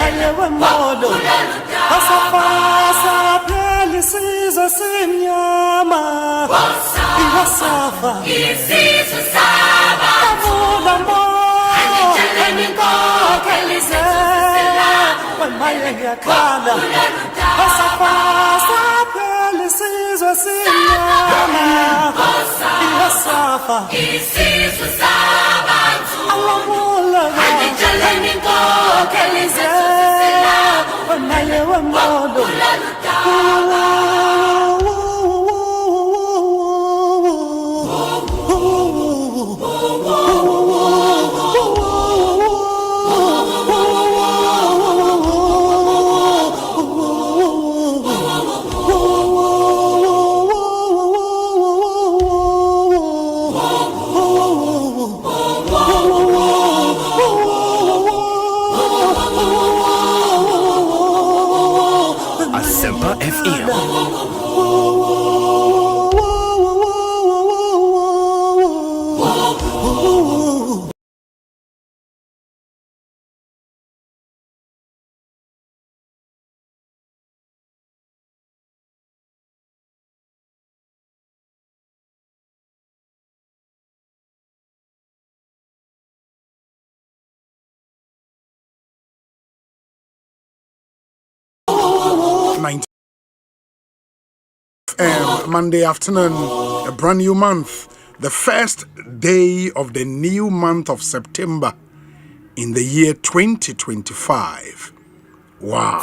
malewe modo asafasa pelisizo sinyama iwasafa isizo saba amudambo aniko kelize malewe kala asafasa pelisizo sinyama iwasafa isizo saba amudambo aniko kelize malewe modo Asempa FM. Monday afternoon, a brand new month, the first day of the new month of September in the year 2025. Wow.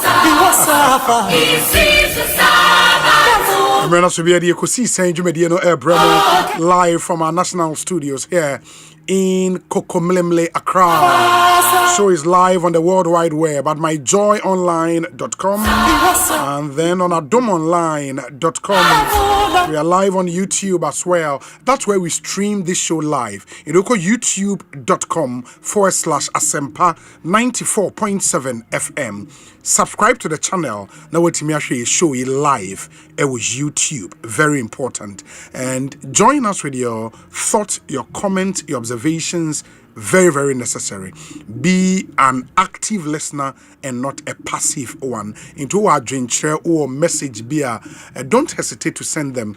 I'm to be at the Ekosiisen On live from our national studios here in Kokomlemle, Accra. Show is live on the World Wide Web at myjoyonline.com and then on adomonline.com. We are live on YouTube as well. That's where we stream this show live. youtube.com/Asempa 94.7 FM. Subscribe to the channel. Now what me actually show it live. It was YouTube. Very important. And join us with your thoughts, your comments, your observations. Very, very necessary. Be an active listener and not a passive one. Into our drink share or message beer. Don't hesitate to send them.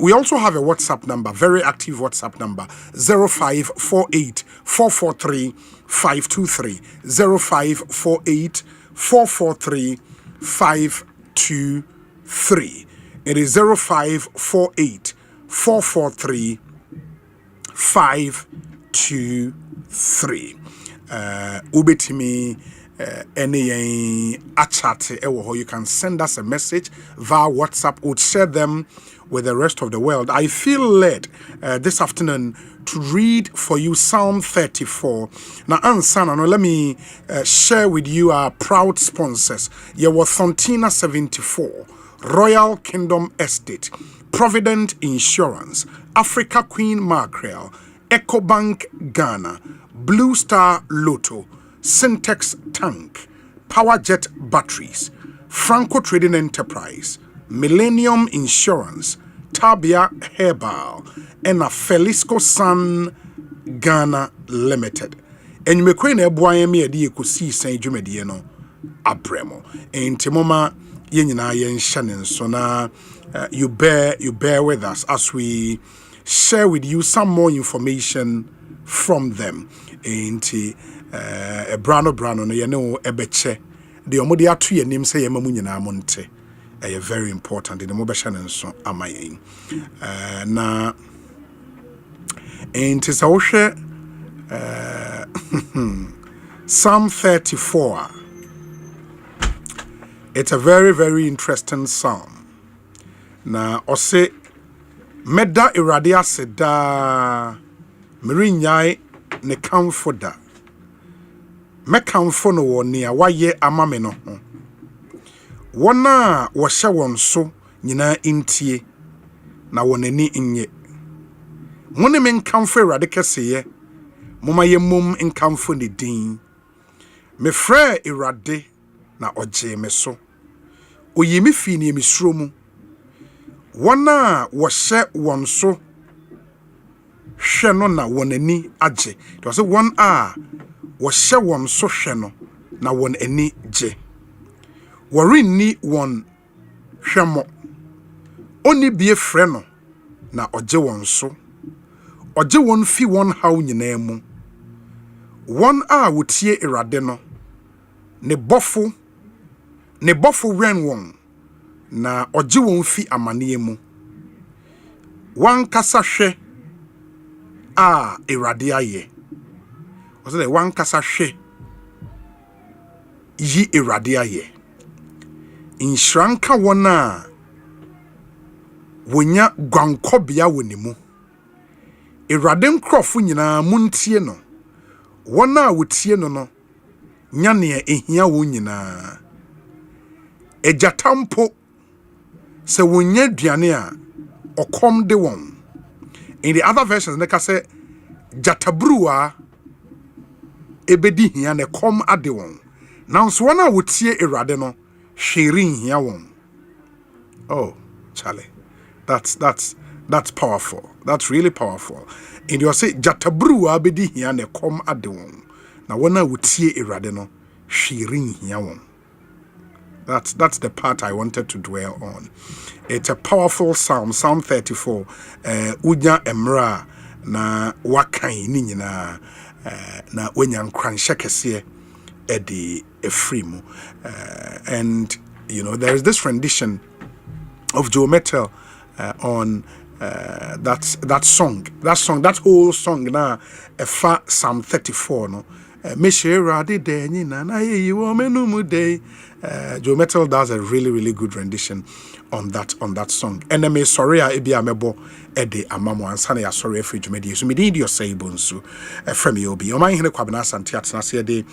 We also have a WhatsApp number, very active WhatsApp number, 0548 443 523. 0548 443 523. It is 0548 443 523. Ubetimi any chat you can send us a message via WhatsApp or share them with the rest of the world. I feel led this afternoon to read for you Psalm 34. Now, Ansana, let me share with you our proud sponsors. Thontina 74, Royal Kingdom Estate, Provident Insurance, Africa Queen Mackerel, EcoBank Ghana, Blue Star Lotto, Syntex Tank, PowerJet Batteries, Franco Trading Enterprise, Millennium Insurance, Tabia Herbal, and a Felisco Sun Ghana Limited. And you may queen a boy me a Ekosiisen Jumediano Abremo. And Timoma Yenina Yen Shannon. So now you bear with us as we share with you some more information from them. And a brano no you know ebeche the omodia to your name say yemamu nyina monte very important in the mobile and so amayin na and is also Psalm 34. It's a very, very interesting psalm. Na Osei meda iradia seda merinyai ne kamfo da me kamfo no wonia waye amame no ho wona wo hye won so nyina intie na wonani nye mone me kamfo irade keseye moma ye mum nkamfo ne din me frɛ irade na oje me so oyimi fi ne misuro mu wona wo hye won so hwɛ no na wonani agye to say one a wo hye won so hwɛ no na won eni je wori ni won hwemo oni bie frɛ no na oje won so oje won fi won haw nyina mu won a wotie Awurade no ne bɔfo wen won na oje won fi amane mu wan kasa hwe a Awurade aye o say wan kasa hwe yi Awurade aye inshranka won a wonya gwankobia wonimu Awurade nkrofo nyina muntie no won a wotie no no nya ne ehia wo nyina ejatampo se wonya duane a okom de won. In the other versions they can say jatabruwa ebedi hia ne kom ade won. Now so one a wotie Awurade no hwerin hia won. Oh, Charlie. That's powerful. That's really powerful. And you say jatabruwa ebedi hia ne kom ade won. Now one a wotie Awurade no hwerin hia won. That's the part I wanted to dwell on. It's a powerful psalm, Psalm 34. Unya emra na wakai ni nyina na wenya nkranhye kese edi efrimu. And you know there is this rendition of Joe Mettel on that song. That whole song na efa Psalm 34 no. Joe Mettel does a really good rendition on that song. Enemy sorry ebi amebo ede amamo ansana ya sorry afri dwumadi so medi di Osei Bonsu from you obi o man hene kwabena asante atena se de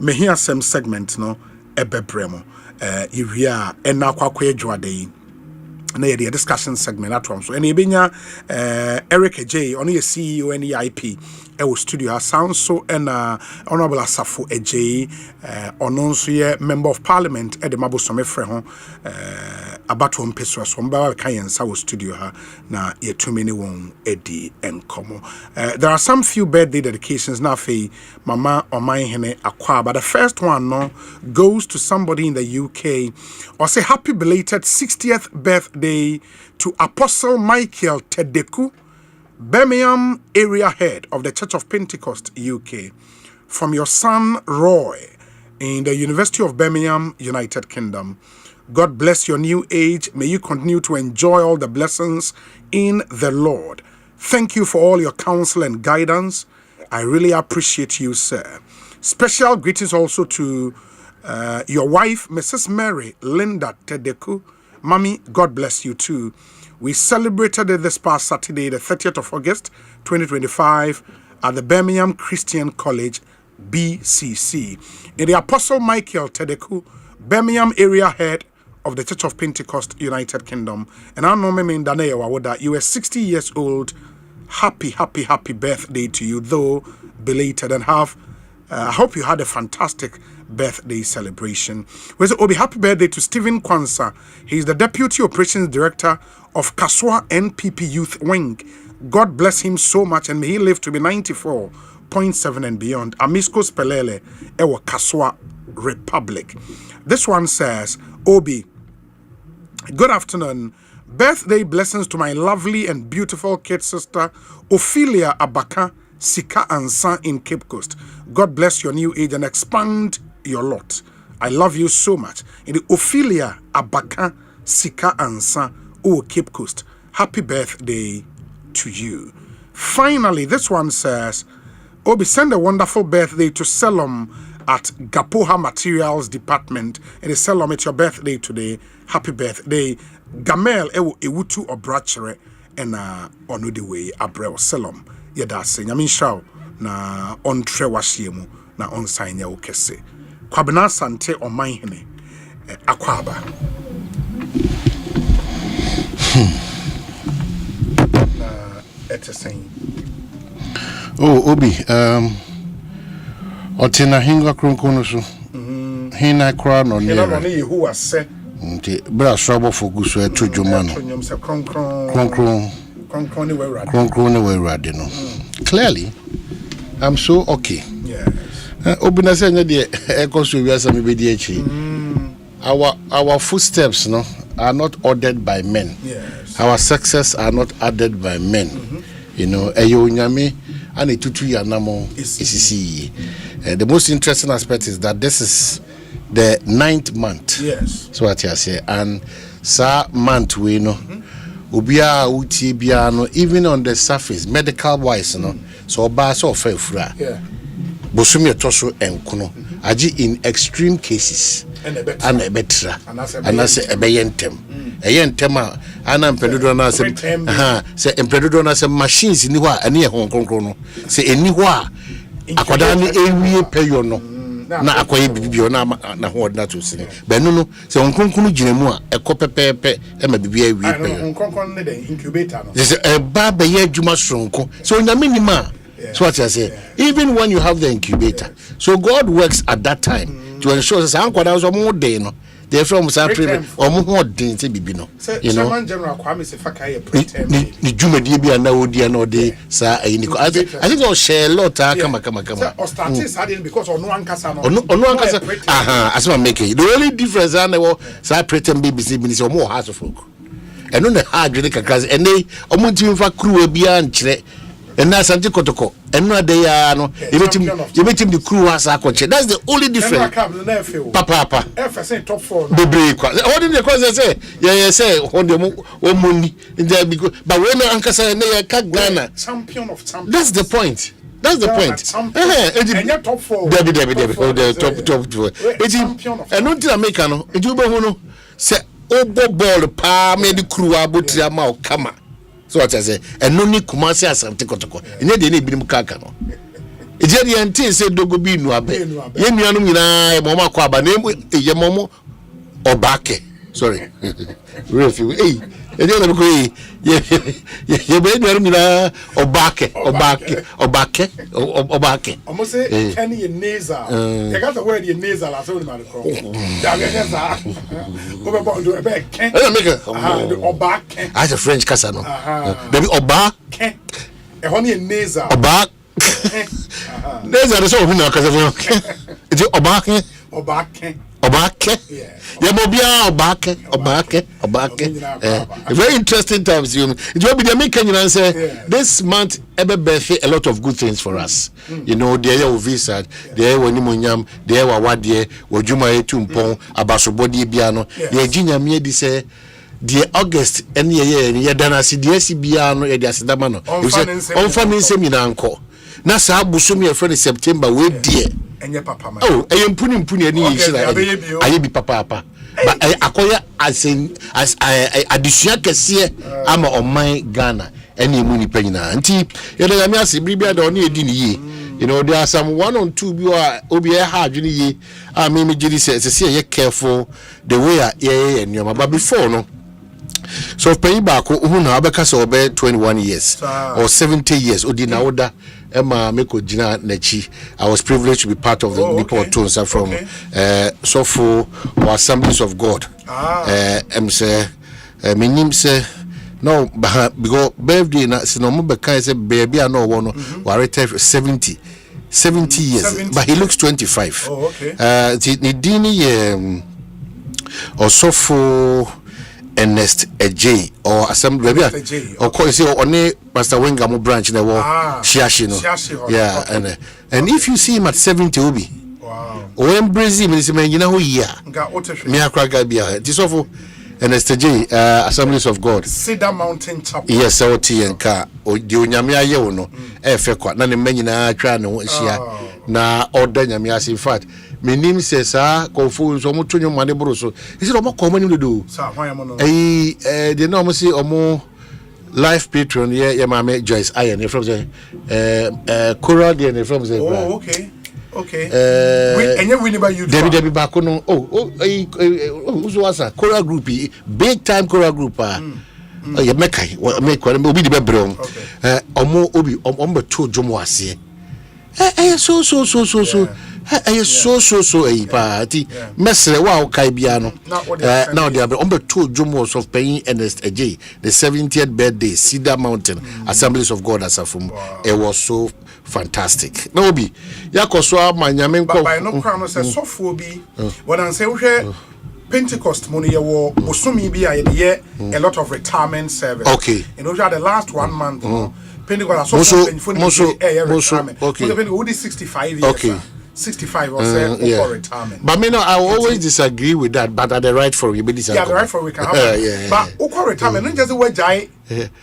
mehia sem segment no ebebremo iwia ena kwakwa adwade na yɛ discussion segment atwam so ene ebenya Eric J on your CEO and EIP studio sound so and honorable Asafo J ono nso yɛ member of parliament at the Mabosome frɛ ho abato mpeso so mba ka yensa studio ha na yɛtumi ne won edi enkomo. There are some few birthday dedications na fe mama oman hene akwa, but the first one no goes to somebody in the UK or say happy belated 60th birthday to Apostle Michael Tedeku, Birmingham area head of the Church of Pentecost UK, from your son Roy in the University of Birmingham, United Kingdom. God bless your new age. May you continue to enjoy all the blessings in the Lord. Thank you for all your counsel and guidance. I really appreciate you, sir. Special greetings also to your wife, Mrs. Mary Linda Tedeku. Mommy, God bless you too. We celebrated it this past Saturday, the 30th of August, 2025, at the Birmingham Christian College, BCC. In the Apostle Michael Tedeku, Birmingham area head of the Church of Pentecost, United Kingdom. And I know that you were 60 years old. Happy birthday to you, though belated, and I hope you had a fantastic birthday celebration. We say, Obi, happy birthday to Stephen Kwanzaa. He is the Deputy Operations Director of Kaswa NPP Youth Wing. God bless him so much, and may he live to be 94.7 and beyond. Amisko Spelele, Ewa Kaswa Republic. This one says, Obi, good afternoon. Birthday blessings to my lovely and beautiful kid sister, Ophelia Abaka Sika Ansa in Cape Coast. God bless your new age and expand your lot. I love you so much. In the Ophelia Abaka Sika Ansa, Cape Coast. Happy birthday to you. Finally, this one says, Obi, send a wonderful birthday to Selom at Gapoha Materials Department. It is Selom, it's your birthday today. Happy birthday. Gamel ewutu obrachere ena onu the way abrel Selom. Yeda se nyame shaw na ontre wahye mu na onsan nya wokese. Kwabena sante oman hene akwaba. Na etesen. Oh, Obi, otina hinga kronkono so. Hina kra no ne. Hina no ne Yehowa se. Nti bra swabo foguso eto dwuma no. Kronkron ne we rade no. Clearly, I'm so okay. Yes. Obina say na de ekoso wi asam be di achi. Our footsteps no are not ordered by men. Yes. Our success are not ordered by men. You know, eyo nyame and etutu yanamo isisi. The most interesting aspect is that this is the 9th month. Yes. So what you say, and sa month we know ubia uti bia no, even on the surface medical wise no, so ba so fura. Yeah. Bosumi etoso enkuno agi in extreme cases and a better and as a beyentem eyentem ana mpedodo na se se mpedodo na se machines ni ho a ene ye honkronkron no se eni ho a akwada ni ewie peyo no na akoye bibibio na ho na to sini benu no se honkronkron ginemu a ekopepepe e ma bibia ewie peyo honkronkron ne the incubator no se ba be ye adwuma sonko so onyame ni ma. So what I say, even when you have the incubator, so God works at that time to ensure that some quarters or more day, no, they're from Sapri or more days, you know. General Kwame Sefaka, the Juma Dibia no dia no day, sir. I think I'll share a lot. Come. Or started because on one casa, on one casa. As I'm making the only difference, I know, so pretend BBC or more house of folk. And on the hard drink class, and they almost even for crew beyond. And that's anti kotoko. And no they are no. You meet him the crew as a coach. That's the only difference. Papa. FSA top 4. The break. What did the cause say? Yeah, say on the money in there because. But when Uncle say they Ghana champion of champions. That's the point. That's the point. And you're top 4. Debbie. The top 4. It's and not to America no. It will be no. Say obo ball pa me the crew abotria ma okama. So what I say, and no ni kumasi asante kotoko. Ine de ni binim kaka no. Eje de ante se dogo bi nu abe. Ye nuanum nyina mama kwa aba na ye momo obake. Sorry. Refi. Eje na ko ye be nuanum nyina obake. Omo say can ye nasal. You got the word ye nasal as well man ko. Da be nasa. Go be do e be ken. Obake. As a French kasa no. Baby oba ken. E ho ni nasal. Oba. Nasal so hu na kasa fo. Eje obake. Obake. Yeah, mobia obake. Very interesting times. You will be the American and say this month ever benefit a lot of good things for us. You know, there you visa, there when munyam, there wa wadie, wajuma etumpon, abasobodi biano. Ye jinya me di say the August any year dana si the biano e di asidama no. You say on family seminar anko. Na sa busumi e friend September we dear. Papa man. Oh, I am puni any I be papa. But I acquire as additional kesiye ama on my Ghana any money penina. Anti yada me asi bribia da oni edi ni. You know, there are some 1 or 2 bi obi hard ye. Me jiri say ye careful the way ye and but before no. So pay back who na abeka so be 21 years or 70 years odina oda Emma Meko Jina Nechi. I was privileged to be part of the report tones from so for Assemblies of God. Say minim say no because birthday na sinomo beka say baby no one warete 70 years but he looks 25. Oh okay. The dini or so for Ernest AJ or assembly or call say only Pastor Wengamo branch in the war Shiashi no. Yeah, and if you see him at 70 obi. Wow. When Brazil is man you know who ya. Me akra ga bia. This of Ernest AJ Assemblies of God. Cedar Mountain Chapel. Yes, oti enka o di onyame aye wo no e fe kwa na ne manyina atwa ne ho hia na order nyame as in fact menim se sa konfu so mo tonyo mane bro so isi do mo ko mani do sa hwan mo no de no mo si omo life patron ye mama Joyce Iron from the Coral de from the okay and you win by you Debbie Bako no who was a Coral group big time Coral group you make obi de bebre omo obi ombe to jomo ase so so a party. Messer, wow, Kaibiano. Now they are on 2 Jumos of paying Ernest Ajay, the 70th birthday, Cedar Mountain, Assemblies of God Asafum. It was so fantastic. No be Yakoswa, my Yamen. But by no crown, says so be when I say, Pentecost money war Musumi be a year a lot of retirement service. Okay. And over the last 1 month, Pentecost retirement. Okay. Only 65 years. Okay. 65 or so retirement. But me no, I always disagree with that. But at the right for you, but the right for we can have. But Oko retirement, not just the way jai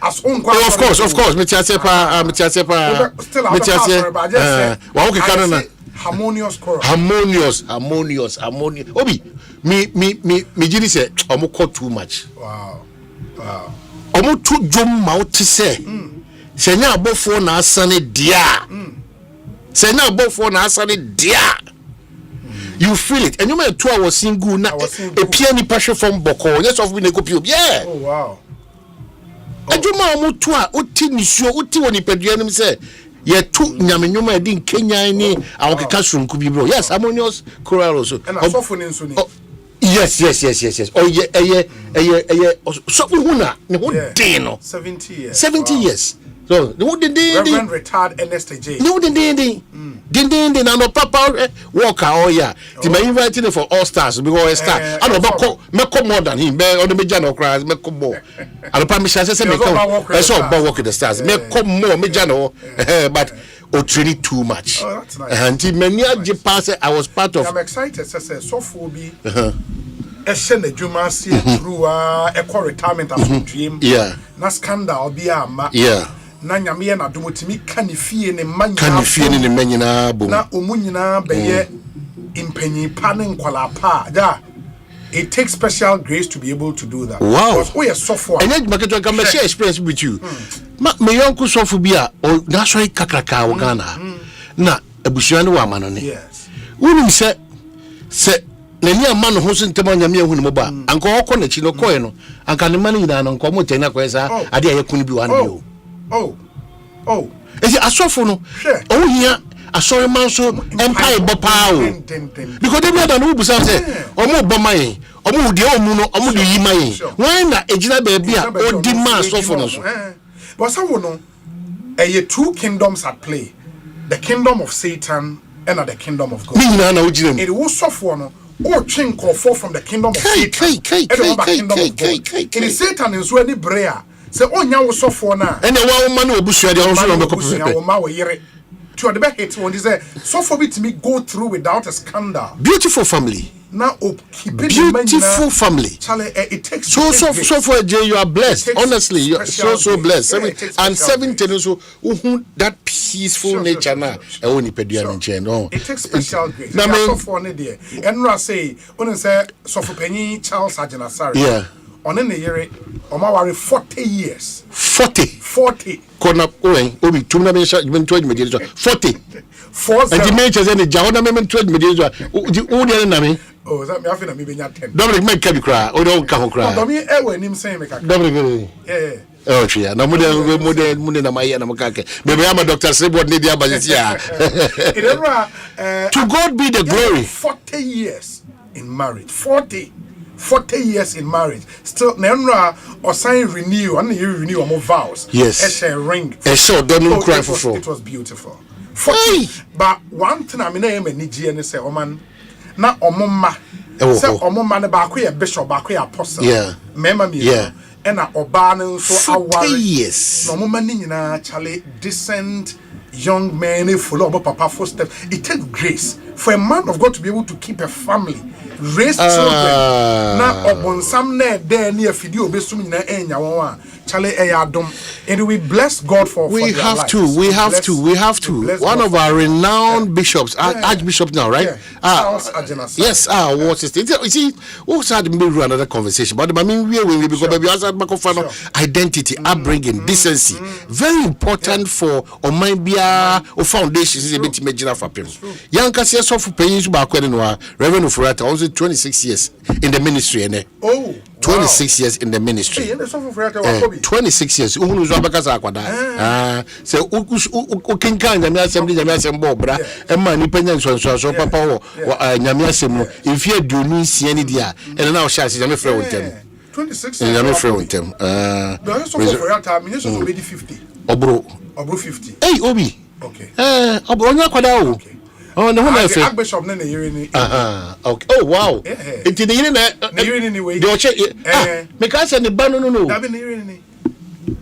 as own. Of course. Me Asempa. Still out of house, but just say harmonious chorus. Harmonious. Obi, me Jini say, omo call too much. Wow. Omo too jom mouth say. Senya abofo na asane dia. Senya abofo na asane dia. You feel it. And you may 2 hours single na a piano pressure from Boko. Yes, of me go pube. Yeah. Oh wow. And you ma omo 2 uti nisho uti woni peduanim say. Ye two nyamenyoma din Kenya ni awokeka sunku bi bro. Yes, harmonious choral also. And asofo ni nso ni. Yes. Oh yeah. So we huna ne ho den no. 70 years. 70 years. So the who den Reverend retired Ernest Ajay. No den na no papa work oh yeah. Ti me invite him for All Stars because star. I no make more than him. Be on the major no cry make more. I no permission say make come. I saw work with the stars. Make more major no. But really too much. Oh, that's nice. And many pass I was part of. I'm excited. Say so for be. Eshen adwuma see through eco retirement as dream. Yeah. Na scandal be ama. Yeah. Na nyame na domotimi kanifie ne manya. Kanifie ne manyina bom. Na omunyina beye impanyi pa ne nkwala pa. Da. It takes special grace to be able to do that. Wow. Because we are software. And then market can share experience with you. Me yonku sofu bia o naturally kakraka o Ghana. Na ebusuani wa manone. Yes. Woni se nani amano ho so ntema nyame ehunu mo ba. Anka okọ na chi no koe no. Anka ne manu nyina no nko mo tena ko esa ade ayekunu bi wa na bi o. Oh. Esi asofo no. O hia asori man so empire bopa o. Because they be no busa say omo bomaye omo de omu no omo de yimaye. When na ejina baby a o di man asofo no so. But some no 2 kingdoms at play. The kingdom of Satan and the kingdom of God. It was software no or chain call for from the kingdom of Satan. It is Satan is really brea. Say oh nya wo software na. And the one man obusu de on so no be to the back hit when say so for me to go through without a scandal. Beautiful family. Now keep it beautiful family. Charlie, it takes so for Jay, you are blessed. Honestly, you are so blessed. And 70 so that peaceful nature now. Only peduan chain. No, it takes special grace. Now, so for ne there. And I say, when say so for Penny Charles Anniversaries. Yeah. On in the year, Omawari 40 years. 40. Kona obi tumna me sha even 20 medias 40. And the major say the jawna me 20 medias o de na me. Oh, that me afina me benya 10. Dominic make kabi kra o don ka ho kra. Dominic e we nim say me ka. Dominic. Yeah. Oh, yeah. No mude na maye na mukake. Bebe ama Dr. Sebot need ya bajetia. To God be the glory. 40 years in marriage. 40 years in marriage. Still, Nenra or sign renew, and you renew more vows. Yes. A ring. A show, don't cry for it was beautiful. 40. But one thing I mean, I'm a Nigerian say, Oman, na Omoma. Say, Omoma, the Bakuya bishop, Bakuya apostle. Yeah. Memma me. Yeah. And a Obana, so 40 years. No woman in Charlie, decent young man, follow up papa footsteps. It takes grace for a man of God to be able to keep a family. Raise children. Now, upon some there near Fidio Besum na Enya one, Charlie Ayadom, and we bless God for. We have to. One of our renowned bishops, Archbishop now, right? Yes. What is it? You see, also had maybe another conversation, but I mean, we because we also had identity, upbringing, decency, very important for Omambia or foundations. Is a bit imagine for people. Young Cassia for paying back when Reverend Furata also 26 years in the ministry, and 26 years in the ministry. 26 years. Unu zo abakasa akwada. Se ukinka nyame asem bo bra. Emma ni panya nso papa wo nyame asem no. Ifie duonu nsia ni dia. Ene na o sha se nyame frɛ wo ntem. 26 years. Nyame frɛ wo ntem. Do so for your time, you so be 50. Obro 50. Hey, Obi. Okay. Obro nya kwada o. Oh, no, Archbishop na yiri ni. Okay. Oh, wow. It the yiri na yiri ni way. Do check. Make us the ban no. That be yiri ni.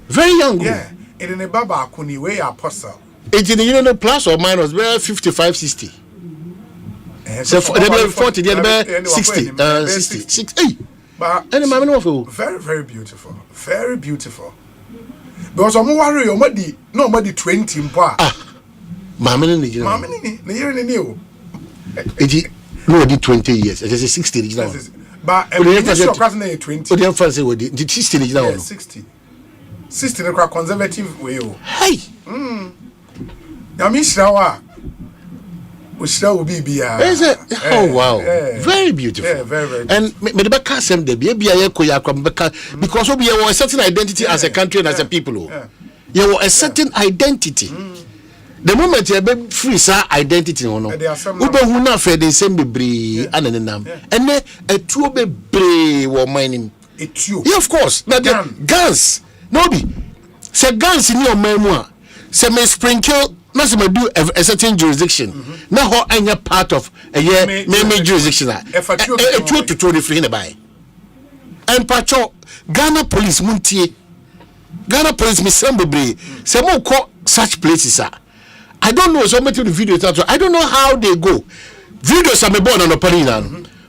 Very young. Yeah. It in the baba kuni way apostle. It the yiri no plus or minus 55 60. So there 40 there 60 60. Hey. But any mama no feel. Very very beautiful. Very beautiful. Because I'm worried nobody 20 mpa. Mama ni ni. Mama ni yiri ni o. Eji no di 20 years. It is 60 original. But your class na 20. O dey emphasis we di 60 original. Yeah, 60. 60 na conservative way o. Hey. Ya mi shirawa. O shirawo bibia. Oh wow. Very beautiful. Yeah, very very. And me the back asem dey be ya koya because we have a certain identity as a country and as a people. You have a certain identity. The moment you be free sa identity no ube hu na fe the same bebre anenam ene etuo bebre wo mining etuo. Yeah, of course. Now the guns no be say guns in your memu say me sprinkle na say me do a certain jurisdiction na ho anya part of a year me jurisdiction etuo to the free na buy and pacho Ghana police muntie Ghana police me same bebre say mo ko such places are. I don't know so much of the videos. I don't know how they go. Videos are born on the Palina.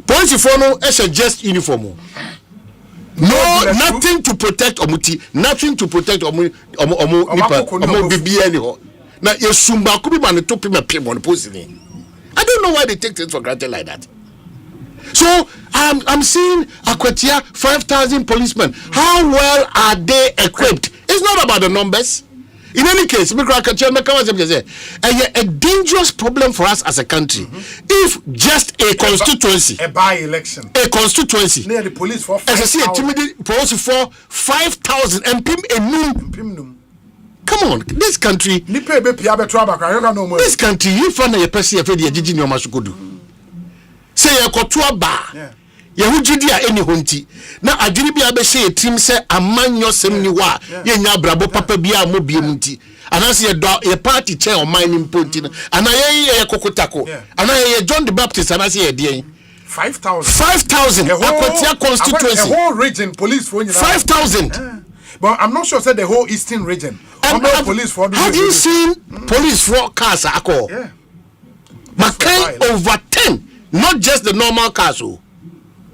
Police for no just uniform. No, nothing to protect Omuti, nothing to protect Omu BBN. Now you sumba could be man to pay my pay on posting. I don't know why they take things for granted like that. So I'm seeing Akwatia 5,000 policemen. How well are they equipped? It's not about the numbers. In any case, a dangerous problem for us as a country. If just a constituency, a by-election, a constituency, near the police for 5,000 and come on, this country, you find a person afraid of Gigi no Masukudu. Say a kotua bar. Yahujudia any hunti. Now I didn't be able to say a team say a man your semiwa, Yenya Brabo Papa Bia Mobi Munti. And I see a party chair on mining punting. And I a Kokotako. And I John the Baptist and I see a day. 5,000. A whole region police for 5,000. But I'm not sure said the whole eastern region. Police for have you seen police for cars? Yeah. But kind over 10, not just the normal cars.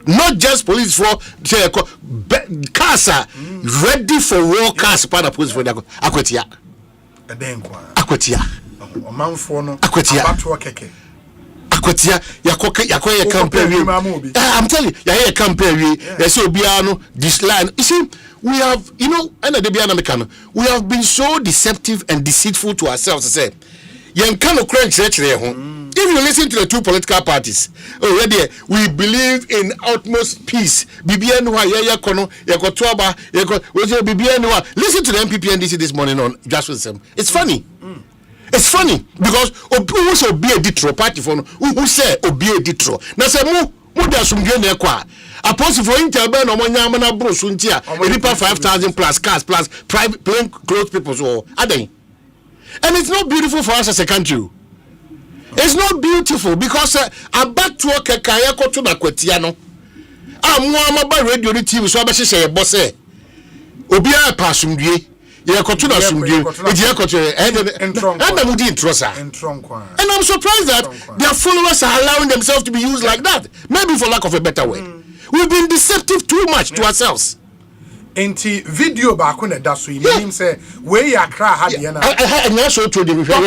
Not just police for cars are ready for war cars. Part of police for the Akwatia. Akwatia. Akwatia. Yakoya campaign. I'm telling you, ya campaign. Yes, Obiano. This line. You see, we have, you know, we have been so deceptive and deceitful to ourselves. To say, if you listen to the two political parties, already we believe in utmost peace. Listen to the MPP NDC this morning on Just With Them. It's funny. It's funny because who say Obi Editro party for who say Obi Editro. Now say mu da sumdwe na kwa. Apostle for interben no manya mana bro so ntia. Edipa 5,000 plus cars plus private plain clothes people so aden. And it's not beautiful for us as a country. It's not beautiful because abatu kekaya ko to na kwatia no. Amu amaba radio ni TV so abehye ye boss obi a pasumdue ye ko to na sumdue e je ko to and I'm surprised that their followers are allowing themselves to be used like that, maybe for lack of a better word. We've been deceptive too much to ourselves. Enti video ba ko na da so yi nim say we ya kra ha de na I so to the repose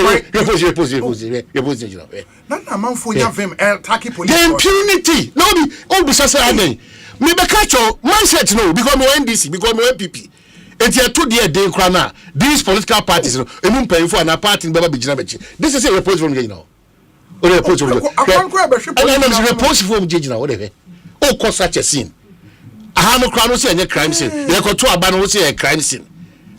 na manfo nya vim taki police the impunity no be be say amen me be catch your mindset no because me NDC because me MPP enti to the dey kra na these political parties no emu mpanyfo and party be gina bechi this is a report from you know o report from you report from gina what dey o cause such a scene aha no kra no say any crime scene ye ko to aba no say a crime scene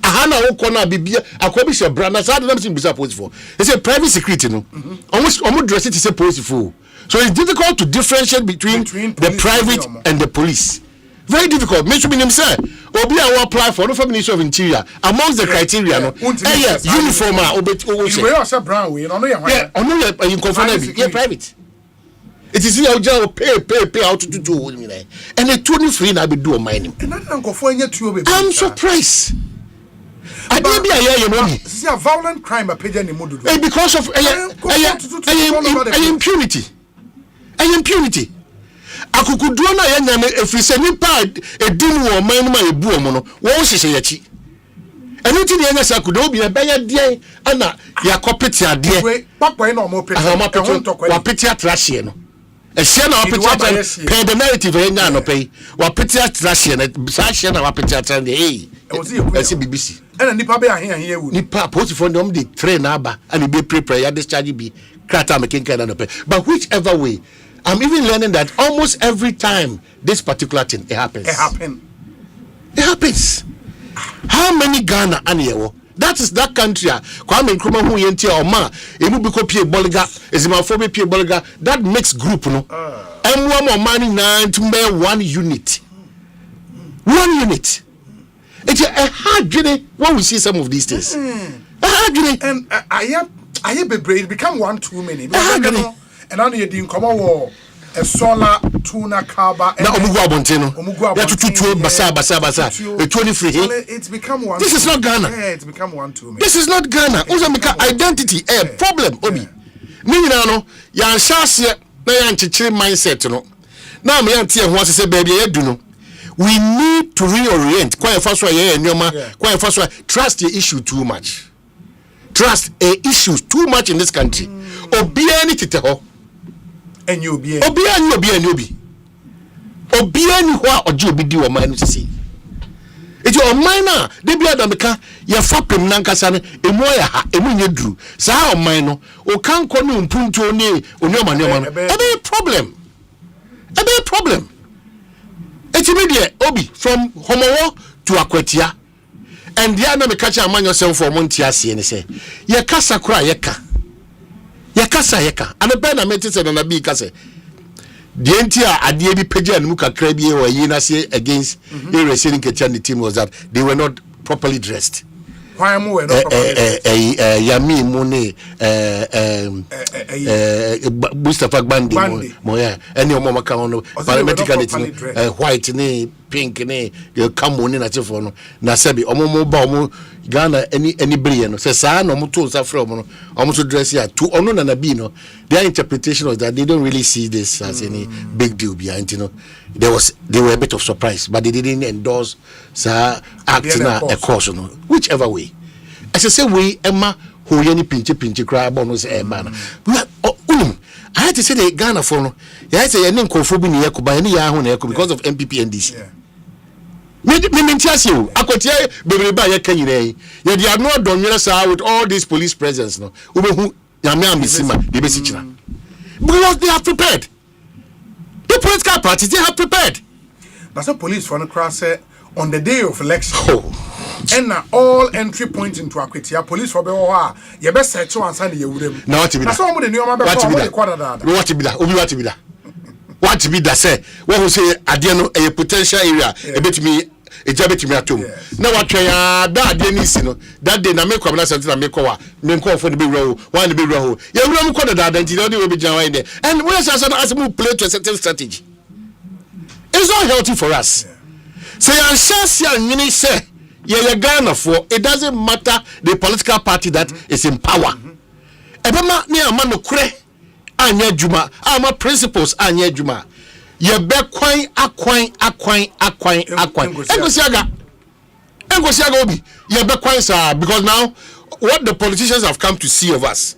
aha na wo ko na bibia akobi she bra na sa dem sin bisa police for it's a private security no almost dress it is a police for so it's difficult to differentiate between the private and the police. Very difficult. Make sure me say obi a apply for no Ministry of Interior amongst the criteria no uniform you wear a brown way no yeah ono you confirm yeah private. It is here you pay out to do and the 23 na be do mine. I'm surprised. I didn't be a year, you know. See a violent crime a page any mood because of impunity. Impunity. Akukuduo na yanyame efrise nipa edin wo man ma ebu omo no wo hihye yachi eniti ne yanya sakudo obi na benya den ana yakopete ade papoy na omo pete wa pete atrahye no ehye na wa pete pay the narrative yanya no pay wa pete atrahye na sa hye na wa pete atrahye eh esi BBC ena nipa be ahe ewu nipa post for them dey train aba and be prepare ya discharge bi krata mekenka na pay but whichever way I'm even learning that almost every time this particular thing it happens. It happens. How many Ghana aniyewo? That is that country. Kwame Nkrumah who yenti oma emu biko pie boliga ezimafo pie boliga that makes group no. Emwa mo mani na ntumbe one unit. One unit. It's a hard journey when we see some of these things. A hard journey. And I become one too many. And only you didn't come over a solar tuna kaba. Now, Omugu Basa, 23. It's become one. This is not Ghana. Yeah, it's become one too many. This is not Ghana. Also, identity, problem. Obi. Me no, yan shasye na yan chichiri mindset no. Now me yan tie ho say baby e du no. We need to reorient. Kwa efaswa ye nyoma, kwa efaswa trust the issue too much. Trust issues too much in this country. Obi ani tete ho. And you be obi ani ho a oje obi di wo man no sisi eti o man na de bia da meka ye fapem nankasa no emu ya ha emu nye duru sa o man no o kan ko no mpuntu oni onyoma no ebe problem eti me de obi from homowo to akwatia and dia na meka cha amanyo sem for monti ase ne se ye kasa kura ye ka and ben na meti se na bi kase the entire ade bi page and mu kakra bi e wa yi na say against the wrestling kitchen team was that they were not properly dressed. Why am we not properly dressed? Yami Mune Mustafa Bandi mo ya any omo maka on paramedically white ni pink ni come on na chefo no na sebi omo ba omo Ghana any brilliant no say sa no mo to sa from no omo to dress here to ono na bi no their interpretation was that they don't really see this as any big deal behind, you know. They were a bit of surprise, but they didn't endorse acting a course, you know, whichever way. As I say, we Emma who any pinch cry bonus a man. I had to say the Ghana for no. I had to say any conforming by any Yahoo because of MPP and this. Me tell you, I could tell baby by your Kenya. They are not done with all this police presence. No, who Yamam Bissima, the basic because they have prepared. The political parties they have prepared. That's a police for the cross on the day of election. And all entry points into Akwitia police for Bewa. You best say to answer the Udem. Now what to be that? What to be that? What to be that? Say what we say at the end a potential area a bit me. It's a bit me at home. Now what that day that day na make kwabna something na make kwa me call for the big row one the big row. You will not call that identity will be joined there. And where's as we play to a certain strategy. It's not healthy for us. Say and share you say yeah Ghana for it doesn't matter the political party that is in power. Ebema ni amano kure anya juma ama principles anya juma. Ye be kwan akwan engosiaga obi ye be kwan sa because now what the politicians have come to see of us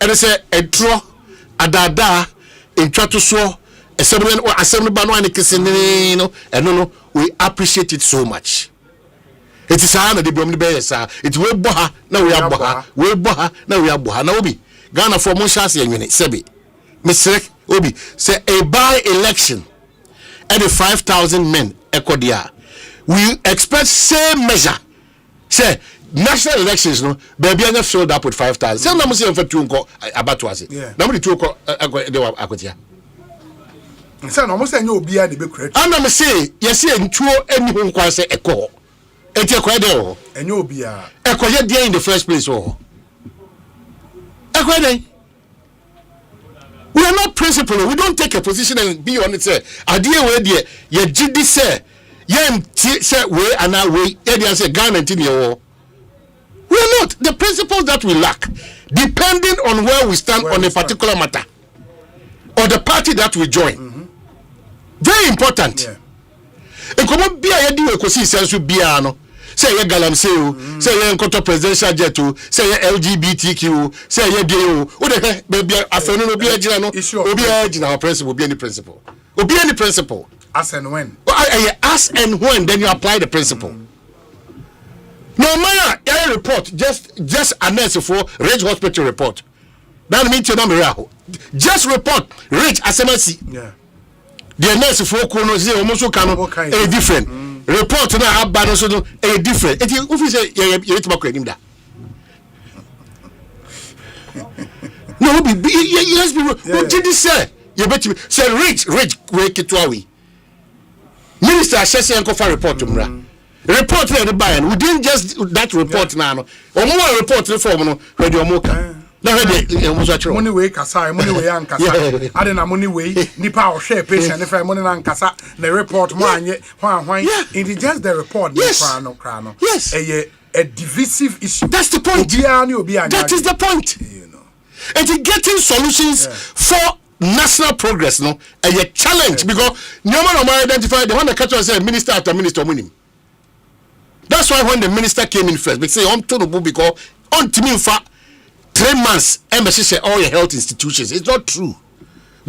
and they say edro adada entwato so assembly ba no an kisini no and no we appreciate it so much. It is na de biom be yes it we boha na we aboha na we aboha na obi Ghana for mo chance yenwene sebi Mr. Obi say a by election and the 5,000 men ekodia we expect same measure say national elections no baby anya filled up with 5,000 say na mo say for two nko abato ase na mo di two nko de akotia say na mo say anya obi a de be correct ana me say yes ntuo ani ho nkwa say ekọ eti ekọ de ho anya obi a ekọ ye dey in the first place ho ekọ dey. We are not principled. We don't take a position and be on it. Say, idea where the ye jidi say, say we and our way. They say government in your. We are not the principles that we lack, depending on where we stand on a particular matter, or the party that we join. Very important. And come on, be a do Ekosiisen so be ano. Say ye galamsey, say ye nkoto presidential jet, say ye LGBTQ, say ye gay. O de baby afenu no be agina no. Obi agina our principle, be any principle. Obi any principle. As and when. As and when then you apply the principle. No matter any report, just announce for Ridge Hospital report. That means you know just report Ridge Asempa. Yeah. The nurse for kono say almost can a different. Report na abano so a different. It you say you to make him da. No be let's be what did he say? You bet me say rich wake it away. Minister Shese enko report to mra. Report na the buy we didn't just that report na no. Omo report reform no where the omo ka. Na where the omo so money way kasa money way ankasa. Ade na money way nipa o share patient if money na ankasa the report mo anye hwan it is just the report kra no. Yes. A divisive issue. That's the point. That is the point. You know. It is getting solutions for national progress no a challenge because no man identify the one that catch us say minister after minister monim. That's why when the minister came in first, they say on to the because on to me for 3 months embassy say all your health institutions. It's not true.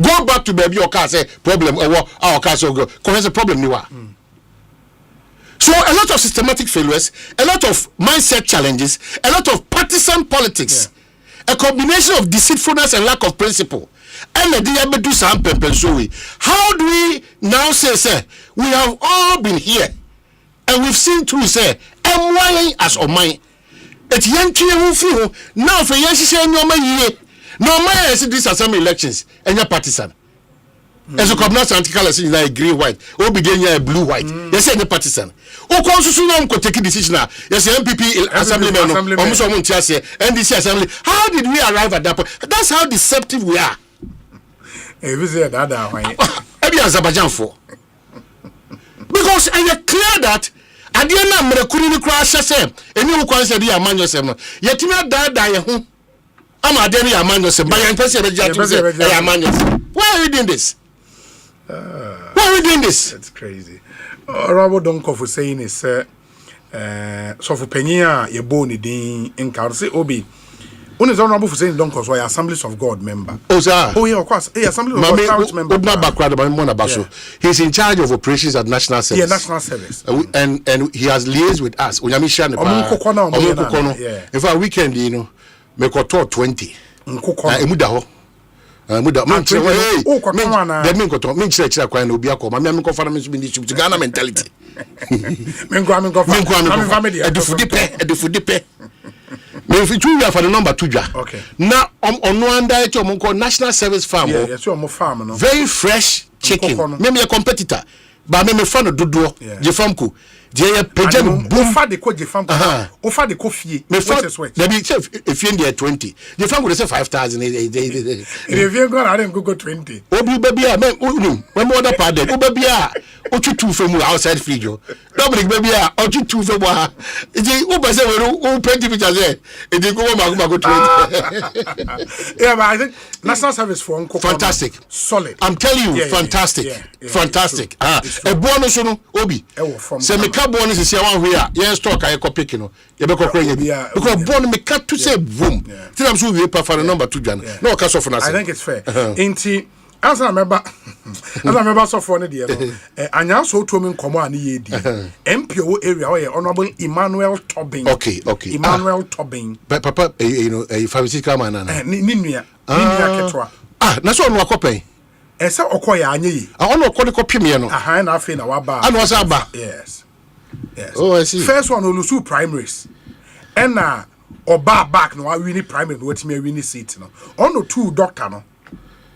Go back to baby your car say problem our car so go cause a problem you are. So a lot of systematic failures, a lot of mindset challenges, a lot of partisan politics, a combination of deceitfulness and lack of principle. And the do some how do we now say we have all been here and we've seen through say why as on mine it yanky who now for yes say no man no man see this assembly elections and your partisan as a communal anti-color is like green white or begin here blue white yes any partisan o constitution no go take decision yes MPP assemblyman almost won't say NDC assembly how did we arrive at that point? That's how deceptive we are. If say that why every Azerbaijan for because and you clear that at the end of the Kuni crash say and you can say the man yourself yet you not die ho am a demi man yourself by your person why are we doing this? Why are we doing this? That's crazy. Robert Donko for saying is so for Penya ye boni din in say obi one is honorable for saying Donko so Assemblies of God member. Oh sir. Oh yeah, of course. Yeah, Assemblies of God member. He's in charge of operations at National Service. Yeah, National Service. And he has liaised with us. In fact, weekend, you know, me ko 20. Emuda muda man chere hey me ko to me chere kwan na obi akoma me ko fana me so bi to Ghana mentality me ko family edufudipe me fi tu for the number 2 dwa okay na ono anda e mo ko National Service farm yeah so mo farm no very fresh chicken me a competitor ba me fa no dodo je fam ko je peja no boom fa de ko je fam o fa de ko fie there be chef if you there 20 je fam go say 5,000 if you go na dem go 20 obi baby a me when more that part o baby a o tutu fam outside fridge double baby a o tutu fam ha je o ba say we o plenty pictures there e dey go ma go 20 yeah but I think National Service for unko fantastic solid I'm telling you fantastic fantastic e bonus so no obi say me bonus is one where yes stock I copy no you be kokra because bonus me cut to say boom till I'm so we pay for the number 2 Jan no cash off na I think it's fair inti as I remember so for no there anya so to me nkomo ani ye di MPO area where honorable Emmanuel Tobin okay Emmanuel Tobin papa you know a pharmaceutical man na ni nua ketwa na so no akopen Esa okoya anyi. Ono okọ de kopim no. Aha na afi na waba. Ana wasa aba. Yes. Yes. Oh, I see. First one olusu primaries. Ena oba back no wa win primary no wetimi win seat no. Ono two doctor no.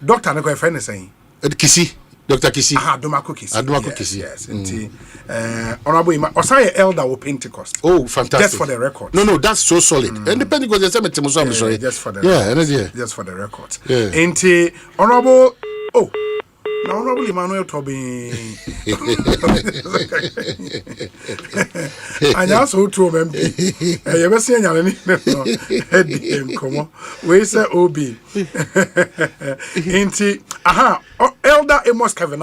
Doctor no ko friend saying. Kisi. Dr. Kisi. Domako Kisi. Domako Kisi. Yes. Honorable Ima Osei elder of Pentecost. Oh, fantastic. Just for the record. No, that's so solid. And the Pentecost is I'm sorry. Just for the record. Just for the record. Yeah. Honorable now Honorable Emmanuel Tobin. And also to remember. You ever seen any head come on. We say OB. Elder Amos Kevin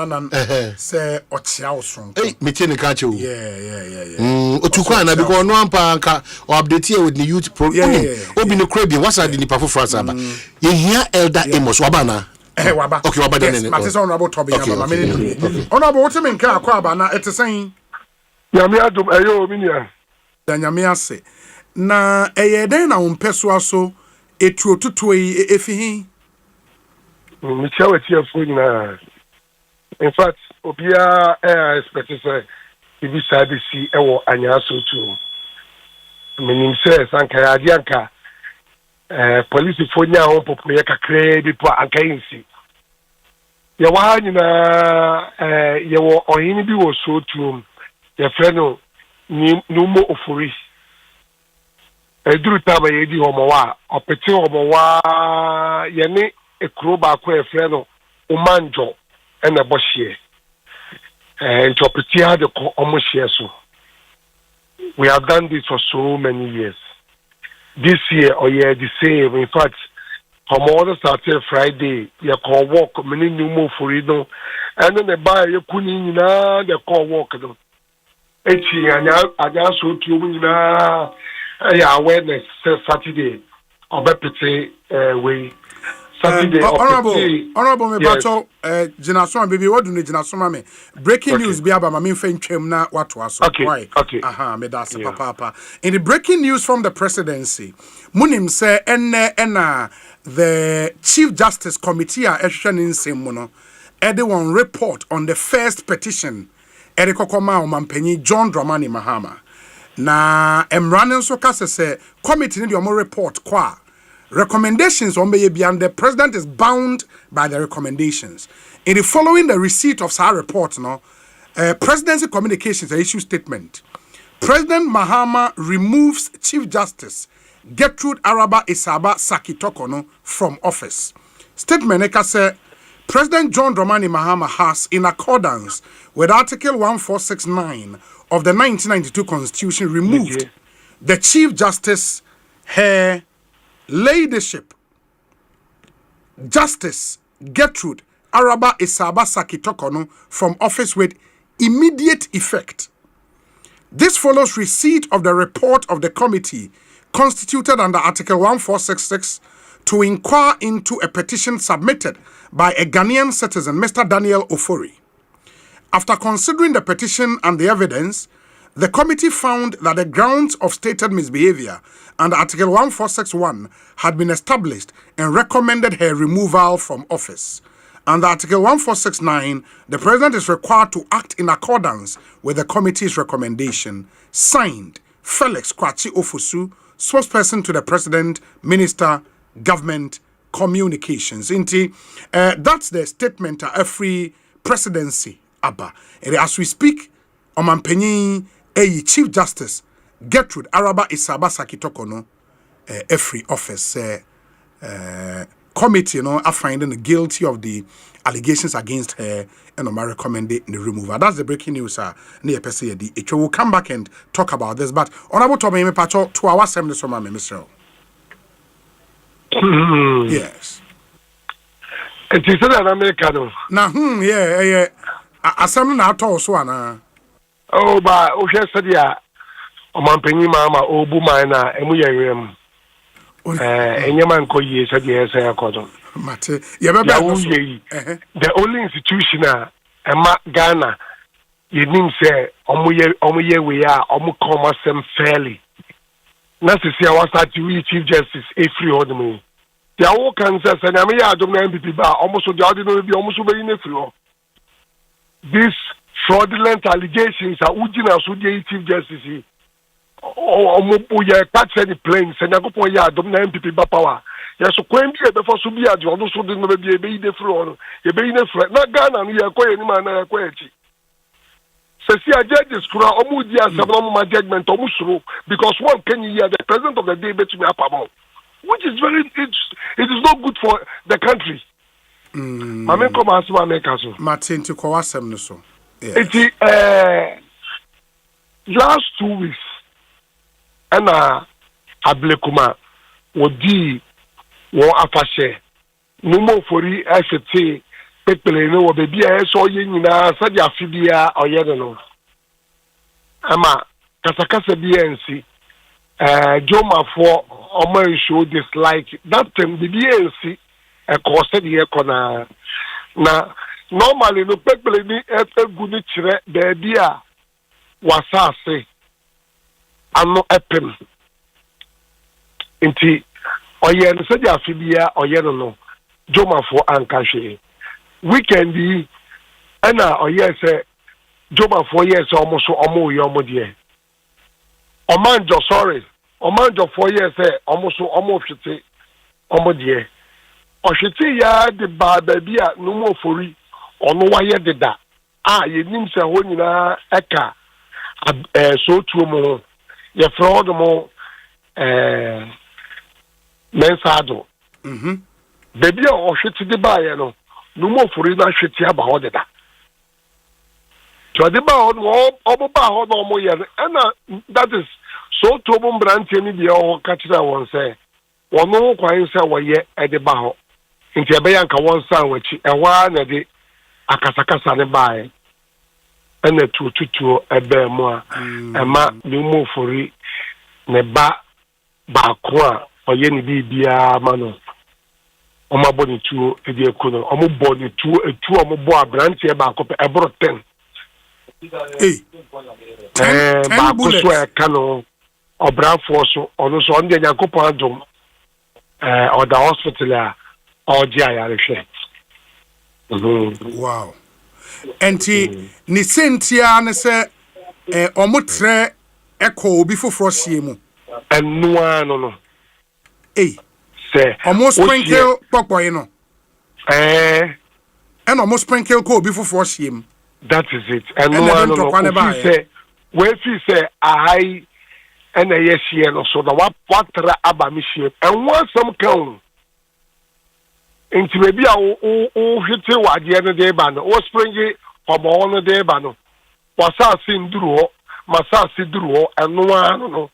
say Ochiao strong. Hey, me tell catch you. Yeah. Otukwa na because no ampa anka or update here with the youth program. Obi no crabby. What's that in the Pafu France aba? You hear Elder Amos wabana. Waba. Okay, waba then. Yes, Mattress Honorable Toby. Honorable what me nka akwa aba na ete saying. Nyame adom ayo minia. Nyame ase. Na eye den na umpeso aso etuo tutu efihi. Me chawe tiafo nyina. In fact, obia expect say ibi sabi si ewo anyaso tu. Menim say sanka ya dianka police fonya ho popo ye kakra bi po anka yinsi. Ye wa nyina ye wo ohini bi wo so tu ye freno ni mo ofori. Eduru taba ye di homo wa opete homo wa ye ne ekro ba ko e freno umanjo ena bohye. Opete ha de ko omo hye so. We have done this for so many years. This year or yeah the same. In fact, from all the started Friday, you call walk many new move for it, and then the buy you couldn't the call walk. And I just so to awareness Saturday or better way. Honorable me bacho Jinasoma baby what do ni Jinasoma me breaking news bi aba ma me fa ntwam na wato aso why aha me da se papa in the breaking news from the presidency munim say ena the Chief Justice Committee a ehwehwe ne nsem mu no ede one report on the first petition ede kokoma o mampanyi John Dramani Mahama na emrane nso kase se committee ne de o report kwa recommendations on and the president is bound by the recommendations. In the following the receipt of our report, presidency communications issue statement. President Mahama removes Chief Justice Gertrude Araba Isaba Sakitokono from office. Statement say President John Dramani Mahama has, in accordance with Article 1469 of the 1992 Constitution, removed the Chief Justice her Ladyship Justice Gertrude Araba Isaba Sakitokono from office with immediate effect. This follows receipt of the report of the committee constituted under Article 1466 to inquire into a petition submitted by a Ghanaian citizen, Mr. Daniel Ofori. After considering the petition and the evidence, the committee found that the grounds of stated misbehavior under Article 1461 had been established and recommended her removal from office. Under Article 1469, the President is required to act in accordance with the committee's recommendation. Signed, Felix Kwachi Ofosu, spokesperson to the President, Minister, Government, Communications. That's the statement of every presidency. Abba. As we speak, Omampenyi Chief Justice Gertrude Araba Isaba Sakitokono every office committee are finding guilty of the allegations against her and recommending the removal. That's the breaking news near Pesedi. It will come back and talk about this. But honorable Tommy Pacho 2 hours 7 this summer, Mr. Yes. It is an American. Now yeah. Assembly na to so ana. Oh ba o hwe sadia o mampanyi mama obu man na emu yewem. Enyema nko yie sadia ese akodo. Mate, ye be the only institution ema Ghana yenim say omoye we a omo come asem fairly. Na sisi a wasa to Chief Justice Efri Hodemi. the all can say and I'm here to MPP bar almost the ordinary be almost very near. These fraudulent allegations are Ujina Sudi Chief Justice. Oh, Mupuya catch any planes and I go for ya don't MPP power. Yes, so when be before Subia, you also didn't be a baby the floor. You be in a threat, not Ghana, and you are quite any man. Says here, judges, Omudia, some my judgment, Omusro, because one can you hear the president of the day bet me up about, which is very, it is not good for the country. Mame come as one make us. Martin to Kawasam so. It's last 2 weeks, and Ablekuma would be. Wo afashe numo fori asete pepele no obebi so ye nyina sadi afibia oyede no ama kasakasa biensi jomafo omo show dislike that time the biensi e ko se de ekona na normally no pepele ni egu ni kire beebi a wasase ano epem inti oye no se dia fibia oye no jomafo ankahwe weekend yi ana oye se jomafo ye se omoso omo ye omo de omanjo sorry omanjo fo ye se omoso omo hwete omo de ohwete ya de ba bia no mo fori ono wa ye deda ye nim se ho nyina eka so tuo mo ye fraud mo mensado baby o hwete de ba ye no mo fori na hwete aba ho deda to de ba ho no obo ba ho no mo ye na that is so to bo brante ni bia o ka tira won say wono kwan say wo ye e de ba ho nti e be yanka won san wachi e wa na de akasakasa ne ba ye na tututu e be mo a e ma ni mo fori ne ba ko a oye ni bibia ma no o ma boni tuo e de ko no o mo boni tuo etu o mo bo abrante e ba ko e bro 10 ba ko so e ka no obranfo so ono so onde yakopon adom or the hospital or dia ya rehwe wow enti ni sentia ne se omotre eko obi foforo hie mu enu anu no se almost sprinkle popoy no and almost sprinkle ko obi foforo hie mu that is it enu anu no se we fi say ahai and a yes year no so the what abamishie and one some count into maybe o hit wade no dey ba no o springi omo no dey ba no wasa sin duru ho masa si duru ho eno anu no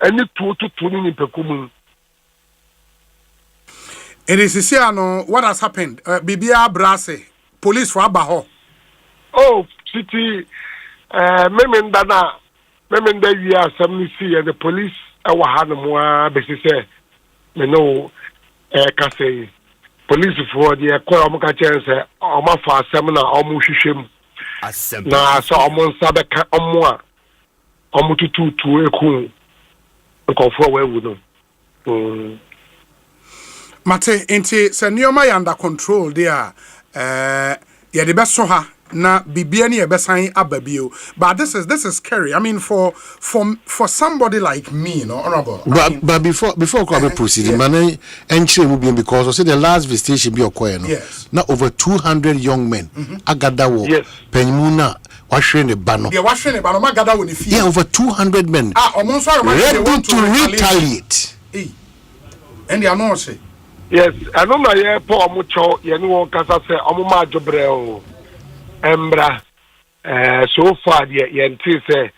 any to ni pekumu it is here no what has happened bibia brase police for abaho oh city memendana memenda wi asem si and the police wa ha no mo a be se me no ka say police for the ekwa mo ka chen say o ma fa asem na o mo hwehwem na so o mo nsa be ka o mo a o mo tutu eku ko fo wa wu no mate enti se nioma ya under control there ya de be so ha na bibia ni ebesan ababio but this is scary. I mean for somebody like me, you know, honorable. But before we proceed, man, entry will be because I said the last visitation be occurring. Yes. Now over 200 young men. Agadawo. Yes. Penmuna. Washing the banner. Yeah, washing the banner. Magadawo ni fi. Yeah, over 200 men. Ready to retaliate. And they are not say. Yes, I know my airport. Mucho. You know, kasa say amuma jobreo. Embra so far the yenti say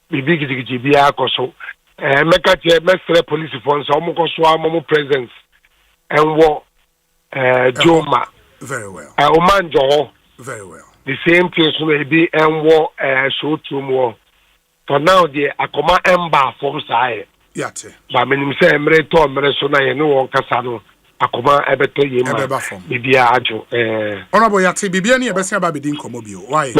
bibi gidi bia akoso meka tie mestre police force omokoso amomo presence enwo joma very well omanjo very well the same thing so be enwo so tumo for now the akoma emba from sai yate ba menim say emre to emre so na ye no won kasa no akoma ebeto yema bibia ajo honorable yati bibia ni ebesi aba bedi nkomo bio why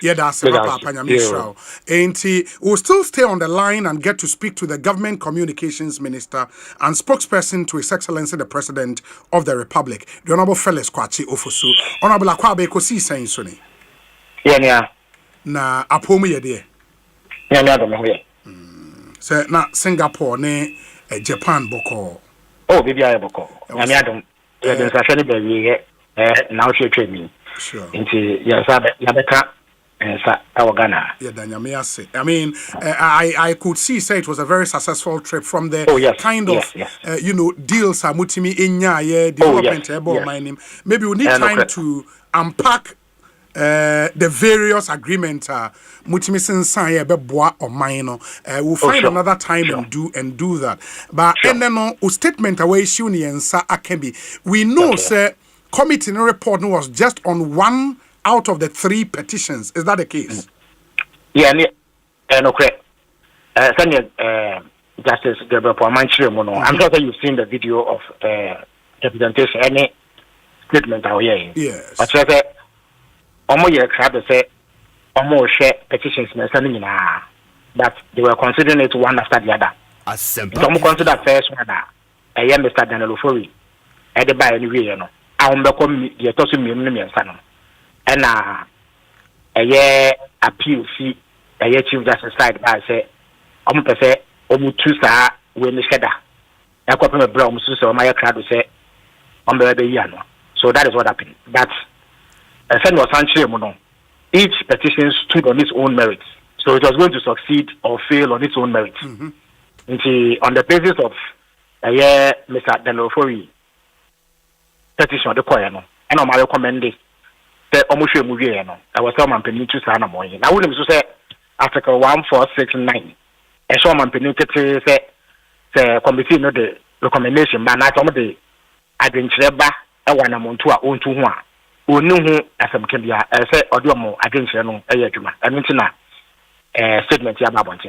yeah that's papa nyamishrao and we'll still stay on the line and get to speak to the government communications minister and spokesperson to His Excellency the President of the Republic, the Honorable Felix Kwachi Ofosu. Honorable Akwabe Ekosiisen On Asempa yeah na apomu ye de yeah say na Singapore ne Japan boko bibia boko nyame adom ye den sa hwe ne na wo hwe me sure nti ya sabe ya beka sa Ghana. Yeah, I mean, I could see say it was a very successful trip from the kind of deals Mutimi Inya development my name. Maybe we need time to unpack the various agreements Mutimi Sensaya Beboa or Mino. We'll find another time and do that. But and then no statement away Shuni and Sa Akembi. We know say committee report was just on one out of the 3 petitions. Is that the case? Yeah, okay. Justice Gabriel I'm sure that you've seen the video of the presentation, any statement out here. Yes. But I said, almost say, almost share petitions, but they were considering it one after the other. Asempa. Some consider first one, Mr. Daniel Ofori, at the by anyway, I'm the committee, and a year appeal see a year chief justice side by say per se star when the shadow a couple of brown so my crowd say so that is what happened. But a son was unsure each petition stood on its own merits, so it was going to succeed or fail on its own merits. On the basis of a year Mr. Daniel Ofori petition of the choir and I recommend this. Almost a movie, I was some penny to Sana Moy. I wouldn't say Article 1469. A showman penny say committee no the recommendation, but not only I didn't reba a one amount to our own to one. Who knew who as some can be a say or do more against no a yajuma. I mean, statement here about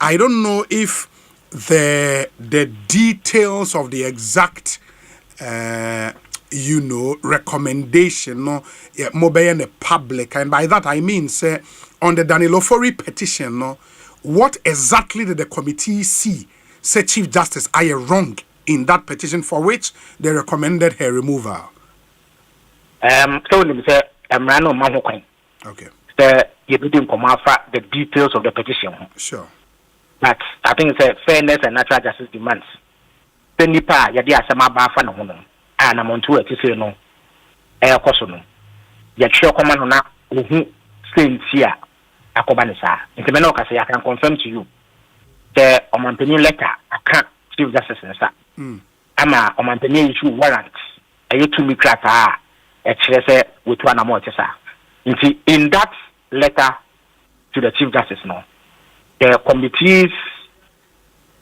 I don't know if the details of the exact recommendation mobile in the public, and by that I mean say on the Daniel Ofori petition what exactly did the committee see say Chief Justice are wrong in that petition for which they recommended her removal? So let me say Rano Mahokwan. Okay. You didn't come after the details of the petition. Sure. But I think it's fairness and natural justice demands. The Nipa Yadia Sama Bafan and I'm on to it to say no. Air Cosono. Yet sure command on who saints here. Akobanisa. In the Menoka say I can confirm to you. The Omampeni letter I can't Chief Justice and Sa. Ama Omampeni issue warrant. A you to me crata a with one more tesa. In that letter to the Chief Justice the committee's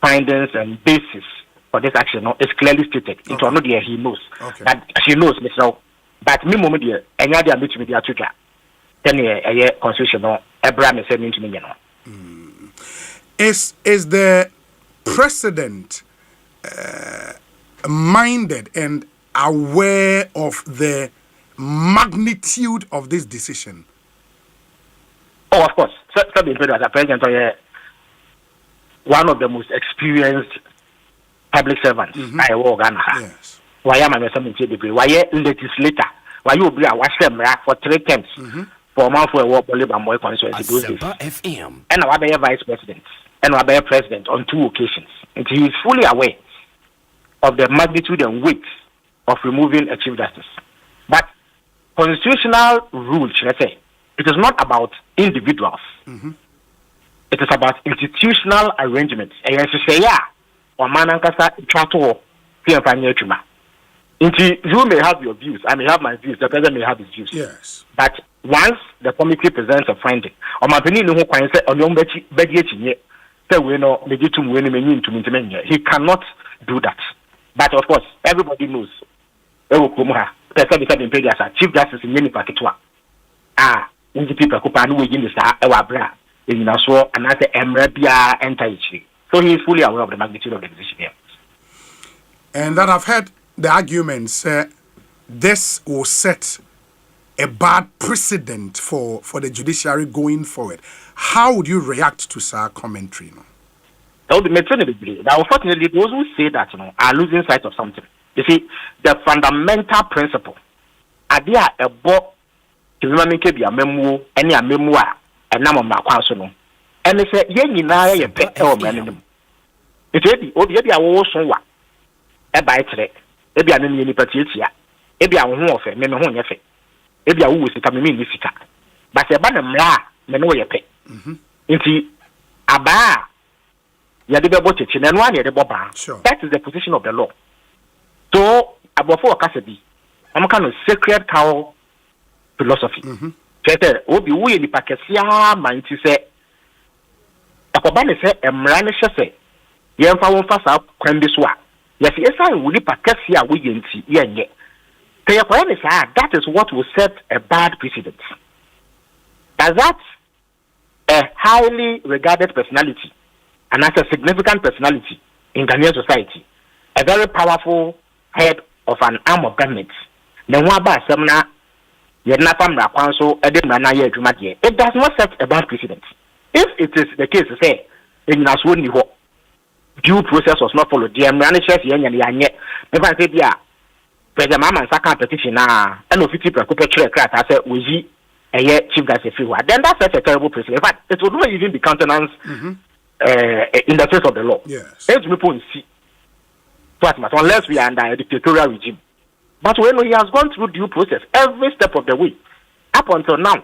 findings and basis for this action is clearly stated. It will not he knows. But she knows, Mr. But me moment here, any other meet with the Atuka. Then a constitutional Abraham is sending to me. Is the president minded and aware of the magnitude of this decision? Oh, of course. So as a president, one of the most experienced public servants I work on. Yes. Why am I something degree? Why legislator? Why you be a watch them for 3 terms for a month for a work labor and more constituency? Asempa FM. And I be vice president and I be president on 2 occasions. And he is fully aware of the magnitude and weight of removing a Chief Justice. But constitutional rule, let's say, it is not about individuals. It is about institutional arrangements. And you say, yeah, or manankasa chato you may have your views. I may have my views. The president may have his views. Yes. But once the committee presents a finding, or my opinion, he cannot do that. But of course, everybody knows. Chief Justice in many particular. People who in the star, and another Emrebia enter. So he is fully aware of the magnitude of the decision here. And that I've heard the arguments this will set a bad precedent for the judiciary going forward. How would you react to Sir commentary? No? That would be maternity. Now, unfortunately, those who say that are losing sight of something. You see, the fundamental principle. Adia a book to make a memo, any a memoir, and number of council. And they say, Yen, a pet or man. It will be Obi also what a bite, maybe an enemy patricia, maybe a woman of a member who never. Maybe I will come in this car. But a banam la, meno ye pay. Inti Aba Yadibabot, and one Yadibaba. That is the position of the law. So, above all, Cassidy, I'm a kind of sacred cow philosophy. Cheter, Obi, we in the Pacasia, mind to say, Akobane say, Emranisha say, Yemfa won't fast out, Crembiswa. Yes, I will leap Pacasia, we in tea, yet. That is what will set a bad precedent. As that a highly regarded personality and as a significant personality in Ghanaian society, a very powerful head of an arm of government, it does not set a bad precedent. If it is the case to say, in Naswini, due process was not followed, the managers, never said, President Mama Saka petition and official perpetual crack as a Uzi a year chief justice everywhere. Then that's such a terrible precedent. In fact, it would not even be countenanced in the face of the law. Yes. Unless we are under a dictatorial regime. But when he has gone through due process every step of the way, up until now,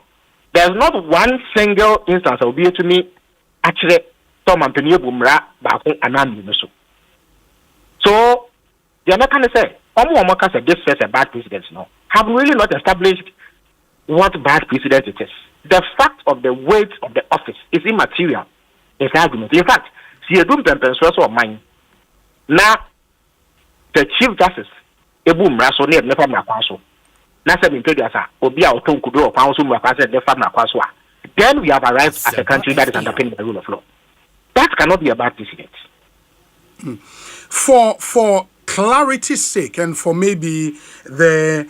there's not one single instance that will be to me actually Tom and Penny Bumra Baku and so the other kind of say said this is a bad precedent now. Have really not established what bad precedent it is. The fact of the weight of the office is immaterial. It's argument. In fact, see a doom temperature of mine. Now, the Chief Justice, a boom rasso near the family council. Nasa been paid as a Obia or Tom Kudo, council, the family council. Then we have arrived at a country that is underpinned by the rule of law. That cannot be a bad precedent. For clarity's sake and for maybe the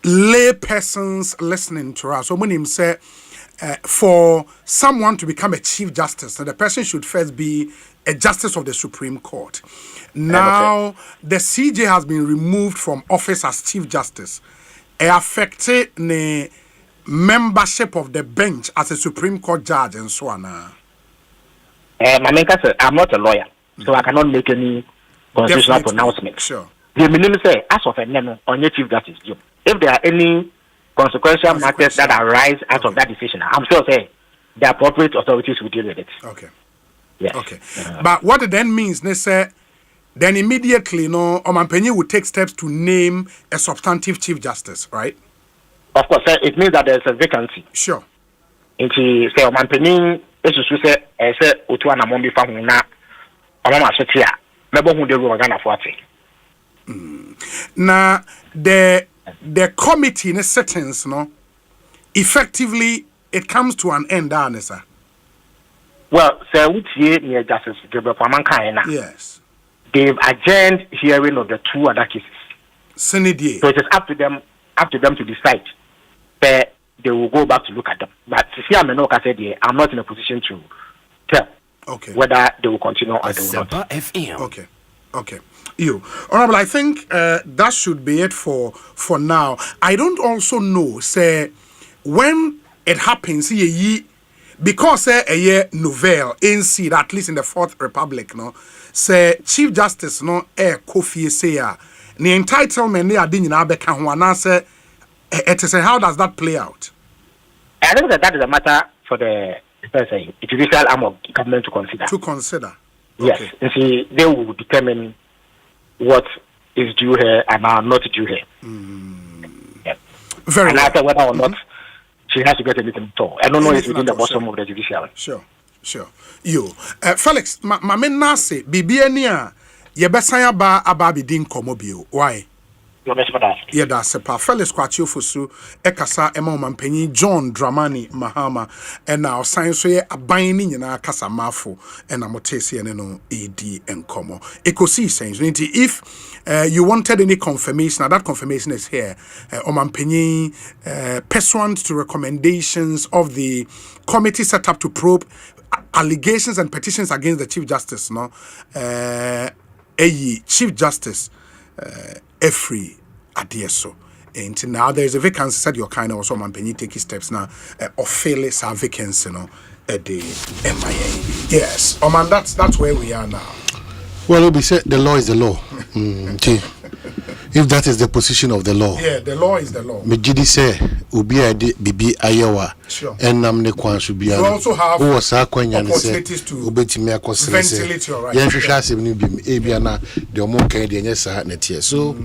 lay persons listening to us, so when him say for someone to become a chief justice, the person should first be a justice of the Supreme Court. Now the CJ has been removed from office as chief justice. It affected the membership of the bench as a Supreme Court judge and so on. I'm not a lawyer, so I cannot make any constitutional pronouncement. Sure. The minimum say, as of a name on your chief justice job. If there are any consequential matters that arise out of that decision, I'm sure say the appropriate authorities will deal with it. Okay. Yes. Okay. But what it then means, they say, then immediately, no, Omanpenyi will take steps to name a substantive chief justice, right? Of course, it means that there's a vacancy. Sure. Into say Omanpenyi, it's to say, Utuana Mombi Famuna, Omama Sotia. Now the committee in a settings, no, effectively it comes to an end, sir. Well, sir, which year near Justice Gabriel Pamankaina? Yes. They've adjourned hearing of the two other cases. So it is up to them to decide where they will go back to look at them. But see, I'm not in a position to tell. Okay. Whether they will continue or they will not. FM. Okay. You, Honorable, I think that should be it for now. I don't also know, say, when it happens, because a year novel NC, at least in the Fourth Republic, no, say Chief Justice no Kofi say the entitlement they are doing in Abeka Huana say it is how does that play out? I think that is a matter for the judicial arm of government to consider. Yes. Okay. And see, they will determine what is due here and are not due here. Yeah. Very and well. after whether or not she has to get anything at all. I don't know if it's within the bottom of the judiciary. Sure. You, Felix, my men say, Bibiania, ye besaya ba ababidin komobio. Why? Yeah, that's a pa. Felix Kwachio Fusu, Ekasa, Emma Mampenny, John Dramani, Mahama, and now science so a binding in our Casa Mafo, and Amotesi and no AD and Como. Ekosiisen. If you wanted any confirmation, that confirmation is here. Omampenny, pursuant to recommendations of the committee set up to probe allegations and petitions against the Chief Justice, no? Chief Justice. Free adieso and now there is a vacancy said your kind also man penny take steps now or fail a vacancy no at the MIA. Yes, man, that's where we are now. Well, we said the law is the law. If that is the position of the law, yeah, the law is the law. Me jidi say ubi ade bibi ayawa enam ne kwan so bia you also have opportunities to ubetimi akosere ventilate your right. Yen hwehwe asem ni bi e bia na de omo kan de nya sa na tie. So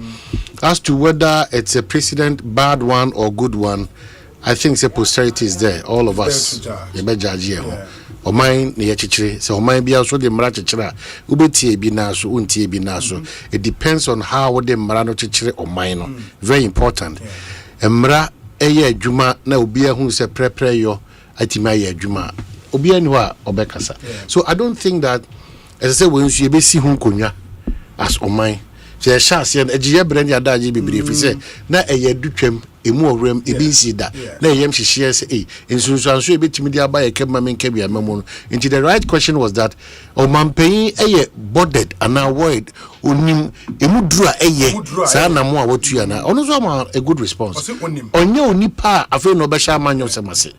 as to whether it's a precedent, bad one or good one, I think the posterity is there. All of us ye be judge here. Oman ne yechichire se oman bia so de mra chichire ubetie bi na so untie bi na so. It depends on how de mra no chichire oman no. Very important. Mra eye adwuma na obi ehunu se prepare yo atima ye adwuma obi anu a obekasa. So I don't think that, as I say, when you be see hun konwa as oman se shase en egiye brand ya daji bibiri fi se na eye dutwam emu owram ebi nsi da na eyem hihie se ensunsuanso ebetimi dia ba yekema menka bia mamu. Into the right question was that omampen eye boarded and avoid onim emu dura eye sa na mo a wotua na ono so ma a good response onye onipa afa no be sha manyo semase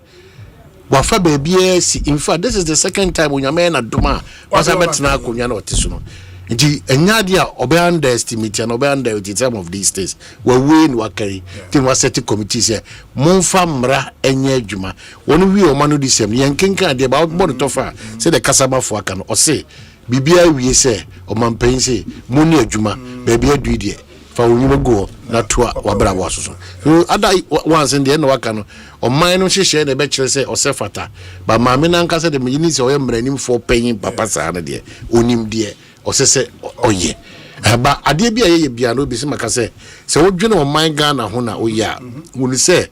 wafa baby si. In fact, this is the second time when you're na duma was abetina akonya na otesuno. Nti enyadia obe underestimate and obe under the time of these days we win wa carry tin wa set committee say monfa mra enye adwuma wonu wi o manu disem yen kenkan de about board tofa say the kasaba fo aka no o say bibia wi say o mampan say muni adwuma baby adu die fa wonu go na toa wa bra wa so so ada once in the end waka no o man no hihye na be kire say o se fata ba maame na nka say de mini say o yemranim fo panyin papa sa na de onim de osese oye ba ade bia ye bia no bi se maka se wodwene o man Ghana ho na oya woni se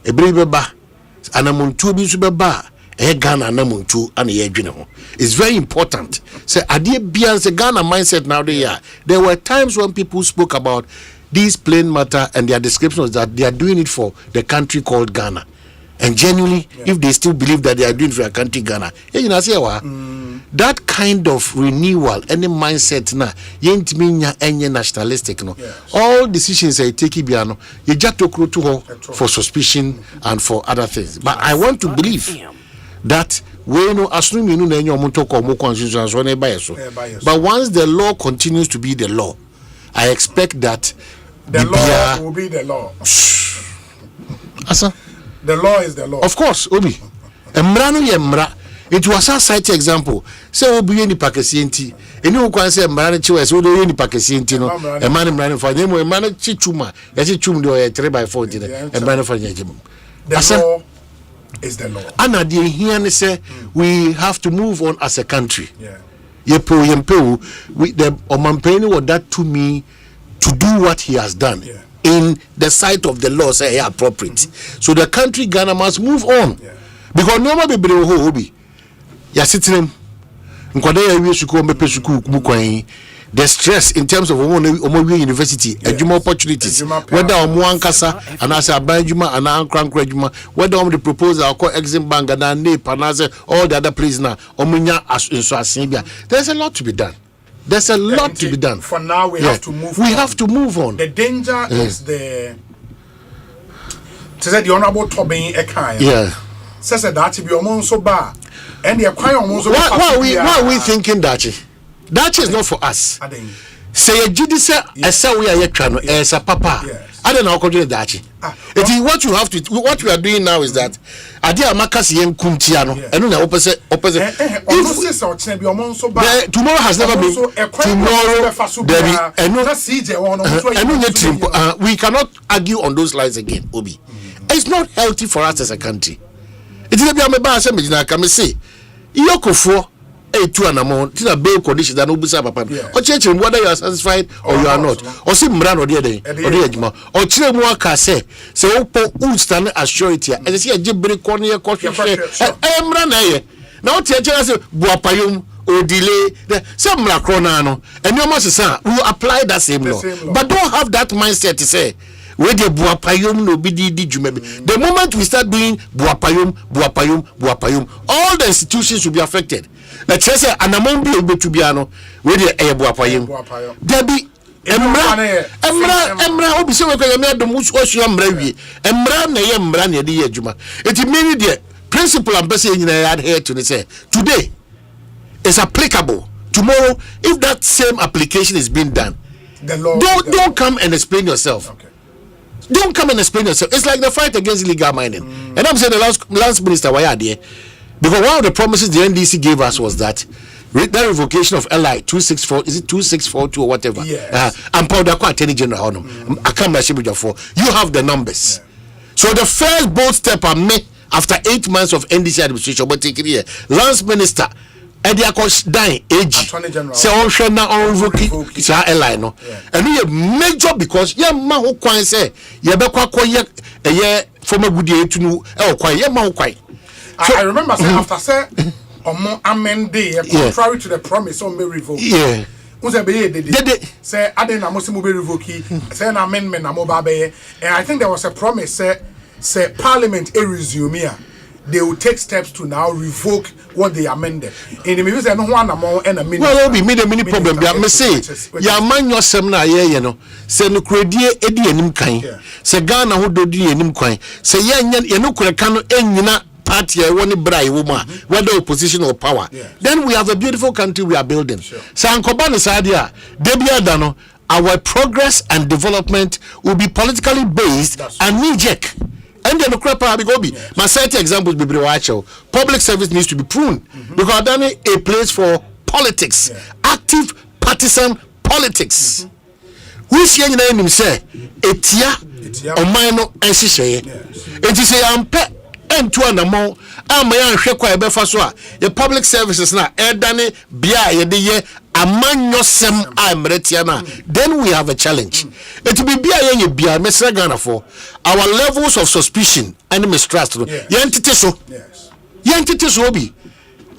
ebere beba anamuntu bi so beba Ghana anamuntu ana ye dwene ho. It's very important. Say ade bia se Ghana mindset now there were times when people spoke about this plain matter and their description was that they are doing it for the country called Ghana. And genuinely, if they still believe that they are doing for a country Ghana, that kind of renewal, any mindset na, yentiminya any nationalistic no. All decisions I take biano, you just talk to her for suspicion and for other things. But I want to believe that we know assuming you know constitution so. But once the law continues to be the law, I expect that the law will be the law. Asa. The law is the law. Of course, Obi. Emra no yemra. It was a site example. Say Obi ni pakasienti. Eni o kwan say emra no chiwe so do ni pakasienti no. Emra no emra no fa dem emra no chichuma. Ya chichum do 3x4 di. Emra no fa nyajim. The law is the law. Ana de here ne say we have to move on as a country. Yempo we the omampeni what that to me to do what he has done. In the sight of the law, say appropriate. So the country Ghana must move on. Because no one be brave hobby. Ya sitting nkwade ya wi suku mepe suku mukwan. The stress in terms of omo university, adwuma opportunities, whether omo ankasa and as abanjuma and ankran adwuma, whether omo the proposal or exim bank and NAP and as all the other places now omunya asin. There's a lot to be done. There's a lot to be done. For now, we have to move on. We have to move on. The danger is the... To say the honorable Tobin Ekaya. Yeah. Says that to be almost so bad. And the acquire almost so bad. Why are we thinking that? That is not for us. Say a judicial, as so we are yet trying as a papa. I don't know how to do that. It is what we are doing now is that Adia Makasi and Kuntiano and then opposite. Tomorrow has never been. Tomorrow, we cannot argue on those lines again, Obi. It's not healthy for us as a country. It is a bit of a say, Yokofo. two and amount tina bail conditions that no busa papa or church whether you are satisfied or you are not or see mran or the ejuma or chire mu aka say opo stand assurity and say agibere corner coffee mran na ye na o tie say buapayom or delay some mrakro no and you must say we apply that same law but don't have that mindset to say where the buapayom no be di jumebi. The moment we start doing buapayom, all the institutions will be affected. Let's say an amount be able to be ano where the buapayom. There be emra obi se we kwa me adom usu emra wie emra na ye emra na de adwuma it mean the principle am bese nyina adhere to say today is applicable tomorrow if that same application is being done the law don't come and explain yourself. Okay. Don't come and explain yourself. It's like the fight against illegal mining. And I'm saying the last minister, why are there? Because one of the promises the NDC gave us was that revocation of LI 264, is it 2642 or whatever? Yes. And powder attorney general. I can't remember for. You have the numbers. Yeah. So the first bold step I made after 8 months of NDC administration, but take it here. Last minister. Edi akos dying age say on hwe na on revoke sa LI no and we major because ye ma ho kwan say ye be kwakoye former gudie tunu e kwan ye ma ho kwan. I remember say after say omo amend contrary to the promise on me revoke unse be ye dede say ade na mo se mo be revoke say na amendment na mo ba be and I think there was a promise say parliament resume here. They will take steps to now revoke what they amended. In the movie, no one among and a minute. Well, be many problem. Me say, ya man your semna ye no. Say no credie edi enim kan. Say Ghana ho do di enim kwan. Say ye no kure kan enyina party e woni bra e woma whether opposition or power. Then we have a beautiful country we are building. Say ankoba ne sadia de bia da no our progress and development will be politically based and knee-jerk. And then the crap be my certain examples be public service needs to be pruned because then a place for politics, active partisan politics. We see in him say etia o mino and she it is a ampe and to an amount amayan hwekwa ebe fa so a the public services na edane bia ye de ye amanyosem amretia na then we have a challenge. It will be bia ye bia Mr. Ghana for our levels of suspicion and mistrust. Yentity so be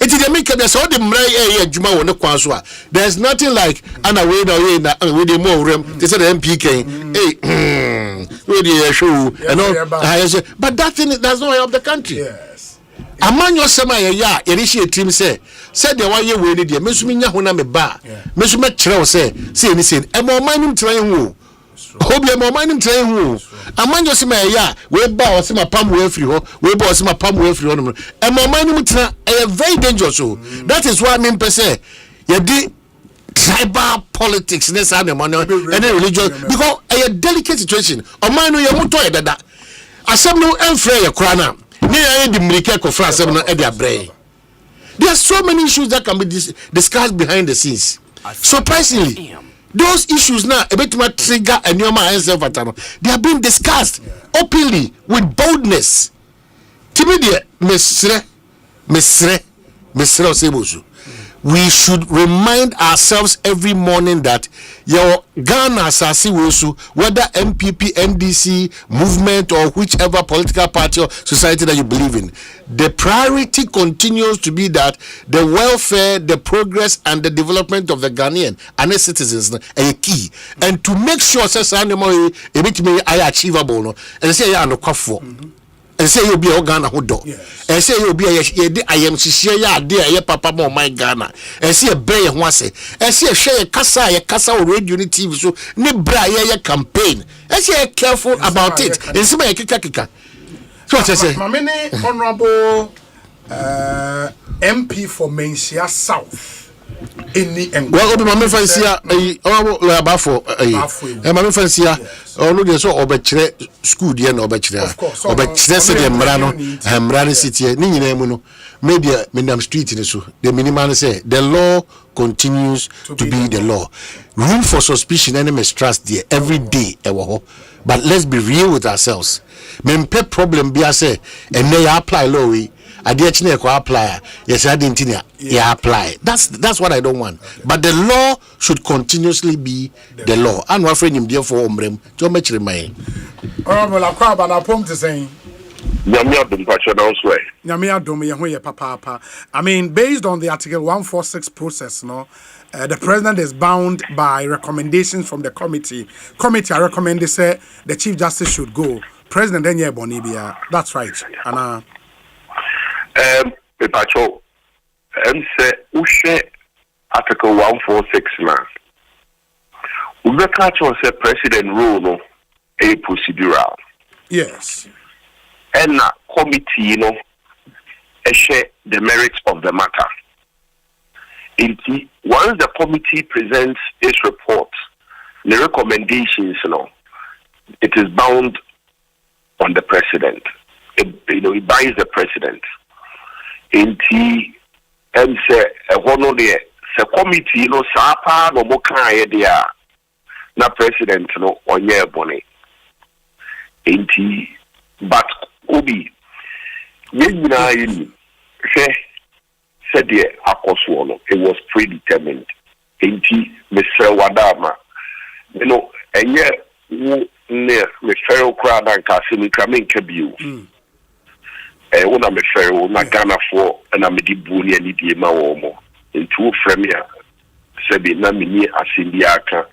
it is the make there's all the mray juma won kwan so a there's nothing like and away na we dey more rem they say the MPK we dey show and all but that thing does not help the country. Amanyo sema ya irishi team say said the one ye we ni dey mesumi nya ho na me ba mesumi kire say ni say e mo manim tran hu obi e mo manim tran hu amanyo sema ya we ba o sema pam we free ho we ba o sema pam we free ho no e mo manim tran e very dangerous so that is why me say ye di tribal politics this and the money and religion because a delicate situation o man no ye moto e dada asem no enfre ye kura na there are so many issues that can be discussed behind the scenes. Surprisingly, those issues now a bit more trigger and your they are being discussed openly with boldness. Timidie mesre Bonsu. We should remind ourselves every morning that your Ghana Sasi Wosu, whether MPP, NDC, movement, or whichever political party or society that you believe in, the priority continues to be that the welfare, the progress, and the development of the Ghanaian and its citizens are key. And to make sure that animal is achievable, and say no kwafo. And say you be a Ghana who do. And say you be a I am Shia dear papa mo my Ghana. And see a bear once. And see a share casa radio TV so Nibra campaign. And see careful about it. And see my kika. So what I say? My many honorable MP for Mensia South. Well, my man fancy Bafo. My man fancy no so obechere school dey na obechere. Obechere say the Mrano city ni nyina mu no media Minam street ni so. The miniman say the law continues to be the law. Room for suspicion and mistrust there every day but let's be real with ourselves. Mempe problem be say and they apply law ade chine ko apply yes identity yeah apply that's what I don't want. But the law should continuously be the law and what friend him therefore omrem to make remain honorable akwa ba na pom to say Nyamia dum pacho na uswe. Nyamia dum ye ho ye papa. I mean, based on the Article 146 process, no, the president is bound by recommendations from the committee. Committee recommended say the Chief Justice should go. President Enye Bonibia. That's right. And pacho say ushe Article 146 na. Ubeka cho say president rule no a procedural. Yes. And committee, share the merits of the matter. Once the committee presents its report, the recommendations, it is bound on the president. It binds the president. And say, the committee, sapa no mo kan idea na president onye bone. But Obi, it was predetermined. Mr. Wadama, and yet, Mr. Crowd and Casim coming Kabu. When I'm a pharaoh, not Ghana for and I'm a dibuni and Idiama Omo. In two premier, Sabi Namini Asindiaka,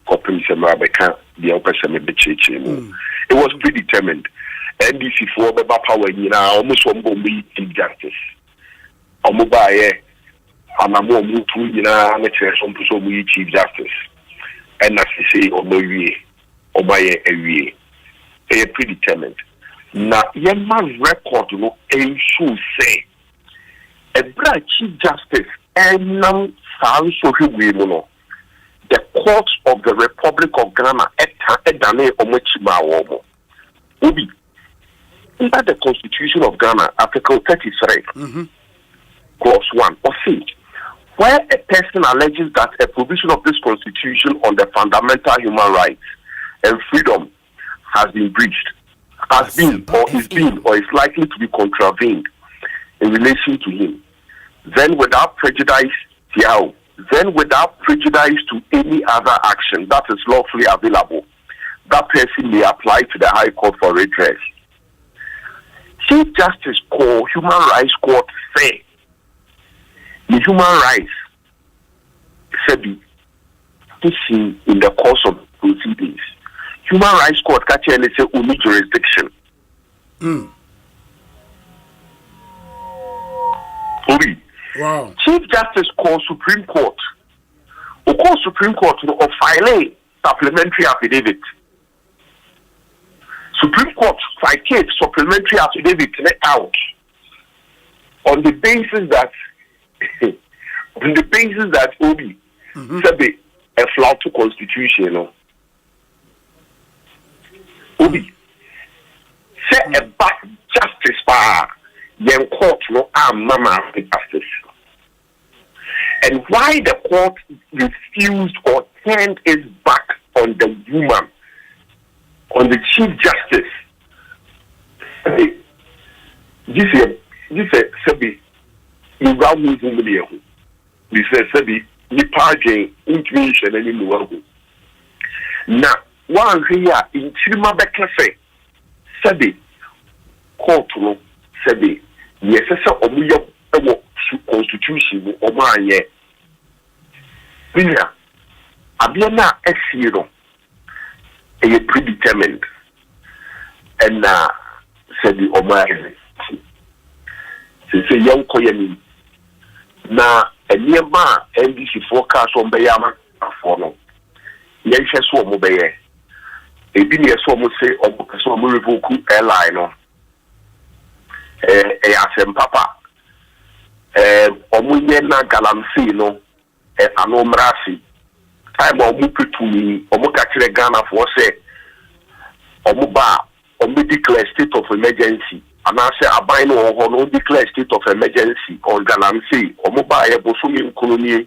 Copim Samabeka, the Opera Samabichi. It was predetermined. NDC for the power almost one bomb injustice. Omobaye and a more move to some Chief Justice. And as you say, Obaye a predetermined. Now, young man's record, a should say a bright Chief Justice and now the courts of the Republic of Ghana Edane Omochima Obi. Under the Constitution of Ghana, Article 33, Clause 1, Osei, where a person alleges that a provision of this Constitution on the fundamental human rights and freedom has been breached, has been or is likely to be contravened in relation to him, then without prejudice to any other action that is lawfully available, that person may apply to the High Court for redress. Chief Justice call Human Rights Court say the human rights said in the course of proceedings. Human Rights Court catch and say only jurisdiction. Wow. Chief Justice call Supreme Court. Or call Supreme Court or file supplementary affidavit. Supreme Court filed supplementary affidavit out on the basis that Obi said a flaw to Constitution. Obi say a back justice for young court mama justice. And why the court refused or turned its back on the woman, on the Chief Justice, this is Sabi, you got me in the year. This is Sabi, you parking intuition and in the world. Now, one here in Chima Becafe, Sabi, court, Sabi, yes, sir, Constitution or mine yet. Abiana Exiro a predetermined and said the Omar since a young Koyani now a nearby NBC forecast on Bayama for no. Yes, so mobile. A bini say or so revoke airline a Asempa. Omunye galamsi no anomrasi time omupetumi omukakire Ghana for say omuba declare state of emergency and I say aban no declare state of emergency on galamsi omuba e bosumi nkoloni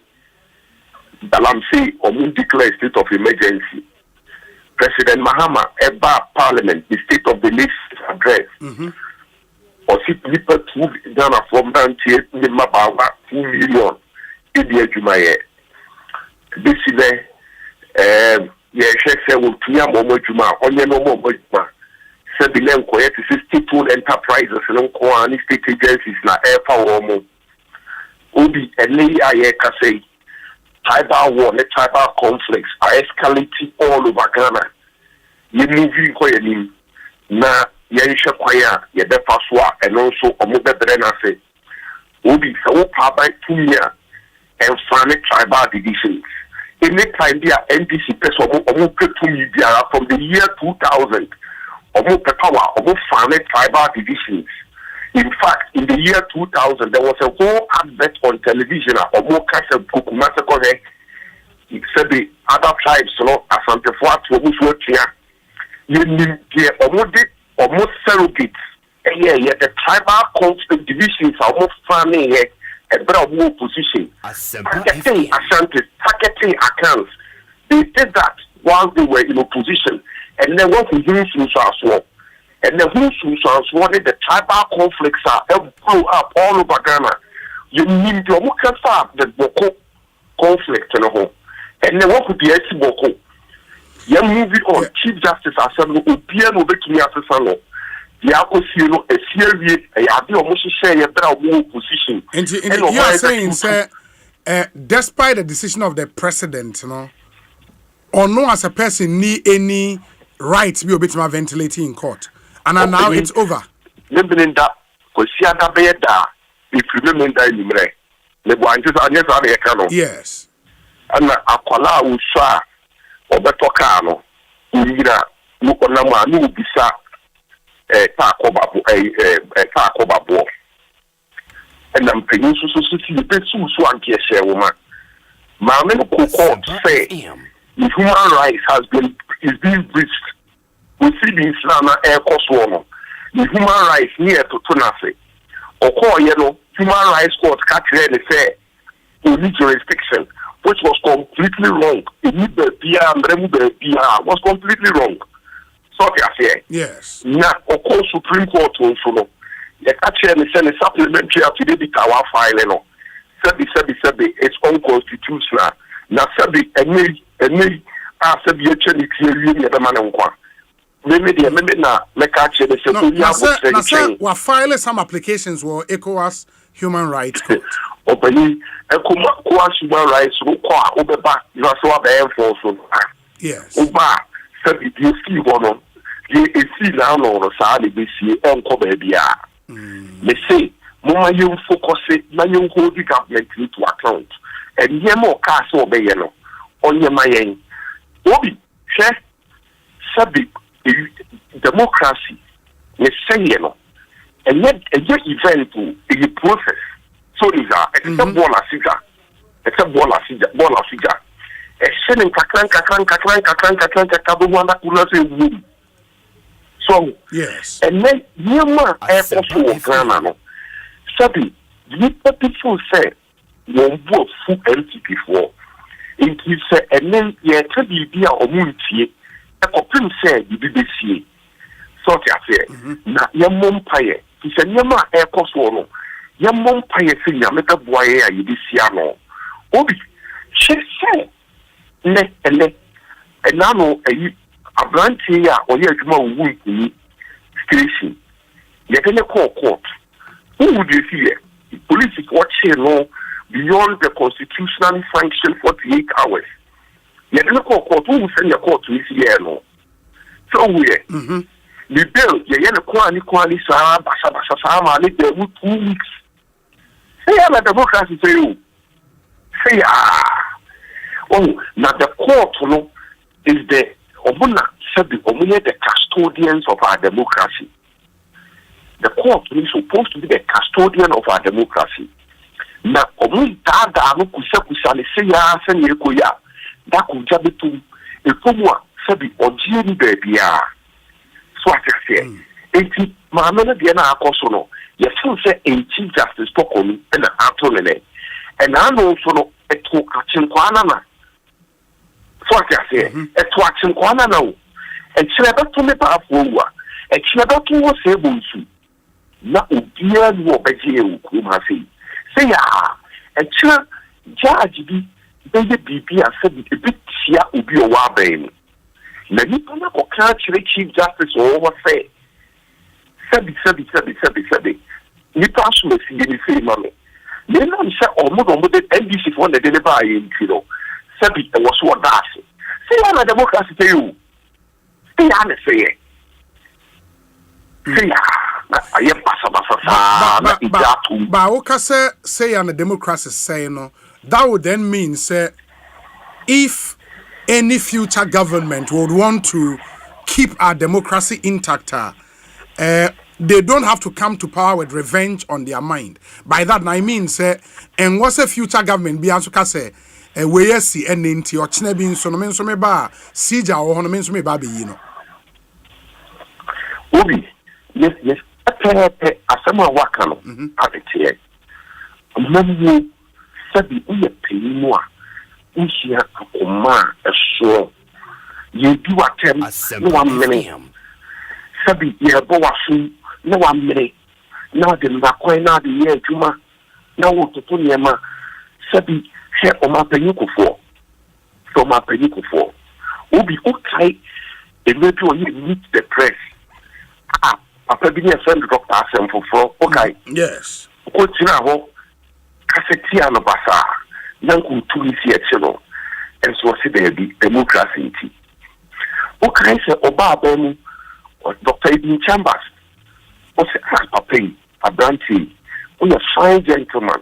galamsi declare state of emergency. President Mahama eba parliament the state of the nation address or see people 2 Ghana from down here in the Mabawa 2 million in the Jumaye. This is the say will Tia Momo Juma, only no more Juma. Sebilen Koyet is state-owned enterprises and Koani state agencies na air power. Obi and Lay Ayeka say tribal war, tribal conflicts are escalating all over Ghana. You moving Koyanim na Yaisha Koya, Yadefaswa, and also Omobe Brenase. Obi so power 2 years and find tribal divisions. Anytime there NDC person from the year 2000, almost found tribal divisions. In fact, in the year 2000, there was a whole advert on television of more cash and Kukumasako. It said the other tribes, Asante Fuatu, almost here. You almost surrogates. The tribal conflict divisions are almost finding a better war position. Targeting accounts. They did that while they were in opposition. And then what we do is as well. And then the tribal conflicts are blow up all over Ghana. You need to look at the Boko conflict in the home. And then what would be a Boko? You move it on. Chief Justice Assembly, Opian will be to me as a son. The Ekosiise a serious, almost share a better war position. And you are saying, sir, despite the decision of the president, or no as a person need any rights be able to ventilate in court. And now it's over. If you remember that, yes. And Akola Usha Obetokano, Ura, Nukonama, Nubisa, Takoba, and I'm paying society, the best one can share woman. Mamma court say the human rights is being breached. We see the Islam air cost woman. The human rights near to Tunase. Or call human rights court catch the fair only jurisdiction, which was completely wrong. It was completely wrong. So yes. Now, of course, Supreme Court also the catch and send a supplementary affidavit our file. It's unconstitutional. Now, Sabi, and me, Sabi, the man we file some applications for ECOWAS Human Rights Court. ECOWAS Human Rights Court. Yes. They say, Mama, you focus it, now you hold the government into account. And here more cars over yellow on your mind. Obi, Chef, Sabi, democracy, we say, and yet a event in the process. So is it's a baller figure. It's a baller figure. A sending kakran, so, yes. And then, you are airport Ghana. Sabi, the people say, one vote full empty before. It is and then, yeah, to be a community, a company said, the BBC. So, I say, now, your mom pie, he said, Yama airport one. Your mom pie, say, Yamaka boy, you this year. Obi, she said, and now, a branch here or here to station. You're going to call court. Who would you see? The police is watching beyond the constitutionally sanctioned 48 hours. You're going to call court. Who will send your court to this year? So we the bill, you're going to quality Basha, need 2 weeks. Say, I'm a democracy for you. Say, oh, now the court, is the Omuna said the custodians of our democracy. The court is supposed to be the custodian of our democracy. Now, Omu Dada no kusa say ya send Yekoya. That could jabitu a Pumwa said the Ojian baby. So I say, 80 Mamma Diana Akosono, you still say a Chief Justice Stockholm and an Antonene. And I know so a to Achinkwana. So I say, a twatching Kwana now. And she never told me about Wua. And she never told us a Bonsu. na obiara no obeje e ku ma say ya e kira judge bi beye bibi asa bi ebetia obi o wa ben na nipa na ko ka kire chief justice o wo say sabi nipa so me si ni say ma me no say omo de NDC for na deliver ayi ntiro sabi e wo so da ase say ya na democracy say you say ya na say ya I am but okay, say on the democracy say no, that would then mean say if any future government would want to keep our democracy intact, they don't have to come to power with revenge on their mind. By that I mean say, and what's a future government be answer say we see and into your chine bin so no men so me ba sija or no men so me ba be you know. Obi, yes. Asema waka no abetie mamu sabi uye penimu a unhia akoma eso ye bi watem no wa mene sabi ye bo wasu no wa mene na de mbakwan na de ye adwuma na wo toto niema sabi he o ma panyikofo obi ukai e mebi o ye meet the press Papa be a friend Dr. Asempa for okay. Yes. Ko tira ho kaseti ano basa nan ku tulisi e cheno enso se be democracy nti. Okay say oba abemu Dr. Ibn Chambers o se papa abranti o a fine gentleman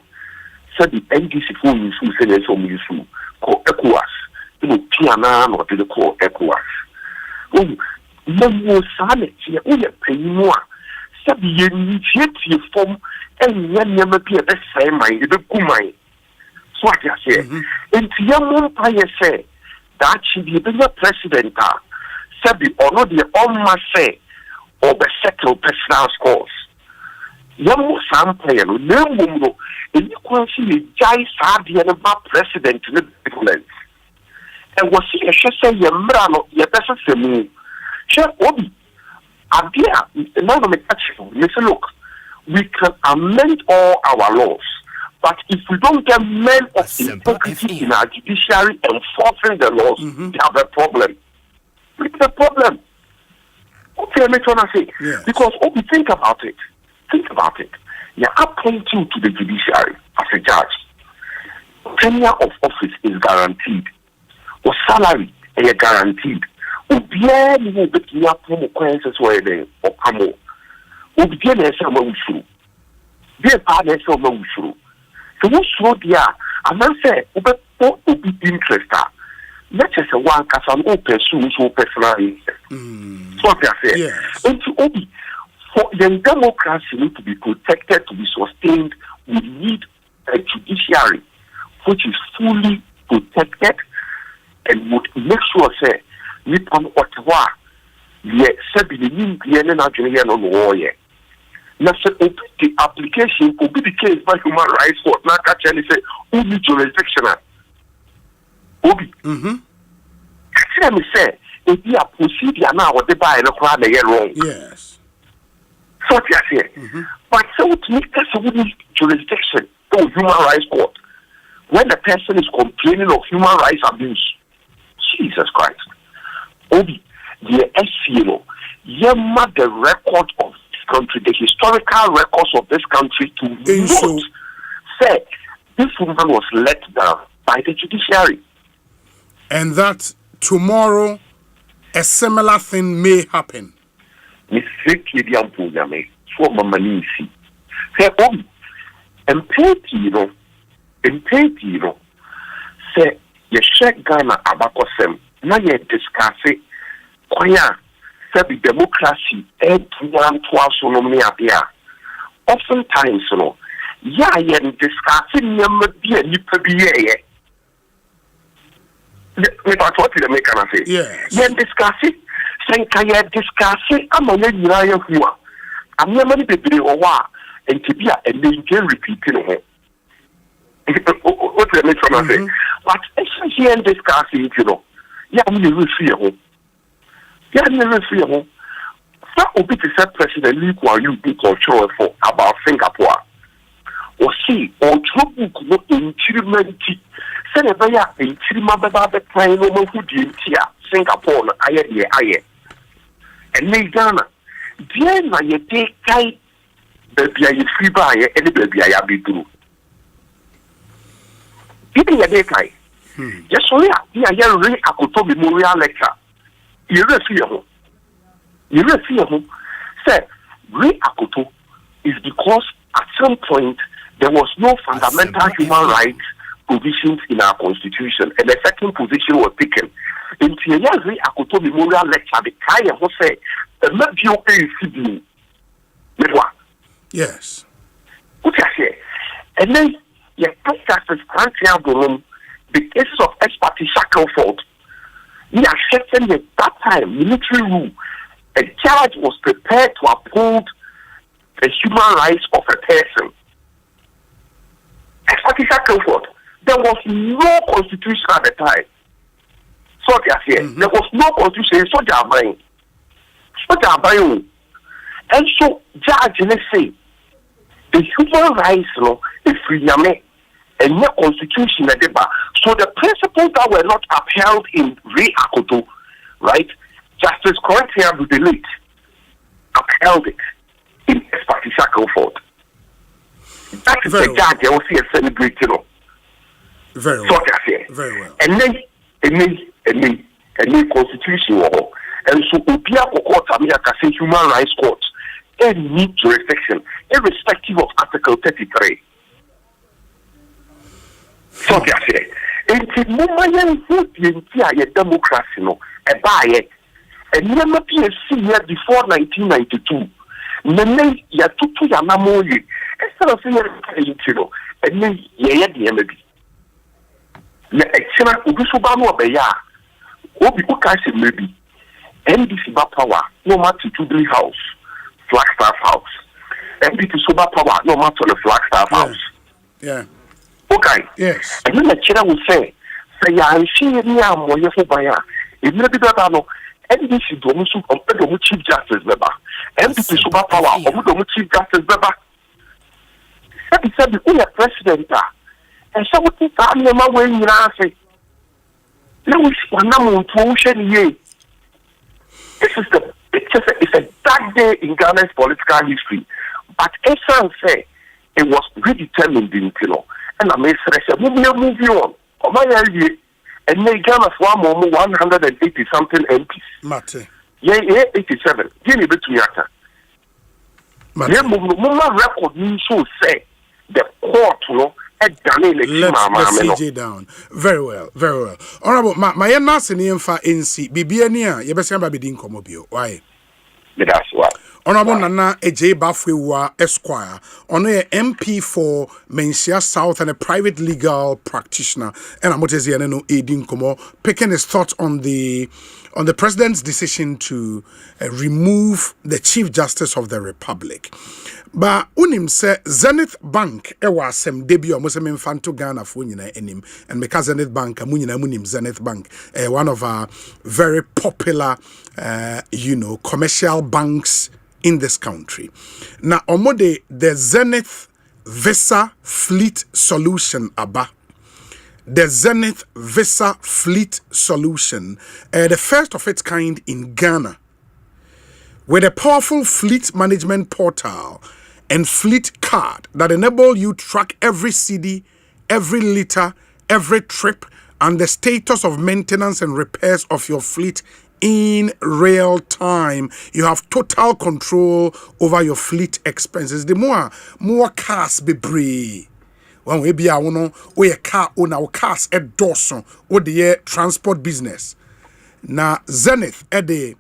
said the NDC for you say na so mu su ko ECOWAS no tiana no de ko ECOWAS. Mamu sanity o ye penimu a sabi ye ntiatie fom enye nyama bi e be sai man e be kumai so ati ase enti yamon pa ye say that chi bi be president a sabi ono de on ma say or be settle personal scores yamu sampa ye no nembum no eni kwansi ye jai sa de ne ba president ne difference e wo si e hwese ye mra no ye be sesemu Obi, now look, we can amend all our laws, but if we don't get men of integrity in our judiciary enforcing the laws, we have a problem. It's a problem. Okay, I'm trying to say, because Obi, think about it. You're appointing to the judiciary as a judge. Tenure of office is guaranteed. Or salary is guaranteed. Obiara ni wo betumi apomo kwanse so yeden okamo obiara na ese ma wusuru be pa na ese ma wusuru so wusuru dia amanse obepo obi interest a na chese wan kasa no pursue so personal so I say into obi for the democracy need to be protected, to be sustained. We need a judiciary which is fully protected and would make sure say Nippon Ottawa, ye sabi the new PNN Nigeria no warrior. Now, the application will be the case by Human Rights Court. Now, catch and say, only jurisdictional. Obi. Catch me say, if you are procedure now, what they buy and acquire the wrong. Yes. So, I say, but so to make us a jurisdiction, or Human Rights Court, when the person is complaining of human rights abuse, Jesus Christ. Obi, the SCO, yema the record of this country, the historical records of this country to note, say, this woman was let down by the judiciary. And that tomorrow, a similar thing may happen. Mr. Kidiampu Yame, for Mamanisi. Say, Obi, and Petiro, say, ye shek Ghana abakosem. Now you discuss it. Kwaya said the democracy oftentimes, you know, you discussing yes. You discussing, saying, can you discuss it? I'm a little I'm never the or and to be a name repeating it. What do you trying to say? But essentially, discussing, you know. Yeah, I'm never free home. Now, Obi to say President Lee Kuan Yew be control for about Singapore. Or see, or trouble no intimate. Send a very intimate plan no more food in Singapore, aye. And me Ghana. Dear, my take guy, baby, I free by any baby I be through. Even a day guy. Yes, so yeah, really, I could talk memorial lecture. You see him. Say, Ray Akoto is because at some point there was no fundamental human rights provisions in our constitution, and a second position was taken. In Ray Akoto memorial lecture, the Kaya was say, the Yes. What I say, and then you justice granting the cases of ex parte Shackleford. We are accepting that that time military rule. A judge was prepared to uphold the human rights of a person. Ex-parte Comfort, there was no constitution at the time. So there was no constitution. So and so judge, let's say, the human rights, is free and no constitution at the bar. So the principles that were not upheld in Ray Akoto, right? Justice Corinthian with the late upheld it in ex-parte Shackleford. That is the judge I will see a celebrating. Very well. So very well. And then constitution war. And so Upia Court America say human rights court need jurisdiction, irrespective of Article 33. So and the moment you democracy a buy. And never PSC here before 1992. Nene ya tutu ya namoye. Instead of saying and then ye the MB. Le extra ubisubano obeya. Obi ukasi maybe. NDC ba power no matter to the house, Flagstaff House. NDC super power no matter the Flagstaff House. Yeah. Okay. Yes. And then the chair will say ya she ni amoye fo baya. It may be that no. NDC Bonsu compared to Chief Justice Beba. MPP super power or Chief Justice Beba. That is the president. And so what is that? When you say, now this is the picture. It's a dark day in Ghana's political history. But Essence say it was predetermined in Tino. And I may say, moving on. And they Ghana for 180 something MPs. Mate. Yeah, 87. Give me between yata. Yeah, Muma record me so say the court, let CJ down. Very well. Honorable, my nasi for NC. Bibiania, Yabasiamba Bidin Comobio. Why? That's why. Honorable Nana Eje Bafwewa Esquire, on a MP for Mensia South and a private legal practitioner, and Amoteziano Edin Komo, picking his thoughts on the president's decision to remove the Chief Justice of the Republic. But unim se Zenith Bank ewa sem debut mo se memfanto Ghana fo nyina enim, and because Zenith Bank amunyina munim Zenith Bank one of our very popular commercial banks in this country. Now omode the Zenith Visa Fleet Solution aba. The Zenith Visa Fleet Solution, the first of its kind in Ghana, with a powerful fleet management portal and fleet card that enable you track every CD, every liter, every trip, and the status of maintenance and repairs of your fleet in real time. You have total control over your fleet expenses. The more cars be brave. When we be we a car owner, our cars a Dawson, or the transport business. Now Zenith the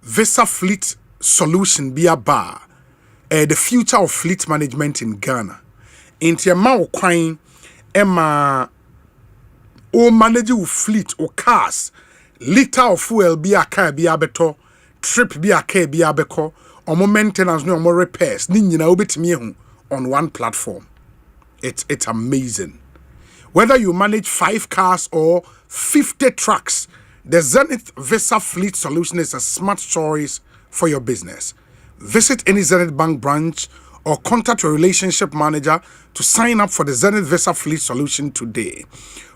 Visa Fleet Solution be a bar. The future of fleet management in Ghana. Into a man quine Emma or manage your fleet or cars, liter of fuel be a car be a beto, trip be a car be a beko, or more maintenance no more repairs. Ninja bit me on one platform. It's amazing. Whether you manage 5 cars or 50 trucks, the Zenith Visa Fleet Solution is a smart choice for your business. Visit any Zenith Bank branch or contact your relationship manager to sign up for the Zenith Visa Fleet solution today.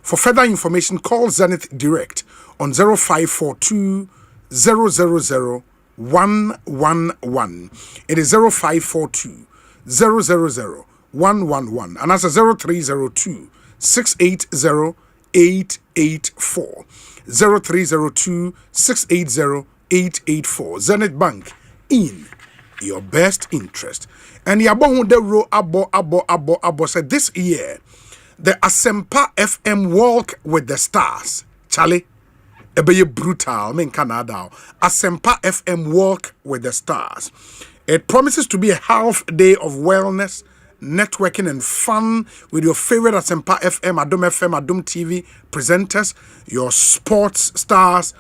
For further information, call Zenith Direct on 0542 000 111. It is 0542 000 111, and that's a 0302 680 884. 0302 680 884. Zenith Bank, in your best interest. And Yabon de Ro Abo said this year, the Asempa FM Walk with the Stars. Charlie, ebe brutal, men Canada. Asempa FM Walk with the Stars. It promises to be a half day of wellness, networking, and fun with your favorite Asempa FM, Adum TV presenters, your sports stars,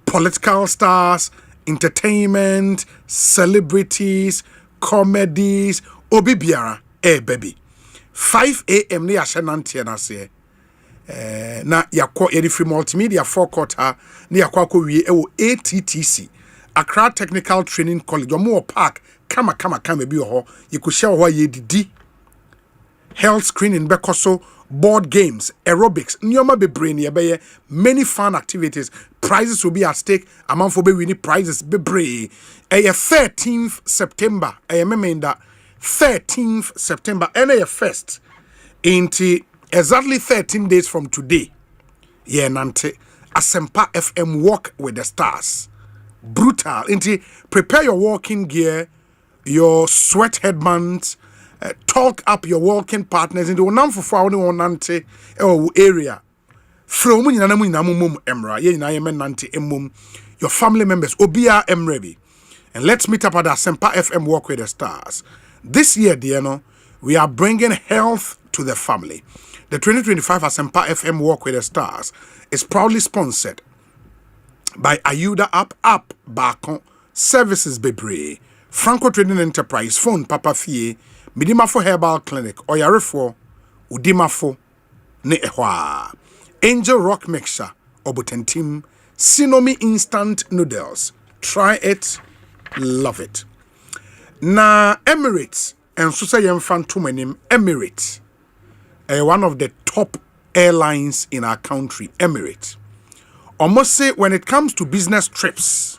political stars, entertainment, celebrities, comedies, obi biara, baby. 5 a.m. ni ashenantie na se. Na yakwa yedi free multimedia forequarter ni yakwa ko wie ewo ATTC, Accra Technical Training College. Omo park kama bi ho. You could share ho yedidi. Health screening bekoso, board games, aerobics, nyoma bebre ni ebeye, many fun activities. Prizes will be at stake. Amount for be winning prizes bebre. 13th September. Memenda 13th September. And first into exactly 13 days from today. Yeah, Nante Asempa FM Walk with the Stars. Brutal. Into prepare your walking gear, your sweat headbands. Talk up your walking partners into one for nante area. From emra, your family members, Obia Emrebi. And let's meet up at the Asempa FM Walk with the Stars. This year, Diano, we are bringing health to the family. The 2025 Asempa FM Walk with the Stars is proudly sponsored by Ayuda App Bakon, Services Bebre, Franco Trading Enterprise, Phone Papa Fie, Midimafo Herbal Clinic, Oyarefo, Udimafo, Neehwa, Angel Rock Mixture, Obutentim, Sinomi Instant Noodles. Try it, love it. Na Emirates, and so say Emirates, one of the top airlines in our country, Emirates. Almost say when it comes to business trips,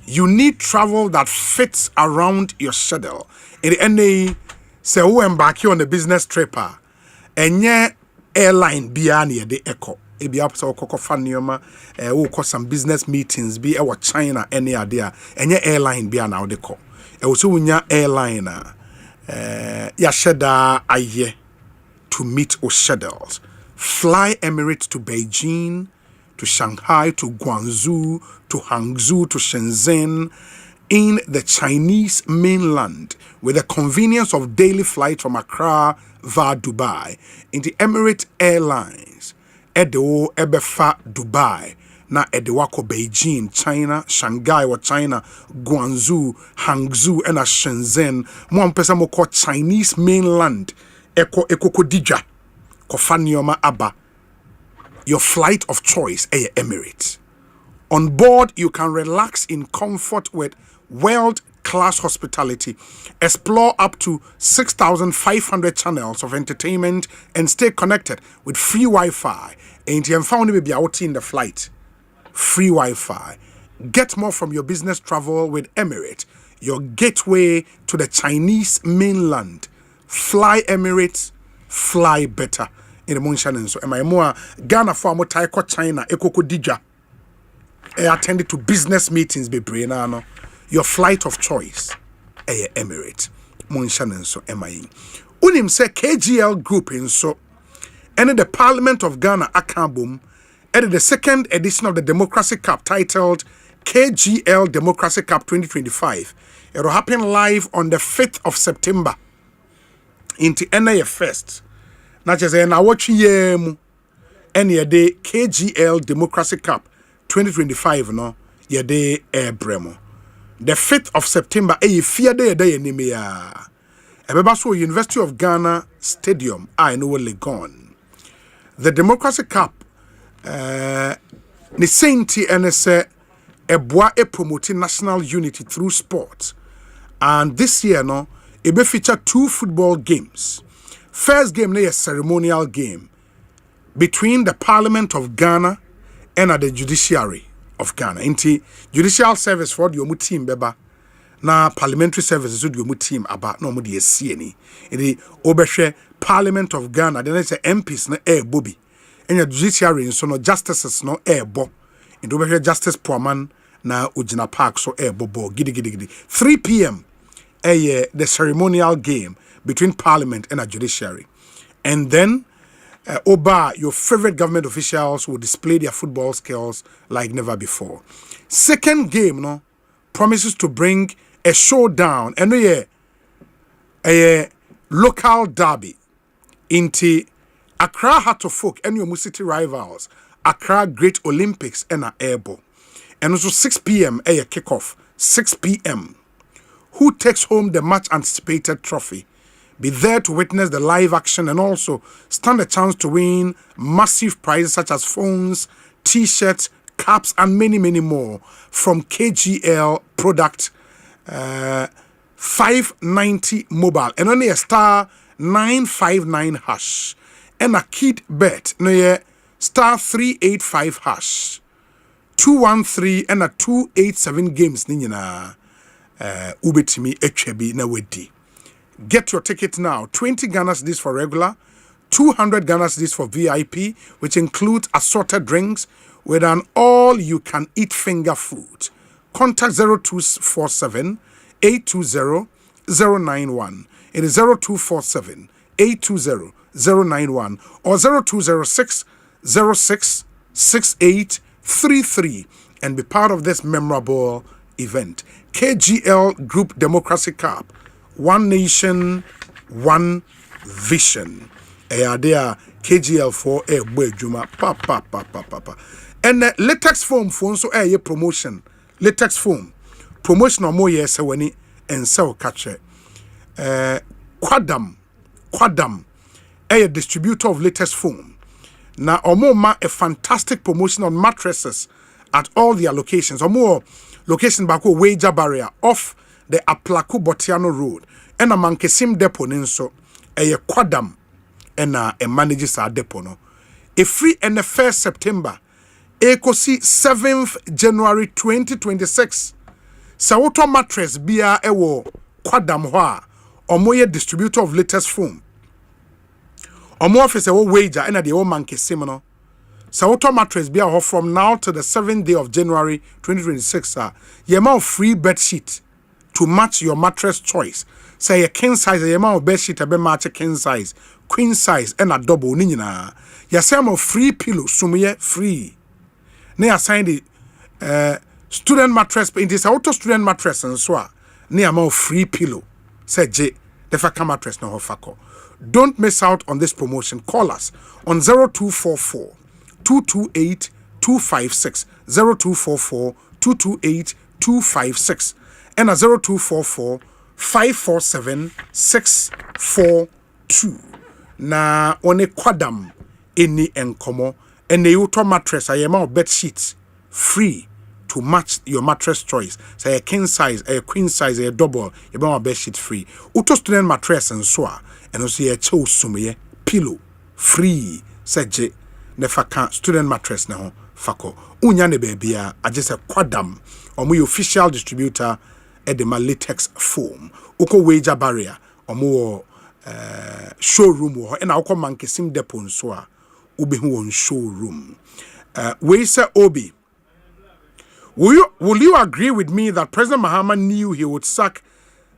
you need travel that fits around your schedule. In the end, say who embark you on a business trip, and yeah, airline biani de echo. Ebi up so koko fanioma, who call some business meetings be our China any idea, and yeah, airline biana de co. Also unya airline, yasheda aye to meet our schedules. Fly Emirates to Beijing, to Shanghai, to Guangzhou, to Hangzhou, to Shenzhen, in the Chinese mainland, with the convenience of daily flight from Accra via Dubai, in the Emirates Airlines, Edo Ebefa Dubai, na Edewako Beijing, China, Shanghai or China, Guangzhou, Hangzhou, and Shenzhen, one person mo call Chinese mainland, Eko Kodija, Kofanioma Abba. Your flight of choice, Emirates. On board, you can relax in comfort with world-class hospitality, explore up to 6,500 channels of entertainment, and stay connected with free Wi-Fi. And you found maybe out in the flight. Free Wi-Fi. Get more from your business travel with Emirates, your gateway to the Chinese mainland. Fly Emirates, fly better. In the Moonshan, so am I more Ghana for more Taiko China, Ekoko Dija. I attended to business meetings, be Brainano. Your flight of choice, Emirates. Moonshan, so am I. Unim say KGL Group in so, and the Parliament of Ghana Akabum, and the second edition of the Democracy Cup titled KGL Democracy Cup 2025. It will happen live on the 5th of September into NAF Fest. Not just saying, I watch you any day KGL Democracy Cup 2025, no, ye day air bremo. The 5th of September, fear day nimia. Ebebaso University of Ghana Stadium, I know where gone. The Democracy Cup, the Sainty and eboa promoting national unity through sport. And this year no it be feature 2 football games. First game is a ceremonial game between the Parliament of Ghana and the judiciary of Ghana. Inti judicial service for the team beba na parliamentary services do the team about no mo de sie ni. Edi obehwe Parliament of Ghana then say MPs na bobi. And judiciary nso no justices no bo. Edi obehwe Justice Poaman na Ujina Park so bobo gidi. 3 p.m. The ceremonial game between Parliament and a judiciary. And then Oba, your favorite government officials will display their football skills like never before. Second game, no, promises to bring a showdown and a local derby into Accra Heart of Folk and your city rivals, Accra Great Olympics and a airball. And also 6 p.m. a kickoff. 6 p.m. Who takes home the much anticipated trophy? Be there to witness the live action and also stand a chance to win massive prizes such as phones, t-shirts, caps, and many more from KGL product 590 mobile and only a star 959 hash and a kid bet no star 385 hash 213 and a 287 games ninyina ubetimi etwebi na wedi. Get your ticket now. 20 Ghana cedis for regular, 200 Ghana cedis for VIP, which includes assorted drinks with an all-you-can-eat finger food. Contact 0247 820 091. It is 0247 820 091 or 0206 06 6833 and be part of this memorable event. KGL Group Democracy Cup. One nation, one vision. There KGL for a juma pa. And latex foam for so a promotion. Latex foam. Promotion or more yes when and so catch it. Quadam. A distributor of latex foam. Now or more a fantastic promotion on mattresses at all their locations. Or more location back wager barrier off the Aplaku Botiano Road and a Mankesim depot ninso a quadam and a manages our depot no. A free and the 1st September Ekosiisen 7th January 2026 Sawoto Mattress bia ewo quadam hwa omoye distributor of latest foam omo office ewo wager and the old Mankesim no. Sawoto Mattress bia ho from now to the 7th day of January 2026 yema free bed sheet to match your mattress choice. Say a king size, a amount of bed sheet, a be match a king size, queen size, and a double nina. Ya some of free pillow, sumuye free. Ne assign the student mattress, it is auto student mattress and so ne amount free pillow. Say J, the faka mattress no hofako. Don't miss out on this promotion. Call us on 0244 228 256 0244 228 256 and a 0244 547 642. Na one quadam any enkomo and the auto mattress I am out bed sheets free to match your mattress choice. Say a king size, a queen size, a double, you buy bed sheet free. Auto student mattress and so and also a cho sume pillow free. Say J never can student mattress now fako. Unyane baby I just a quadam or my official distributor edema latex foam uko wager barrier or more showroom or and uko Mankesim depot so ubehu on showroom we say Obi, will you agree with me that President Mahama knew he would sack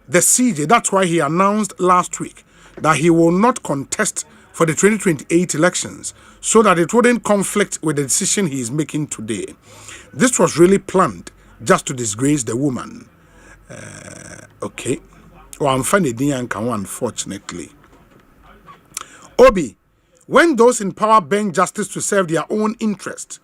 the CJ? That's why he announced last week that he will not contest for the 2028 elections so that it wouldn't conflict with the decision he is making today. This was really planned just to disgrace the woman. Okay. Well, I'm finding the unfortunately. Obi, when those in power bend justice to serve their own interest,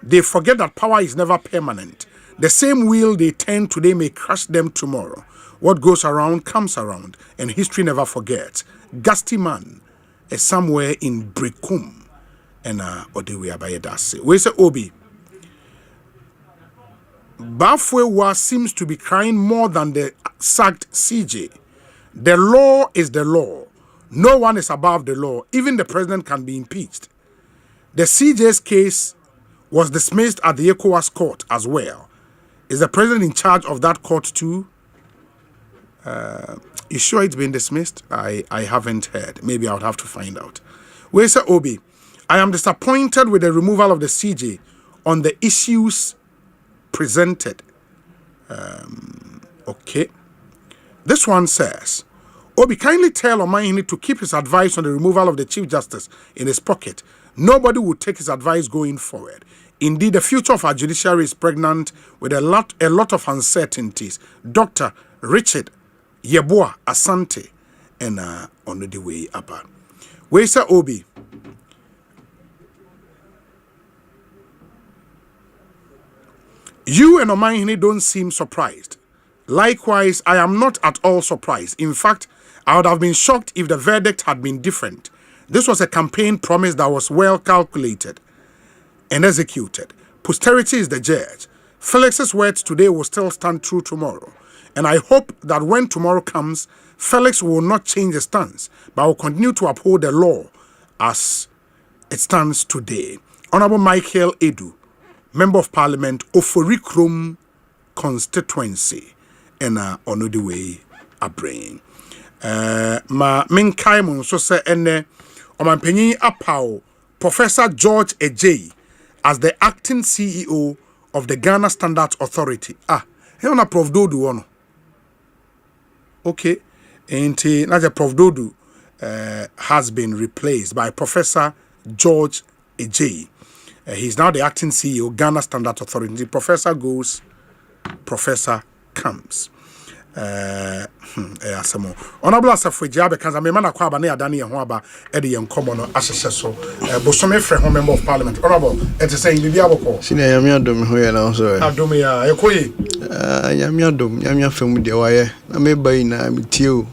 they forget that power is never permanent. The same wheel they turn today may crush them tomorrow. What goes around comes around, and history never forgets. Gusty man is somewhere in Brekum, and Odewe Abayedase. We say Obi. Bafwewa seems to be crying more than the sacked CJ. The law is the law. No one is above the law. Even the president can be impeached. The CJ's case was dismissed at the ECOWAS court as well. Is the president in charge of that court too? You sure it's been dismissed? I haven't heard. Maybe I would have to find out. Where's Obi? I am disappointed with the removal of the CJ on the issues presented. Okay. This one says, Obi, kindly tell Omahini to keep his advice on the removal of the Chief Justice in his pocket. Nobody will take his advice going forward. Indeed, the future of our judiciary is pregnant with a lot of uncertainties. Dr. Richard Yeboah Asante and on the way up. Where's Obi? You and Omahini don't seem surprised. Likewise, I am not at all surprised. In fact, I would have been shocked if the verdict had been different. This was a campaign promise that was well calculated and executed. Posterity is the judge. Felix's words today will still stand true tomorrow. And I hope that when tomorrow comes, Felix will not change his stance, but will continue to uphold the law as it stands today. Honorable Michael Edu, Member of Parliament, Oforikrom constituency, and on the way a brain. Ma Minkai so say ene Omanpenyin Apao Professor George Ejay as the acting CEO of the Ghana Standards Authority. Here na Prof Dodu ono. Okay, enti na Prof Dodu has been replaced by Professor George Ejay. He's now the acting CEO, Ghana Standards Authority. The professor goes, professor comes. Honorable Asafweji because I'm a man akwa na adane ye ho aba e de ye nkomo no ahyehye so bosome frɛ ho member of parliament. Honorable it is saying bibia boko sine yami adom ho ye na so adom ya ekoyi yami adom yami afam de waye na me bayi na mitio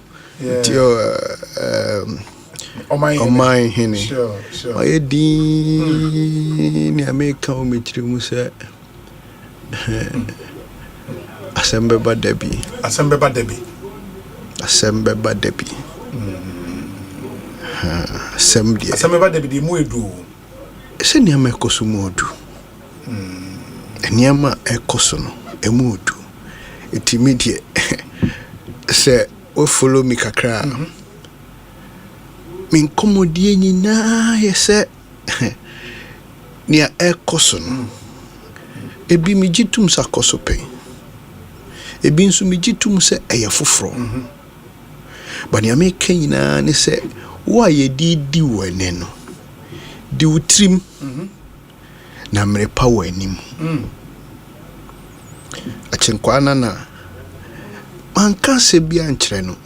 Omai hene sure aye di ni America o metri mu se Asempa Debi. Asempa Debi. Asempa Debi di mu edu. Se niama ekoso mu odu. Niama ekoso no emu odu. Etimidie se o follow me kakra. Min komodie nyina ye se nia ekoso no. Ebi mi gitum sakoso pen. Ebi nso mi gitum se eye foforo. Ba nia me kanyina ne se wo aye di wane no. Di utrim. Na mre power anim. Achenkwa na manka se bia nkyere no.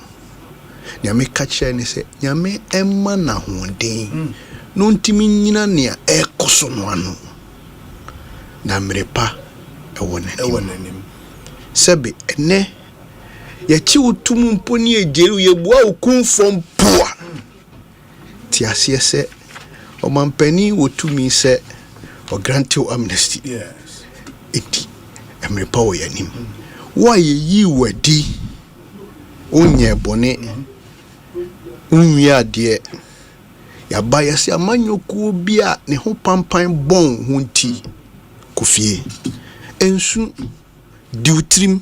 Nia me ka kire ne se nia me emma na hoden. No ntimi nyina nia ekoso no ano. Na mre pa ewonanim. Sebe ene ya chi utumu mponi ejeru yebua okun from poa. Ti ase se o mampani wotumi se o grant you amnesty. Yes. Eti emre pa wo yanim. Wa ye yi wadi onye bone. Unwi ade ya ba ya se amanyoku bia ne ho pampan bon hunti kofie. Ensu diutrim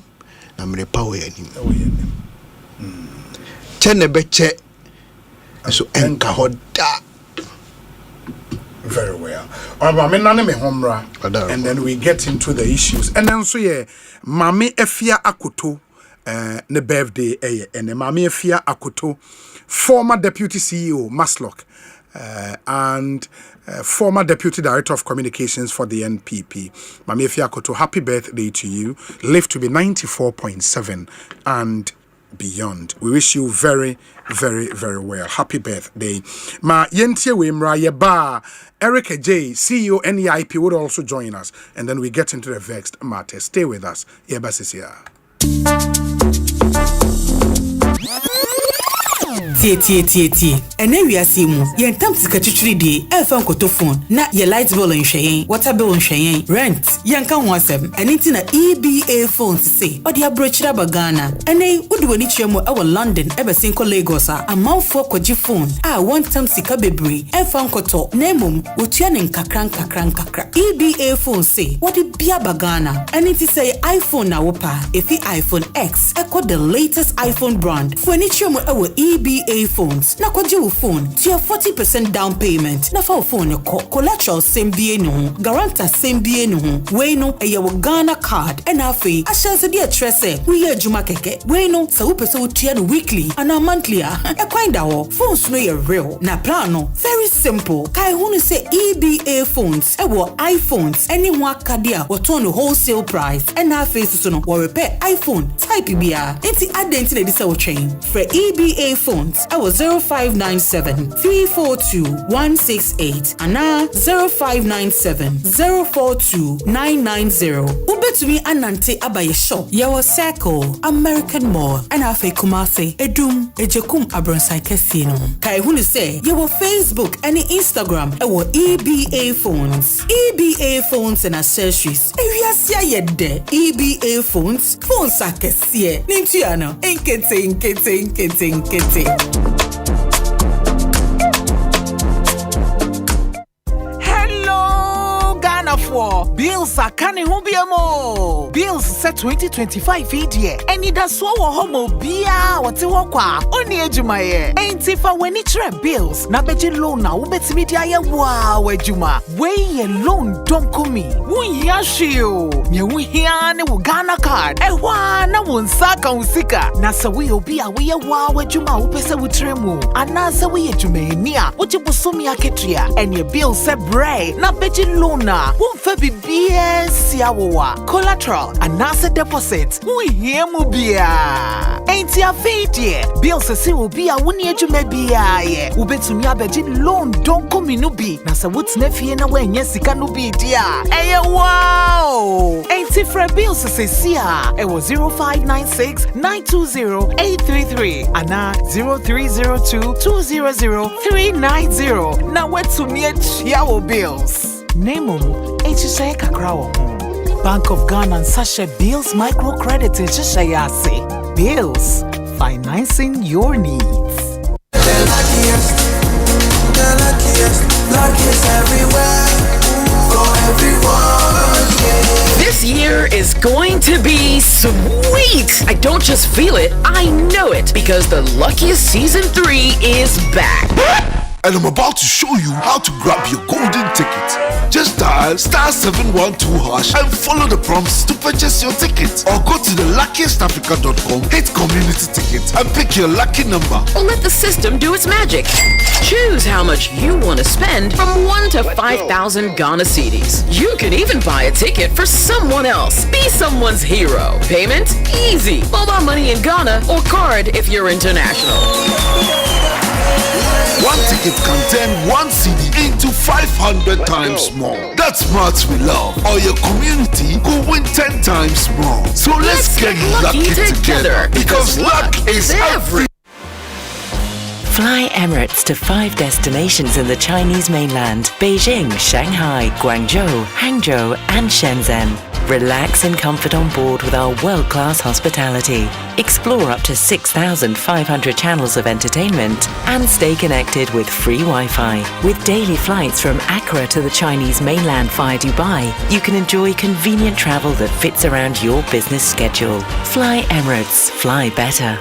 na mre power yanim. Chene beche so enka hoda. Very well. And then we get into the issues. And then so yeah, Mami Efia Akoto ne birthday and Mami Efia Akoto, former deputy CEO Maslock and former Deputy Director of Communications for the NPP. Mami Efia Akoto, happy birthday to you. Live to be 94.7 and beyond. We wish you very, very, very well. Happy birthday. Ma yentie we mra yeba Eric J, CEO NEIP would also join us. And then we get into the vexed matter. Stay with us. Yeba Sisia. tie. Ene wiase mu, ye ntam sika twitwiri die, elfa nkoto phone, na ye light bill nhwen, water bill nhwen, rent, ye nka ho asem. Ene nti na EBA phones say, odi abrochira bagana. Ene udi wani chiemo ewo London, ebe sinko Lagos a amanfo kwaji phone. One time sika bebre, elfa nkoto, nemum, utia ne nkakra. EBA phone say, wadi bia bagana. Ene nti say iPhone na wopa, efi iPhone X, echo the latest iPhone brand. For any chiemo ewo EBA phones, na kwaji wo phone, to your 40% down payment. Na fa phone collateral same BA no, guarantor same BA no. We no eye wo Ghana card. And afi, ashanse di atrese, we ye juma keke. We no sa wo pese wo tua no weekly and a monthly a. E kwanda wo, phones no ye real. Na plan no, very simple. Kai hunu se EBA phones, ewo iPhones, any wakadia wo turn no wholesale price. And afi so no, wo repair iPhone type bia. Enti adenti na disa wo chain. For EBA phones, ewo 0597 342 168 and 0597 042 990. Ubetumi anante abaye shop. Yawa Circle, American Mall, and afe Kumase, Edum, Ejekum Abronsai Casino. Kai hunu se, yawa Facebook and Instagram, ewo EBA phones. EBA phones and accessories. Ewiasia yede. EBA phones akesie. Nintiano, inkete. Bills are canning hubiamo. Bills set 2025 year. And it does so homo bia wati wakwa. Oni ejumaye. Ain't if I when it's bills. Na beji loan na ubeti media ya wow ejuma. Wey loan don't come me. Wun yashio. Nye wun hiane wu Ghana card. Ewa na wun saka usika. Na sa we obia we ya wow ejuma upese wutremu. Anasa we ejume niya. Uchi busumi ya ketria. And your bill se bray. Na beji loan na. Wun febi BS yawa collateral and asset deposit. We hear mubia. Ain't ya fade bills se will be a 1 year jume bia ye. Ubetumi abeji loan don't come inubi. Nasa what's nefi na when yesika nubi dia. Eye wow. Ain't if bills se sia. It was 0596 920 833 and 0302 200 390. Now what's to me yawo bills. Name Echisha Kakrawo. Bank of Ghana and Sasha Bills Microcredit Echishayase. Bills, financing your needs. The luckiest everywhere, for everyone, yeah. This year is going to be sweet. I don't just feel it, I know it, because the Luckiest Season 3 is back. And I'm about to show you how to grab your golden ticket. Just dial *712# and follow the prompts to purchase your ticket. Or go to theluckiestafrica.com, hit community tickets, and pick your lucky number. Or let the system do its magic. Choose how much you want to spend from 1 to 5,000 Ghana cedis. You can even buy a ticket for someone else. Be someone's hero. Payment? Easy. Mobile money in Ghana or card if you're international. One ticket can turn 1 CD into 500 times more. That's much we love. Or your community could win 10 times more. So let's get lucky together because luck is every. Fly Emirates to 5 destinations in the Chinese mainland: Beijing, Shanghai, Guangzhou, Hangzhou, and Shenzhen. Relax in comfort on board with our world-class hospitality. Explore up to 6,500 channels of entertainment and stay connected with free Wi-Fi. With daily flights from Accra to the Chinese mainland via Dubai, you can enjoy convenient travel that fits around your business schedule. Fly Emirates. Fly better.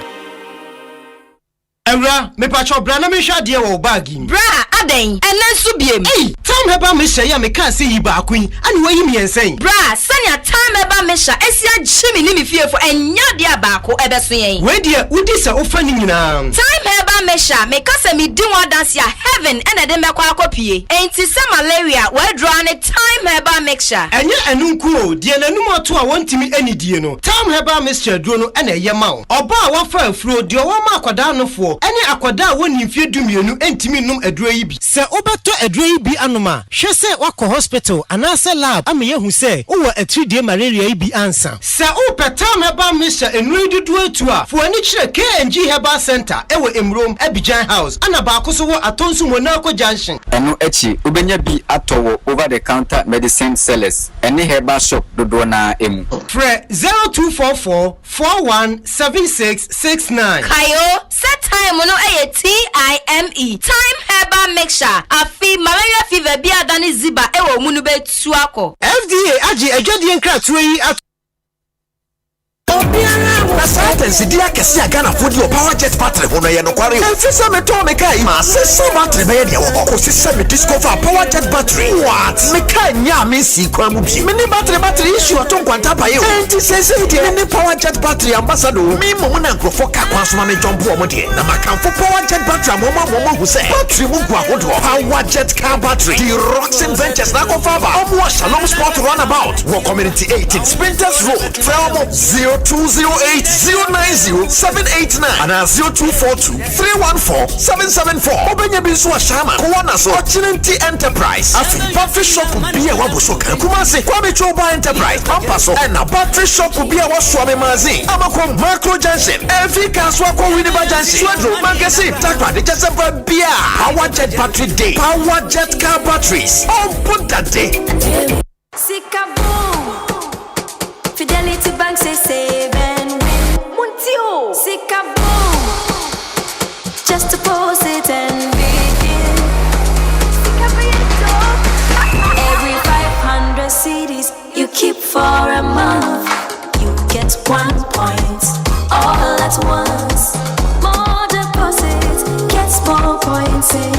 Emra, me pacho bra na me hwa de wo bag im. Bra, aden, enen so biem. Hey, time heba me hwa ya me kan se yi ba kwin. Ani wayi me ensen. Bra, sanya time heba me hwa esia gyimi ni me fiefo enya de abako ebeso yen. We de udi se ofa ni nyina. Time heba me hwa me kasa me di one dance ya heaven ena de me kwa akopie. Enti se malaria we draw ne time heba me hwa. Enya enunku o, de nanum ato a wontimi anidie no. Time heba me hwa duro no ena ye ma wo. Oba a wafa afuro de o ma akwada nofo. Ene akwada woni mfie dumienu entimi num aduro yi bi. Se obeto aduro yi bi anoma, hwe se wakọ hospital anase lab ama yehu se wo atridie malaria yi bi ansa. Se o petam heba misha enuru dudu atu a, fo ani kire KNG Herbal Center ewo emro Stadium Abidjan House ana baako so wɔ Atonsu Monaco Junction. Eno echi ubenya bi atowo over the counter medicine sellers any herbal shop dodo na emu. Fre 0244 417669. Kayo set time no TIME time herbal mixture afi malaria fever bi adani ziba ewo munu betu akọ. FDA agi adwadi nkratwe yi na sentence dia kesi agana fodi o power jet battery ho no ye no kware emfisa me to me kai ma sisi battery be ye de wo ko sisi me discover power jet battery what me kai nya me si kwa mu bi me ni battery issue to kwanta ba ye o enti sese de me ni power jet battery ambassador me mo na nkrofo ka kwa so ma me jump o mo de na makamfo power jet battery mo hu say battery mu gwa ho do power jet car battery the Roxen Ventures na ko fa ba o mo Shalom Sport runabout wo community 18 Sprinters Road Felmo 0208090789 and 0242314774. Obenya binso ashama kuona so Ochinenti Enterprise. Afi battery shop biya wabuso kan kumase Kwame Choba Enterprise Pampaso and a battery shop biya waswame mazi amako Macro Junction every kaswa kwa Winneba Junction Swadro Magazine takwa de Jasamba biya Power Jet Battery Day Power Jet Car Batteries on Punta Day. Sikaboom Fidelity Bank say save and win. Muntio Sikaboom just to post it and begin. Every 500 CDs you keep for a month, you get 1 point all at once. More deposits gets more points in.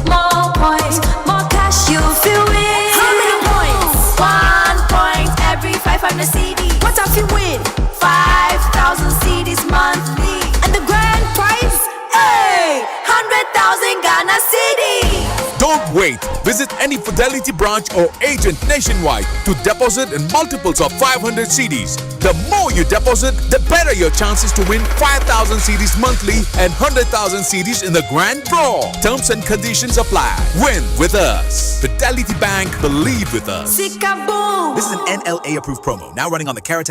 More points, more cash you feel with. How many points? 1 point every 500 CD. What if you win? 5,000 CDs monthly. And the grand prize? Hey! 100,000 Ghana CDs. Don't wait. Visit any Fidelity branch or agent nationwide to deposit in multiples of 500 CDs. The more you deposit, the better your chances to win 5,000 CDs monthly and 100,000 CDs in the grand draw. Terms and conditions apply. Win with us. Fidelity Bank, believe with us. Sikaboom! This is an NLA approved promo. Now running on the Carrot.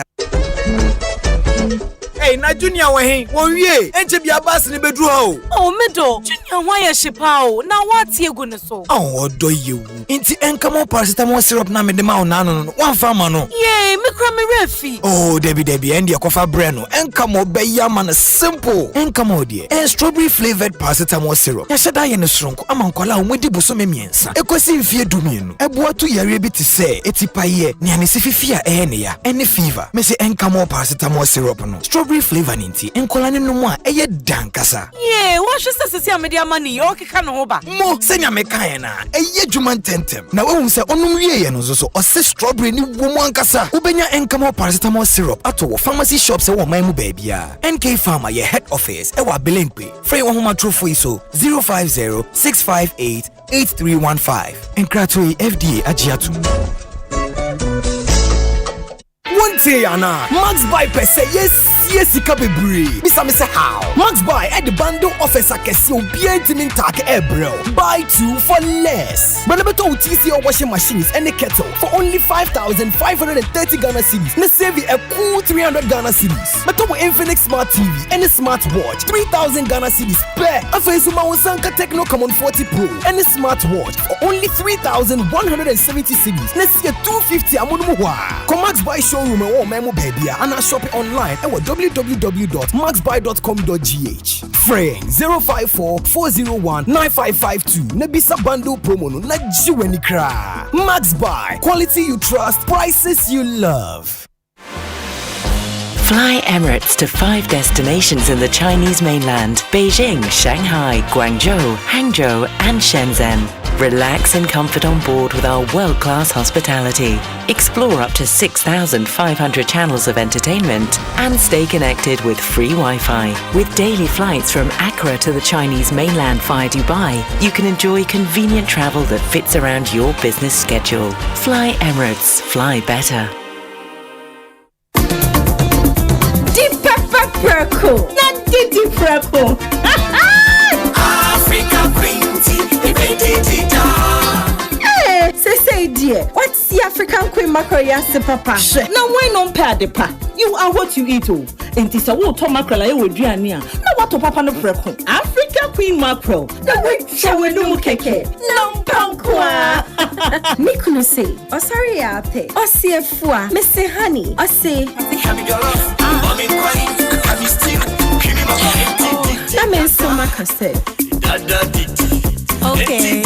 Hey, na Junior wahin, wonwie, enche bia bass ni bedru ha o. Oh, medo, Junior why ya shipa o. Na what ye go ne so? Oh, odo yewu. Inti enkamo paracetamol syrup na me de ma o na no. Wan fa ma no. Yey, me kra me refi. Oh, debi endi akofa bre no. Enkamo be ya man simple. Enkamo de. Strawberry flavored paracetamol syrup. Ya sheda ye no sronko ama nkwala o mudi buso me miensa. Ekosi mfie dumienu. Eboa tu yare bi te se etipaye. Ni anese fifia ne ya. Ene fever. Me se enkamo paracetamol syrup no. Strawberry flavor ninti enkola ne no mu a eye dankasa. Yeah, what should say media money o keka no ho ba. Mo senya me kan na eye dwuma tentem. Na we hu se onum wie ye no so o se strawberry ni wo mu ankasa. Ubenya enkamo paracetamol syrup ato wo pharmacy shops e wo man mu ba bia. NK Pharma ye head office e wa Belenkwe. Free wo homa trofo iso 050-658-8315. Enkratoi FDA agiatu. One day, Anna, Max Buy per se, yes, Kabebre. Mr. How? Max Buy at the bundle offers a casio BNT Tag Ebro. Buy 2 for less. But never told TCO washing machines and a kettle for only 5,530 Ghana cedis. Na save a cool 300 Ghana cedis. But to Infinix Smart TV and a smartwatch 3,000 Ghana cedis per. A Fesuma Sanka Techno Common 40 Pro and a smartwatch for only 3,170 cedis. Na see a 250 Amunumuwa. Come Max Buy showroom and memo baby and I shop it online at www.maxbuy.com.gh. Frame 054-401-9552. Nebisa bundle promo no na jiweni kra. Max Buy, quality you trust, prices you love. Fly Emirates to 5 destinations in the Chinese mainland: Beijing, Shanghai, Guangzhou, Hangzhou, and Shenzhen. Relax in comfort on board with our world-class hospitality. Explore up to 6,500 channels of entertainment and stay connected with free Wi-Fi. With daily flights from Accra to the Chinese mainland via Dubai, you can enjoy convenient travel that fits around your business schedule. Fly Emirates. Fly better. Preco. Not Didi Preco. Africa Printy, Hey, say dear. What's the African Queen Macroya Papa? Now why non pay the pa? You are what you eat. And this a water mackerel I would do. Now what to papa no preko. Africa Queen Mackerel. The way shower no keke. Nampankwa. Mikuno say, sorry ape. Osie fua. Mr. Honey. Ose. That means so much say. Okay.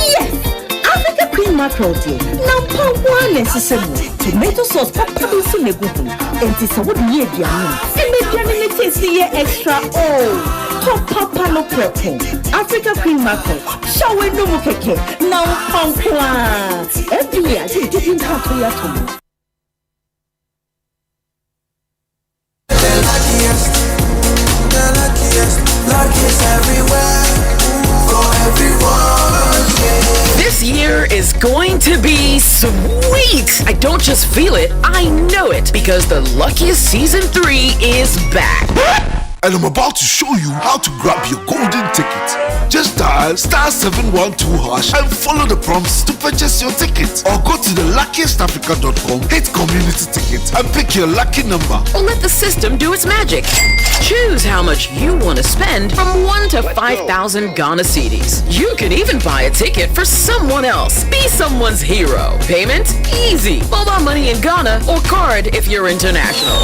Yes. Africa Queen Mackerel day. Number one necessary. Tomato sauce papa so ne go. And this what we eat and make your taste extra. Oh. Top papa no preko. Africa Queen Mackerel. Shower no mo keke. Now pankwa. Every year you didn't have to your tummy. Luckiest everywhere for everyone. This year is going to be sweet. I don't just feel it, I know it, because the Luckiest Season 3 is back. And I'm about to show you how to grab your golden ticket. Just dial *712# and follow the prompts to purchase your ticket. Or go to the luckiestafrica.com, hit community tickets, and pick your lucky number. Or let the system do its magic. Choose how much you want to spend from 1 to 5,000 Ghana cedis. You can even buy a ticket for someone else. Be someone's hero. Payment? Easy. Mobile money in Ghana or card if you're international.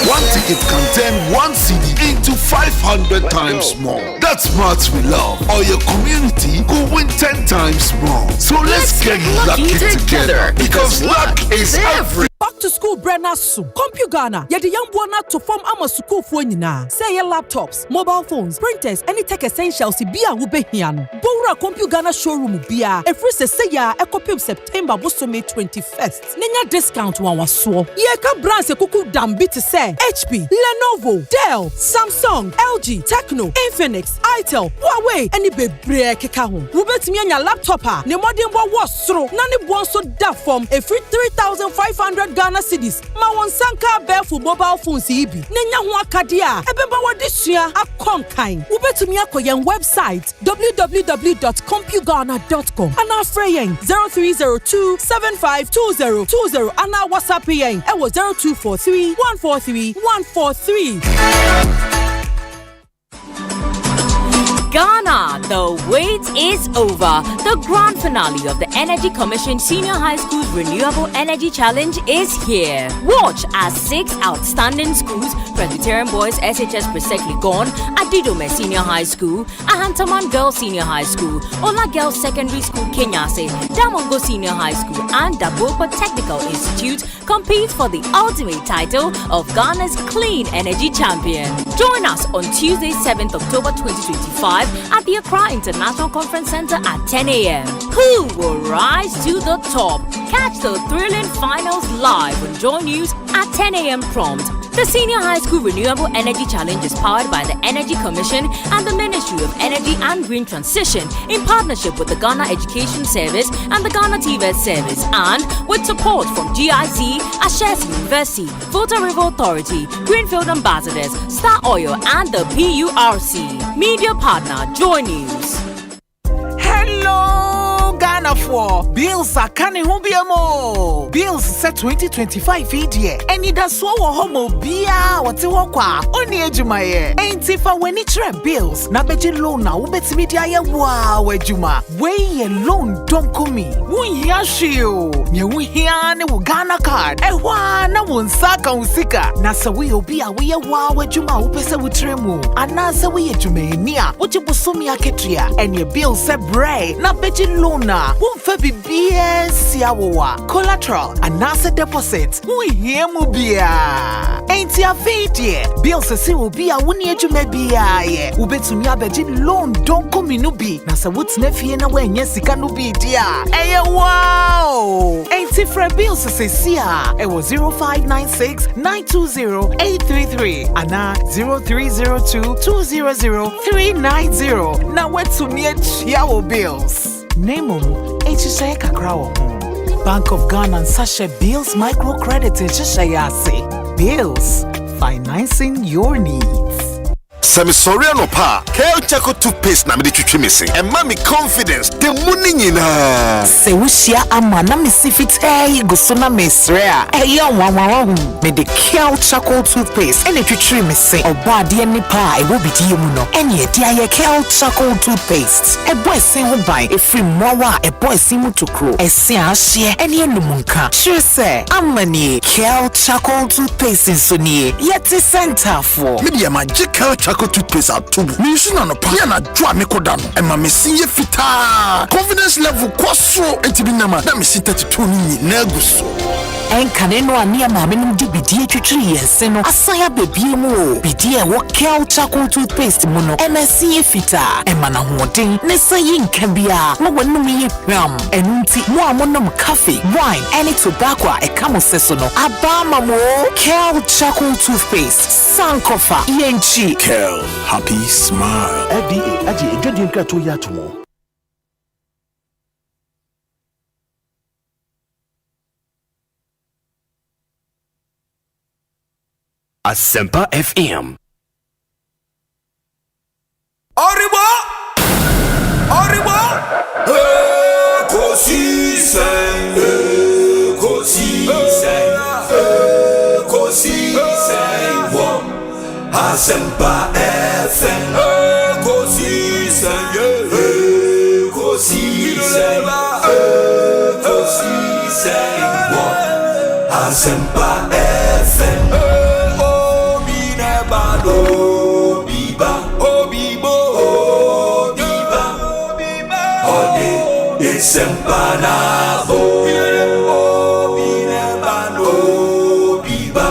One ticket can turn 1 CD into 500 times more. That's smart we love. Or your community could win 10 times more. So let's get lucky together because luck is every. Back to school Brenna Su. CompuGhana. Yet the young one to form our school for you. Say your laptops, mobile phones, printers, any tech essentials. Bia will be here. Bora CompuGhana showroom bia. A free say ya a copy of September was May 21st. Nenya discount one was so. Yeka brands a kuku damn to say HP, Lenovo, Dell, Samsung, LG, Tecno, Infinix, Itel, Huawei, any baby keka home. Rubet me your laptop ha. Ne modern was through. Nani one so da form a free 3,500 Ghana cedis. Ma won sanka bear for mobile phones ibi. Nenya ho akadia. Ebemba wadisua akonkan. Ubetumi akoyen website www.compughana.com. Ana freyen 0302 752020. Ana WhatsApp yen. Ewo 0243 143 143. Ghana, the wait is over. The grand finale of the Energy Commission Senior High School's Renewable Energy Challenge is here. Watch as 6 outstanding schools, Presbyterian Boys SHS Presekli Gone, Adidome Senior High School, Ahantaman Girls Senior High School, Ola Girls Secondary School Kenyase, Damongo Senior High School, and Dabopa Technical Institute compete for the ultimate title of Ghana's Clean Energy Champion. Join us on Tuesday, 7th October 2025 at the Accra International Conference Center at 10 a.m. Who will rise to the top? Catch the thrilling finals live on Joy News at 10 a.m. prompt. The Senior High School Renewable Energy Challenge is powered by the Energy Commission and the Ministry of Energy and Green Transition in partnership with the Ghana Education Service and the Ghana TVET Service and with support from GIZ, Ashes University, Volta River Authority, Greenfield Ambassadors, Star Oil and the PURC. Media partner Joy News. Hello, Ghana for bills are coming home mo. Bills set 2025 year. And it does so homo bia what's walkwa only ejumaye. Ain't if I when it bills na beji loan na ubet media ya wow ejuma. Way loan don't come me. Wun yashio. Nye wun hiane wu Ghana card. Ewa na wun saka usika. Na sa we obi a we wow ejuma upese wutremu. Anasa we ejume niya. Uchi busumi aketria. And your bill se bray. Na beji loan na. Wun fe BS yawa. Collateral. Anasa deposit. Wun hiemu bia. Ain't ya fate bill se si obi a wuni ejume bia ye. Ubetumi abeji loan don't come nubi. Na sa wut's nefie na wenye sika nubi dia. Eye wow. Ain't different bills se siya. It was 0596 920 833. Ana 0302 200 390. Na wetumi echiawo bills. Name Echisha Kakrawo. Bank of Ghana and Sasha Bills Microcredit Echishayase. Bills, financing your needs. Semi sorry no pa. Kel Chaco toothpaste na me de twetwe me se. E ma me confidence. The money nyina. Se wushia ama na me sifit go so na me sre a. Eya wanwawa me de Kel Chaco toothpaste ene twetwe me se. Oba de ni pa e wo bidi mu no. Ene e dia ye Kel Chaco toothpaste. E boy sin ho ban e free mowa e boy sin mu tokro. E sin ahye ene enumunka. Sure say amani Kel Chaco toothpaste so nie. Yet center for. Media magical Chaco toothpaste atubu. Me use na no pa. Ya na dwa me koda no. E ma me sinye fita. Confidence level kwaso entibi na ma. Na me sit 32 ni na guso. Enkane no ani ama me no di bidie twetwere yense no. Asaya bebie mu. Bidie wo Kel Chaco toothpaste mu no. MSC fita. E ma na hoden. Ne sayi nka bia. Mo wonu me hwam. Enunti mo amonom coffee, wine, any tobacco e kamo seso no. Abama mo Kel Chaco toothpaste. Sankofa yenchi. Kel, happy smile. FDA aje edwadi nka to ya tomo. Asempa FM. Arriba! Ekosiisen, wom. Asempa FM. Ekosiisen, wom. Asempa FM. Sempanabo binebano biba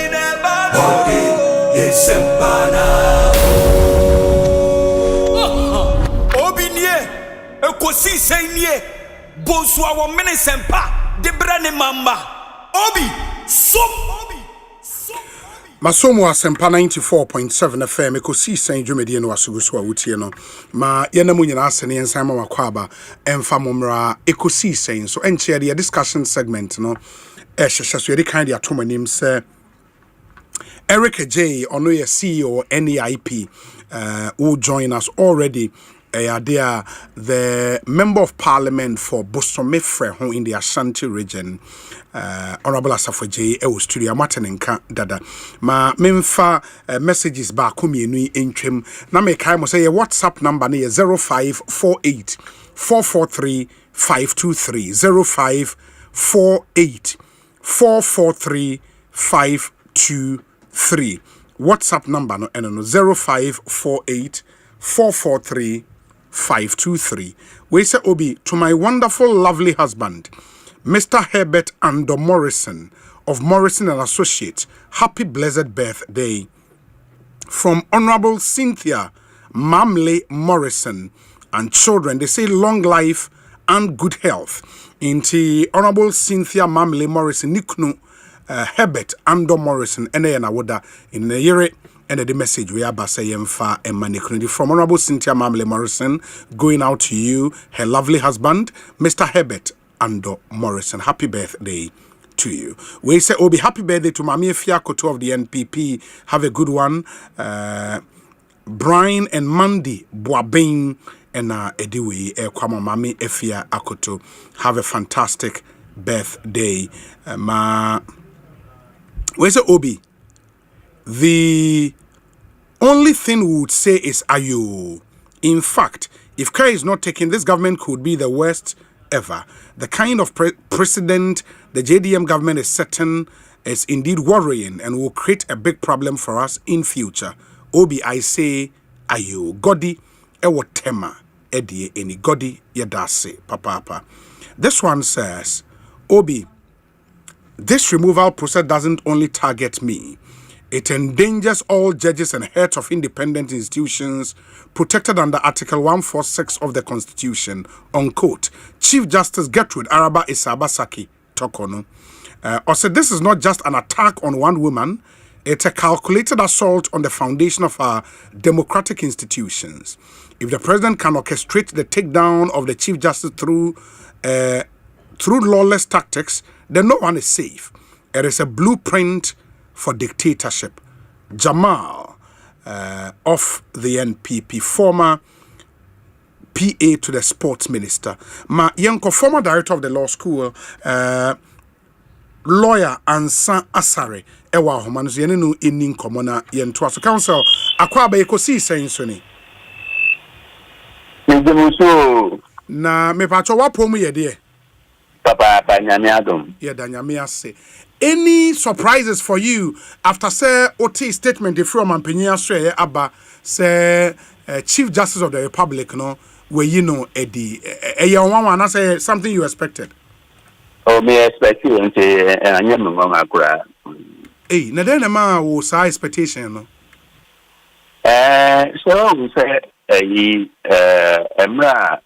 binebano sempanabo obinie ekosisen nie Bonsu awo mene sempa de brane mamba obi som Masomo Asempa 94.7 FM Ekosiisen dwumedie no asuguso a wutie no ma yenamu nyina asene yensan ma wakwaba emfa momra Ekosiisen so enche the discussion segment no ehhehhe so yedi kind ya tomanim se Eric J ono ye CEO NEIP will join us already. The Member of Parliament for Bosomefre in the Ashanti region, Honorable Asafo J. Studio Martinenka Dada. Ma memfa messages back kumie entrim. Na me kai mo say WhatsApp number ne 0548 443 523 0548 443 523. WhatsApp number no 0548 443 523. We say Obi to my wonderful lovely husband Mr. Herbert Ando Morrison of Morrison and Associates, happy blessed birthday. From Honorable Cynthia Mamley Morrison and children, they say long life and good health. Inti Honorable Cynthia Mamley Morrison Niknu Herbert Ando Morrison ene na woda in the year. And the message we are saying fa and from Honorable Cynthia Mamley Morrison going out to you, her lovely husband, Mr. Herbert Ando Morrison. Happy birthday to you. We say, Obi, happy birthday to Mami Efia Koto of the NPP. Have a good one. Brian and Mandy Boabing and Ediwe Kwama Mami Efia Akoto. Have a fantastic birthday. We say, Obi, the only thing we would say is ayo. In fact, if care is not taken, this government could be the worst ever. The kind of precedent the JDM government is setting is indeed worrying and will create a big problem for us in future. Obi, I say ayo. Godi ewo tema edie eni godi yedase papa. This one says, Obi, this removal process doesn't only target me. It endangers all judges and heads of independent institutions protected under Article 146 of the Constitution. Unquote. Chief Justice Gertrude Araba Isabasaki Tokono. Also, this is not just an attack on one woman. It's a calculated assault on the foundation of our democratic institutions. If the president can orchestrate the takedown of the Chief Justice through lawless tactics, then no one is safe. It is a blueprint for dictatorship. Jamal of the NPP, former PA to the sports minister. Ma Yanko, former director of the law school, lawyer Ansa Asare. Ewa Homanus Yeninu in Commona Yentuaso Council. Aquaba Ekosiisen Soni. Na me pacho wa promo ye de. Papa Nyamiadum. Yeah, Danyamiase. Any surprises for you after say OT statement from Ampenia Swe Abba say Chief Justice of the Republic no where you know Eddie one say something you expected? Oh, me expect you and say Anyamama Kura. Hey, na then ma wo sa expectation no. So we say Emra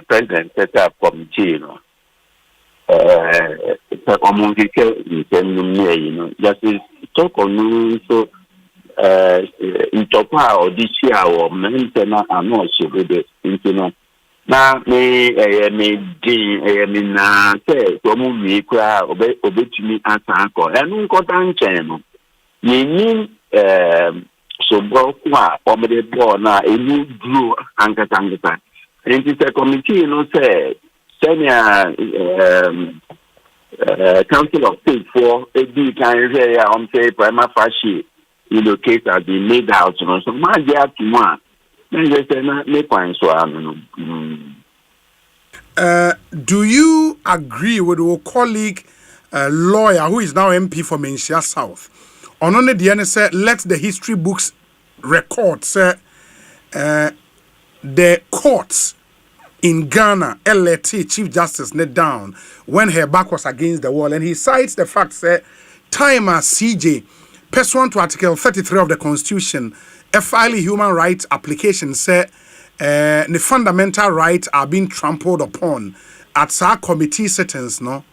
President set up committee no. Justice talk on so Intopa or this year or Mentana are not so good into now me na say from me cry obey to me as uncle and got channel ye mean so broke or the born now a new blue anchor and it's a committee say Senior Council of State for a big kind of say prima facie case has been made out. So my dear to one, do you agree with your colleague lawyer who is now MP for Menchia South? On the DN said, let the history books record say the courts in Ghana, LT Chief Justice net down when her back was against the wall, and he cites the fact that time as CJ, pursuant to Article 33 of the Constitution, a filing human rights application said the fundamental rights are being trampled upon at our committee settings. No,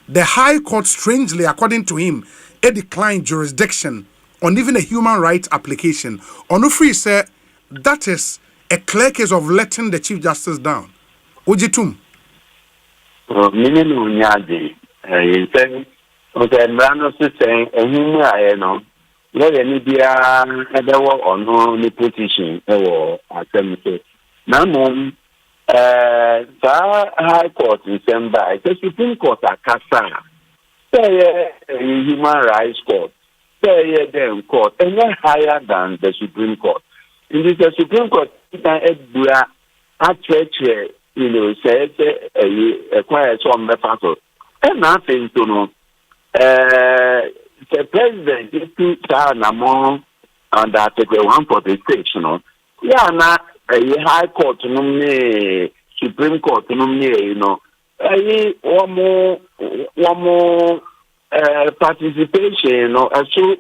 the High Court, strangely, according to him, declined jurisdiction on even a human rights application. Onufri said that is a clear case of letting the Chief Justice down. Ujitum. Minimum Yadi, saying, okay, Brano saying, a human, let any be a or no position or Asempa. Now, High Court in December, the Supreme Court at Casa, say human rights court, say them court, and then higher than the Supreme Court. In this Supreme Court, actually, says a quiet some factor. And nothing to know. The president is 2,000 among under Article 146, yeah, not a high court, Supreme Court, one more participation, a so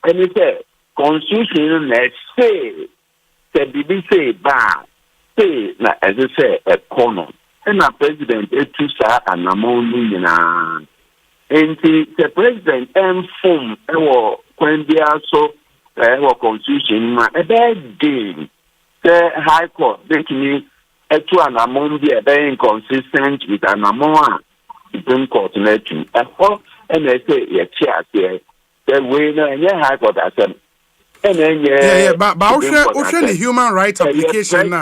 and it's a constitution, let's say, the BBC bar. Say, as I say, a corner. And our president, a two-star and a morning, and the president, and form, when they are so, constitution, a bad day. The High Court, making me a two and a month, be very inconsistent with an amount. Supreme Court, and they say, yeah, chair, the winner, and yeah, High Court, as a and then, but the human rights application now.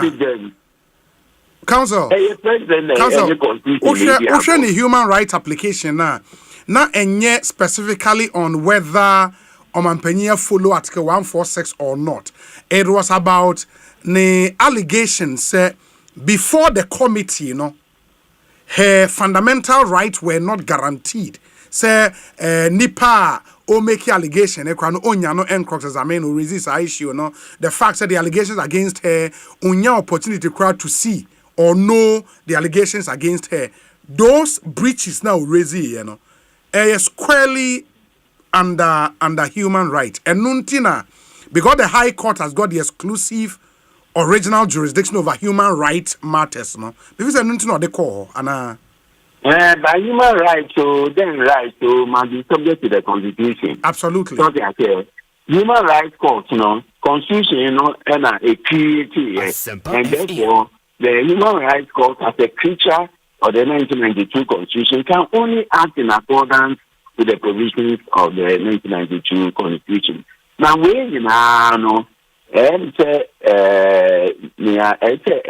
Council, the human rights application now. Not and yet specifically on whether Omampenia follow Article 146 or not. It was about the allegations before the committee, her fundamental rights were not guaranteed. Say Nipa or make allegation onya no encroach examine or resist issue the fact that the allegations against her onya opportunity crowd to see or know the allegations against her, those breaches now raise squarely under human rights and nuntina because the High Court has got the exclusive original jurisdiction over human rights matters because nuntina they call and by human rights, so then right to must be subject to the Constitution. Absolutely. So human rights court, Constitution, and a creative, and therefore the human rights court as a creature of the 1992 Constitution can only act in accordance with the provisions of the 1992 Constitution. Now, we know, and say,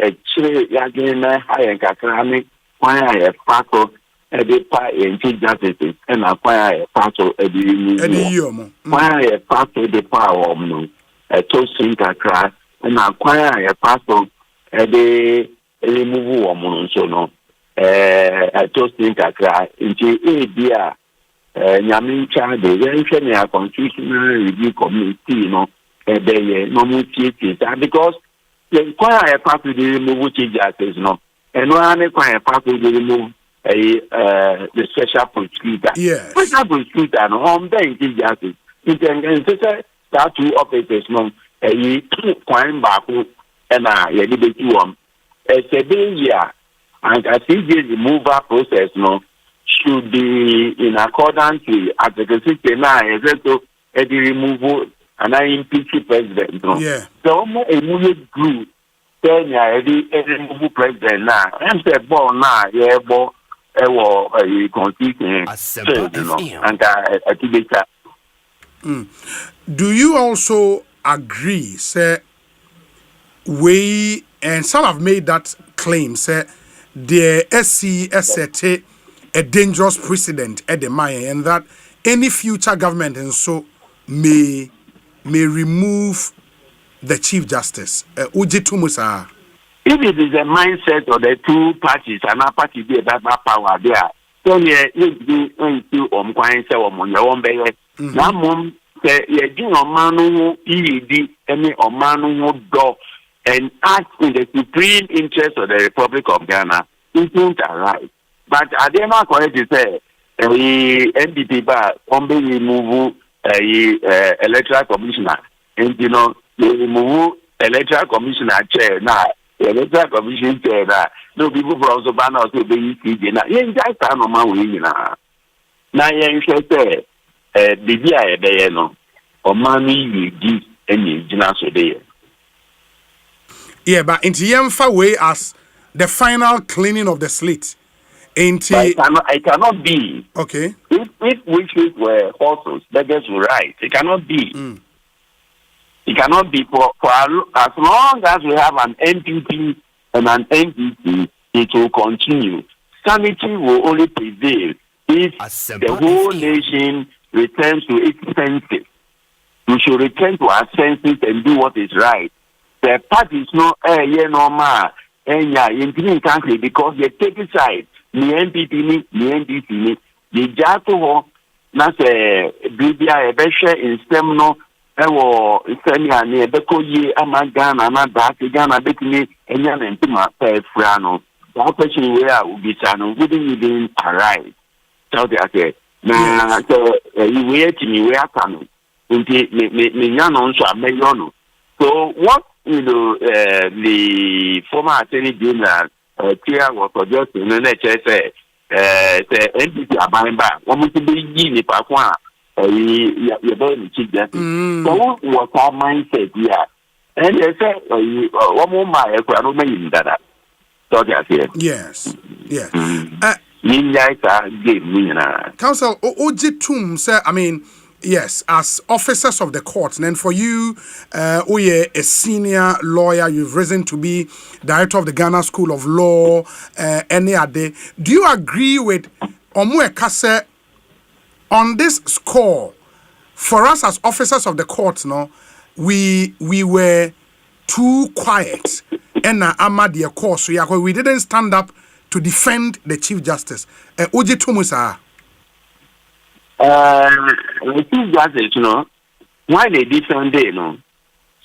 actually, again, I am Kakrami, why I have part of the part in Chief Justices, and acquire a part of the why I have part of the power of a toasting Kakra, and acquire a part of the remove woman, so no, a toasting Kakra, into a dear. Yamincha, the National Constitutional Review Committee, because they require a part of the remove Chief Justice, and one require a part of the remove the special prosecutor. Yes. Special prosecutor, no, on the Chief Justice. It can start two officers, no, crime back, and a debate to them. It's a year, and as if the removal process, no. Should be in accordance with Article 69, the removal and I impeach president. No? Yeah. So, a movie group, then removal president now. I'm saying, born now, yeah, born a constitution. And do you also agree, sir? We and some have made that claim, sir. The SCST a dangerous precedent at the Maya, and that any future government and so may remove the Chief Justice. Ujitumusa. If it is a mindset of the two parties and a party that power there, then you do quite say on your own baby. Now, mom, you do a man who any or man who go and act in the supreme interest of the Republic of Ghana. It won't arrive. But I dare not correct to say, NDP bar, remove electoral commissioner, and they remove electoral commissioner chair now, electoral commission chair now. No people from Zobana also be easy now. You just stand on my way now. Now, you should say, the dia there, no, or money you give any general there. Yeah, but into Yemfa way as the final cleaning of the slate. It cannot be. Okay. If wishes were horses, beggars were right. It cannot be. It cannot be for as long as we have an NPP and an NDP, it will continue. Sanity will only prevail if the whole nation returns to its senses. We should return to our senses and do what is right. The party is not normal. In country because they take a side. Ni NPP ni NDC ni the jato ho na se bibia e be hwe instem no e wo isemi ani e be koye amagana na da Ghana betini enya na ntima pa fra no that person we are ubisa no wouldn't even arrive so they say na so you wait me we are coming until me nya no nso ameyo no so what the former attorney general Tia was suggesting in the say the NPP abamba want to be in the Pakwa you don't Chief Justice. So what our mindset here? And they say one more my that. So they say yes. Council Ojitum say I mean yes, as officers of the court, and for you, a senior lawyer, you've risen to be director of the Ghana School of Law, any other. Do you agree with Omwe Kase on this score? For us as officers of the court, no, we were too quiet, and Amadi course, we didn't stand up to defend the Chief Justice. Oje Tumusa. The Chief Justice, why they defend it,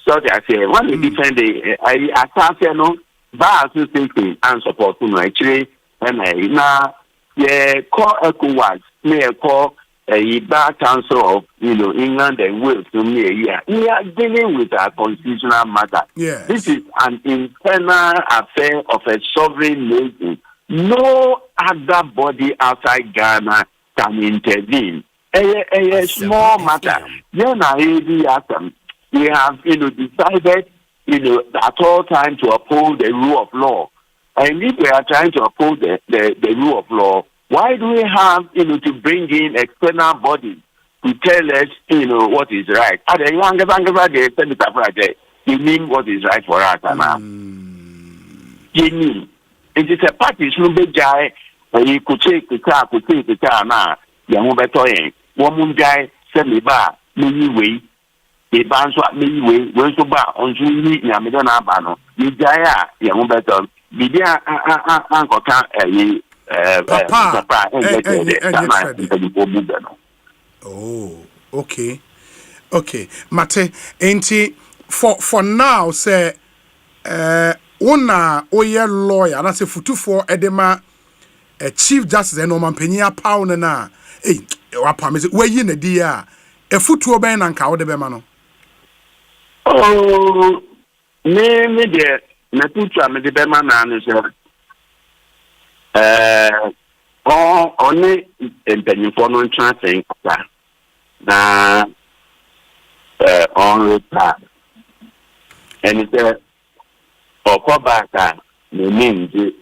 so they say, when they defend it, I start bar association and support, actually, and now, call ECOWAS, may call a bar council of, England and Wales to me, we are dealing with a constitutional matter. Yes. This is an internal affair of a sovereign nation. No other body outside Ghana can intervene. A small matter. Then we have decided at all times to uphold the rule of law. And if we are trying to uphold the rule of law, Why do we have, to bring in external bodies to tell us, what is right? You mean what is right for us, you mean it is a party should be jai, you could take the car now, young betoy, woman guy, send me bar, me way, a bounce what me way, when to bar on Julie, Yamidona Bano, you jaya, young beton, be there, Uncle Papa, oh, okay. Mate, ain't for now, say, una oye lawyer, and I say for edema, Chief Justice and Oman Penia Pound na, where you ne dear, a foot to obey and cow the bemano. Oh, me dear, Naputra, me the beman, only in the phone transferring na on retard. And it's Okobaka, Neninji,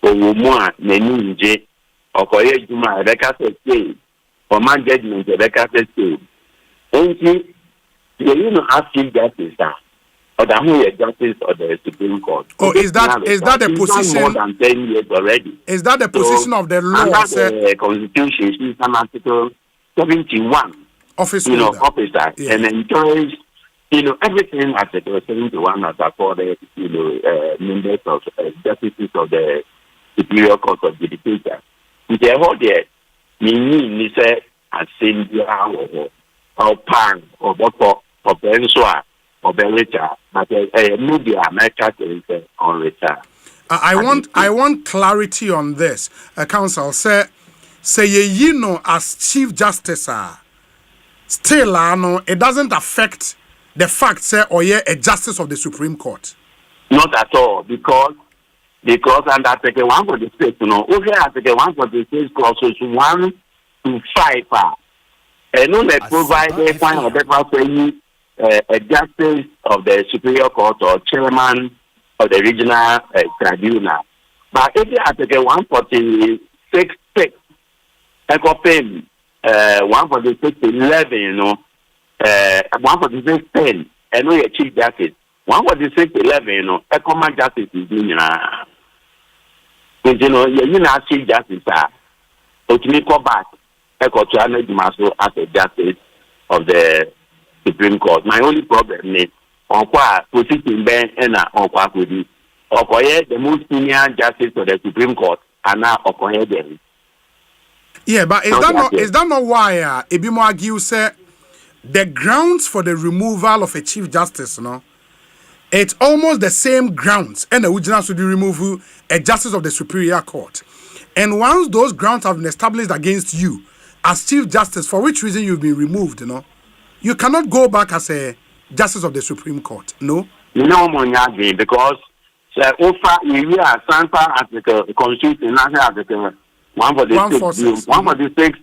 Owumua, Neninji, Okoye Juma, Rebecca State, for my judgment, Rebecca State. And you asking justice, or the whole justice of the Supreme Court. Oh, is that the position? More than 10 years already. Is that the position of the law? Under the Constitution, she's an Article 71. Officer, yeah. And encourage, everything Article 71 has afforded, members of justices of the Superior Court of Judicature. If they hold it, meaning say Asempa or Pan or Boko or Bonsu or Bericha, but media America is on return. I want clarity on this. Counsel say as Chief Justice still it doesn't affect the fact say a justice of the Supreme Court. Not at all, because under Article 1 for the state, over Article 1 for the state clauses 1 to 5 and no they provide a final a justice of the Superior Court or chairman of the regional tribunal. But if you Article 146.6, ECOPEN 146.11, 146.10, and no Chief Justice. 146.11, ECOMA Justice is doing Chief Justice, ultimately go back, ECOTRANA as a justice of the Supreme Court. My only problem is on position Ben and on Okoye, the most senior justice of the Supreme Court, and now Okoye them. Yeah, but is that not why Ebimo argue say the grounds for the removal of a Chief Justice, it's almost the same grounds, and the original should remove a Justice of the Superior Court. And once those grounds have been established against you as Chief Justice, for which reason you've been removed, you cannot go back as a Justice of the Supreme Court, no? No, Monyagi, because Asempa Article, Constitution, Article 146,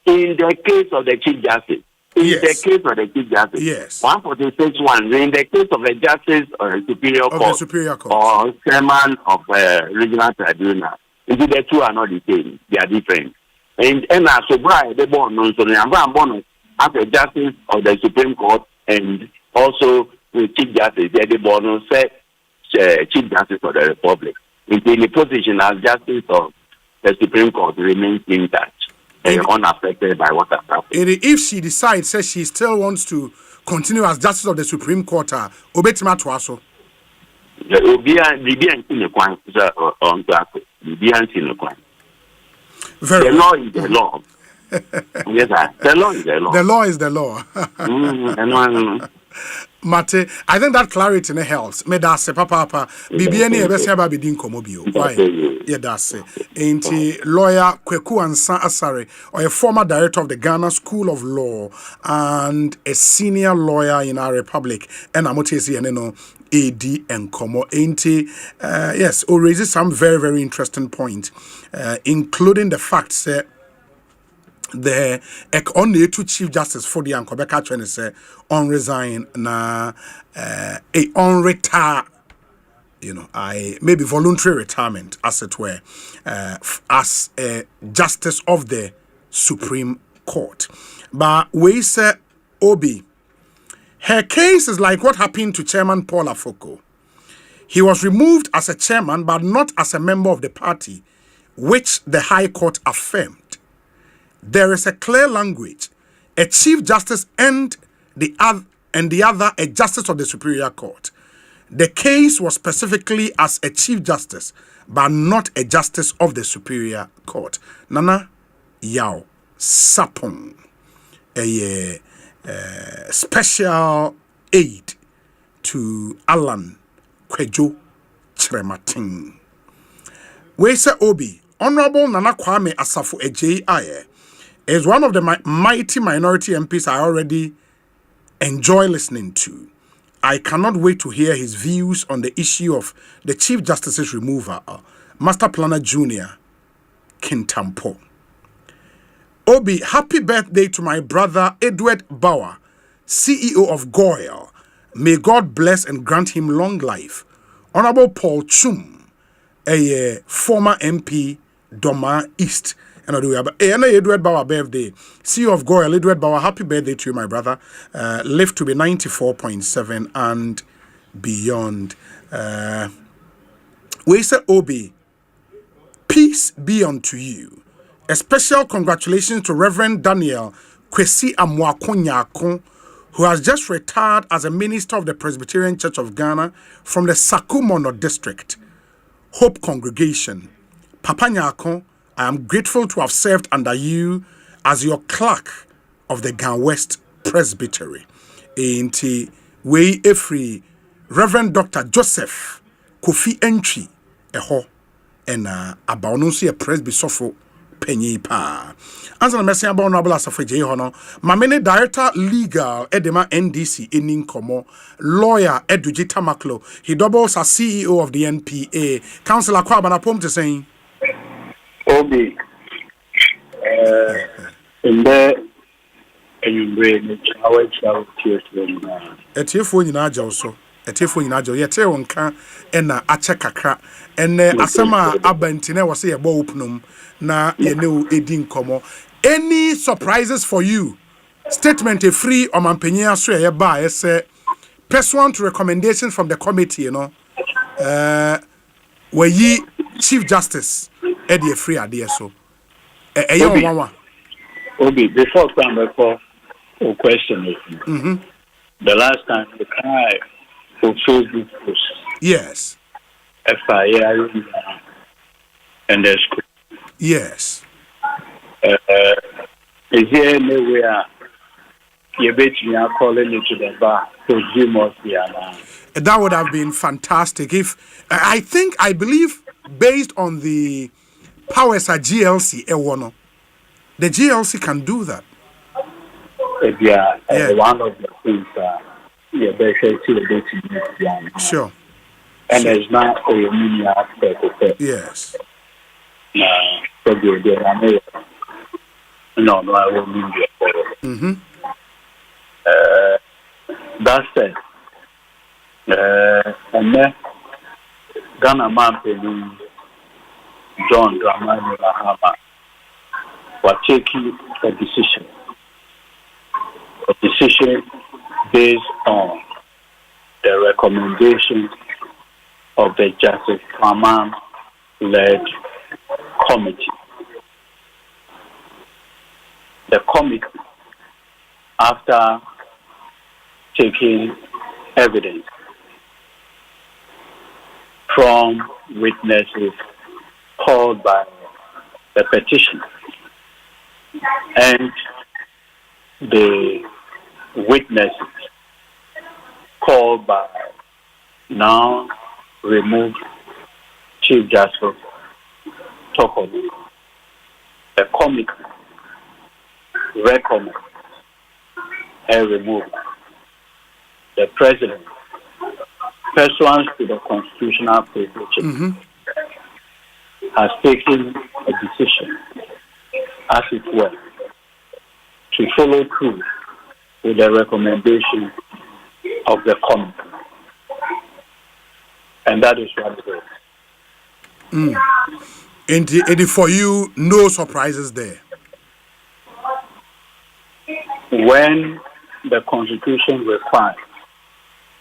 in the case of the Chief Justice. In the case of the Chief Justice. Yes. 146.1, in the case of the Justice of the Superior Court. Or chairman of regional tribunal. Indeed, the two are not the same. They are different. And as so bright, they born on so I'm born as a justice of the Supreme Court and also the Chief Justice. They are born on Chief Justice of the Republic. In the position as Justice of the Supreme Court remains intact and unaffected by what has happened. If she decides that she still wants to continue as Justice of the Supreme Court, Obetima Twaso. The law is the law. Yes, the law is the law. The law is the law. Mate, I think that clarity helps. Me da se papa bibi ene ebe se ba bidin komo bio. Why? Yeah, that's it. Enti lawyer Kweku Ansa Asare, or a former director of the Ghana School of Law and a senior lawyer in our republic. And amotesi eneno AD and Komo. Enti yes, or raises some very, very interesting point, including the fact that the only two Chief Justice for the Ankobeka Chene say on resign na a on retire I maybe voluntary retirement, as it were, as a justice of the Supreme Court. But we say, Obi, her case is like what happened to Chairman Paul Afoko. He was removed as a chairman, but not as a member of the party, which the High Court affirmed. There is a clear language: a Chief Justice and the other a Justice of the Superior Court. The case was specifically as a Chief Justice, but not a Justice of the Superior Court. Nana Yao Sapong, a special aid to Alan Kwejo Chrematin. We say Obi, Honorable Nana Kwame Asafo Ejeaye is one of the mighty minority MPs I already enjoy listening to. I cannot wait to hear his views on the issue of the Chief Justice's removal, Master Planner Junior Kintampo. Obi, happy birthday to my brother Edward Bauer, CEO of Goyle. May God bless and grant him long life. Honorable Paul Chum, a former MP, Doma East. And Edward Bauer birthday. CEO of Goyle, Edward Bauer, happy birthday to you, my brother. Live to be 94.7 and beyond. We say, Obi, peace be unto you. A special congratulations to Reverend Daniel Kwesi Amwakonyako, who has just retired as a minister of the Presbyterian Church of Ghana from the Sakumono District, Hope Congregation. Papa Nyako, I am grateful to have served under you as your clerk of the Ghana West Presbytery. Inti wei efri Reverend Dr. Joseph Kofi Entry eho ena abaonunsi e presby sofo penyi pa. Ansa na mesi aba honorable Asafo J hono mamene director legal edema NDC eni nkomo lawyer Eduji Tamaklo. He doubles as CEO of the NPA. Councillor Kwaba na pom te saying Obi, in there, and you bring it. I will tell you. A tearful in Ajo, a tearful in Ajo, yet one can, and a check and Asama Abentine was a bopnum, na ye know a din como. Any surprises for you? Statement a free or Mampenia swear by, say, pursuant to recommendation from the committee, were ye Chief Justice. Eddie free idea so. Obi, before time before question is the last time the cry for Facebook post. Yes. FIR and the school. Yes. Is there anywhere you bet me are calling it to the bar to do more? That would have been fantastic if I believe based on the powers at GLC, the GLC can do that. One of the things sure. And there's not a mini aspect of it. Yes. No, I won't mean it. That said, and then Ghana man John Dramani Mahama were taking a decision based on the recommendation of the Justice Kaman-led committee. The committee, after taking evidence from witnesses called by the petition and the witnesses called by now removed Chief Justice Tokodi. The committee recommends a removal. The President, pursuant to the constitutional provision, has taken a decision, as it were, to follow through with the recommendation of the committee. And that is what it is. And for you, no surprises there. When the Constitution requires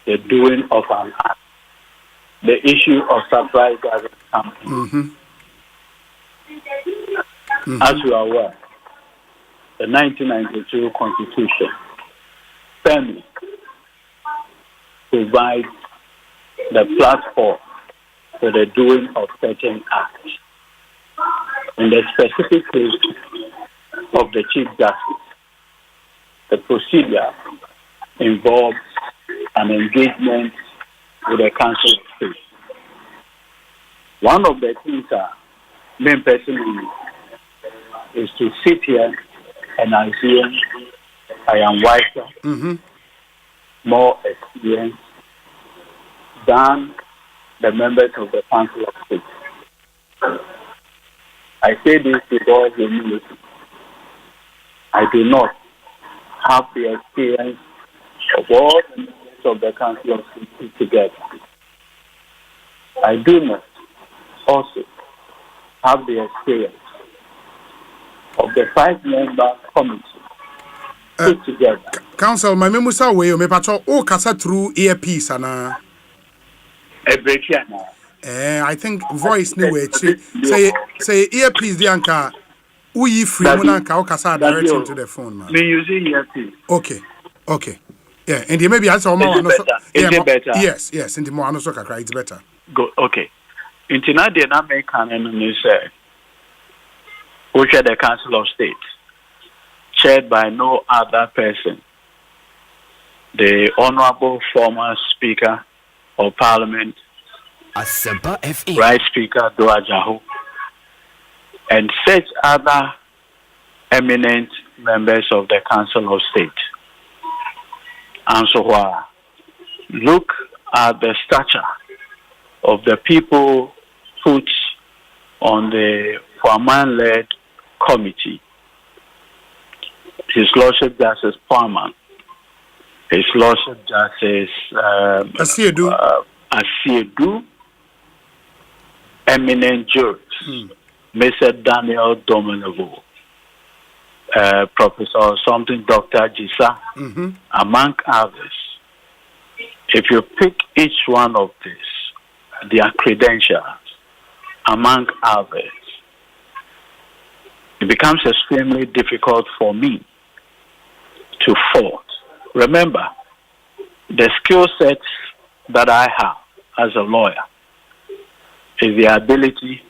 the doing of an act, the issue of surprise doesn't come. As you are aware, the 1992 Constitution firmly provides the platform for the doing of certain acts. In the specific case of the Chief Justice, the procedure involves an engagement with the Council of State. One of the things me personally is to sit here and assume I am wiser, more experienced than the members of the Council of State. I say this with all humility. I do not have the experience of all the members of the Council of State put together. I do not also have the experience of the 5-member committee put together. Council, my memory say we me patrol o kasa through earpiece ana. I think voice ni we say earpiece di anka uyi free mo na anka o kasa direct into the phone man. Me using earpiece. Okay. Yeah, and maybe I saw more. Is it better? Yes, and more so kakra it's better. Go okay. Intina de na make can say which are the Council of State, chaired by no other person, the Honorable former Speaker of Parliament, Asempa FM, Right Speaker Doajahu, and such other eminent members of the Council of State. And so look at the stature of the people put on the Foreman-led committee. His Lordship Justice Foreman, His Lordship Justice Asiedu, eminent jurors, Mr. Daniel Dominovo, Professor something, Dr. Jisa, among others. If you pick each one of these, their credentials, among others, it becomes extremely difficult for me to fault. Remember, the skill sets that I have as a lawyer is the ability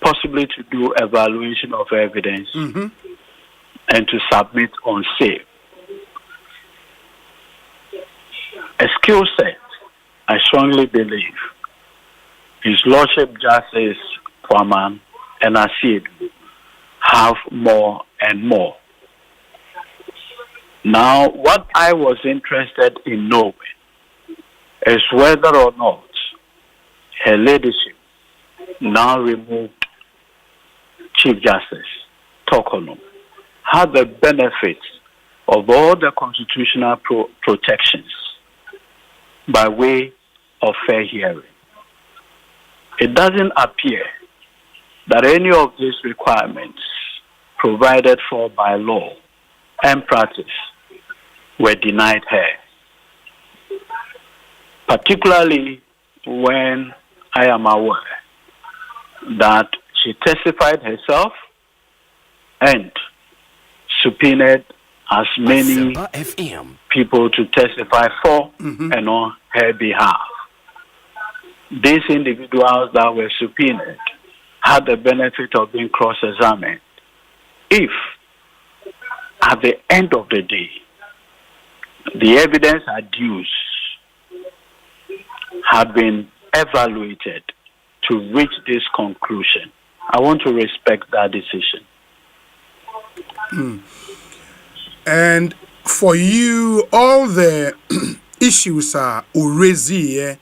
possibly to do evaluation of evidence and to submit on sale. A skill set, I strongly believe, His Lordship Justice Foreman and Asid have more and more. Now, what I was interested in knowing is whether or not her ladyship now removed Chief Justice Tokono had the benefit of all the constitutional protections by way of fair hearing. It doesn't appear that any of these requirements provided for by law and practice were denied her, particularly when I am aware that she testified herself and subpoenaed as many people to testify for and on her behalf. These individuals that were subpoenaed had the benefit of being cross-examined. If, at the end of the day, the evidence adduced had been evaluated to reach this conclusion, I want to respect that decision. And for you, all the issues are already,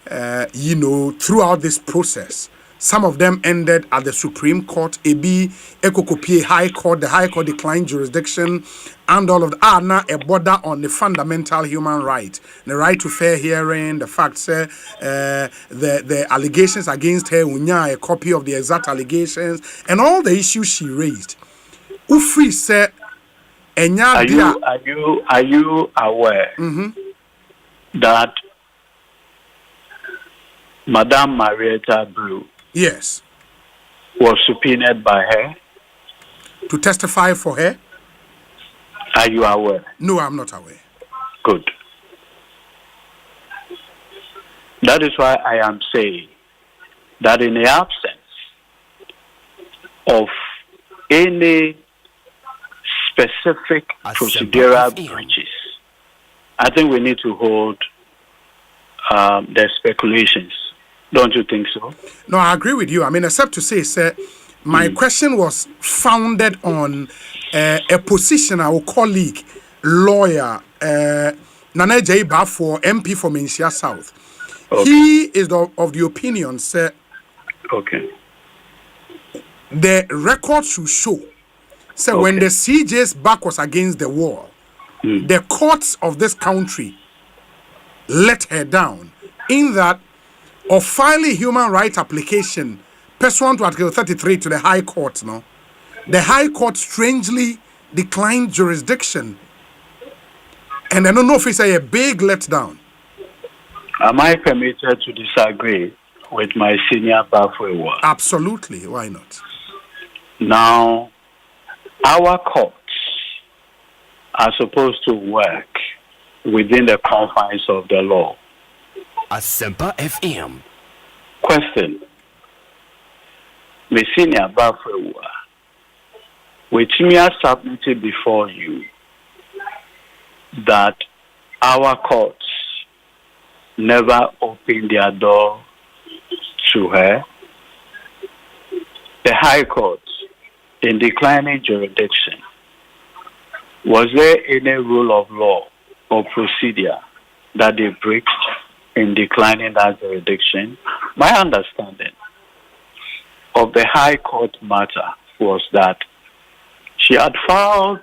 throughout this process. Some of them ended at the Supreme Court, AB, Ekokopie High Court, the High Court declined jurisdiction, and all of that. Now a border on the fundamental human right, the right to fair hearing, the fact the allegations against her, a copy of the exact allegations, and all the issues she raised. Ufri said, are you aware that Madame Marietta Brew was subpoenaed by her to testify for her? Are you aware? No, I'm not aware. Good. That is why I am saying that in the absence of any specific procedural breaches, I think we need to hold the speculations. Don't you think so? No, I agree with you. I mean, except to say, sir, my question was founded on a position, our colleague, lawyer, Nana J. Bafo, MP for Menchia South. Okay. He is of the opinion, sir. Okay. The record should show, sir, when the CJ's back was against the wall, the courts of this country let her down in that of filing human rights application pursuant to Article 33 to the High Court, no? The High Court strangely declined jurisdiction. And I don't know if it's a big letdown. Am I permitted to disagree with my senior Bafwe? Absolutely. Why not? Now, our courts are supposed to work within the confines of the law. Asempa FM. Question. My senior Bafwe, which me has submitted before you that our courts never opened their door to her. The High Court, in declining jurisdiction, was there any rule of law or procedure that they breached in declining that jurisdiction? My understanding of the High Court matter was that she had filed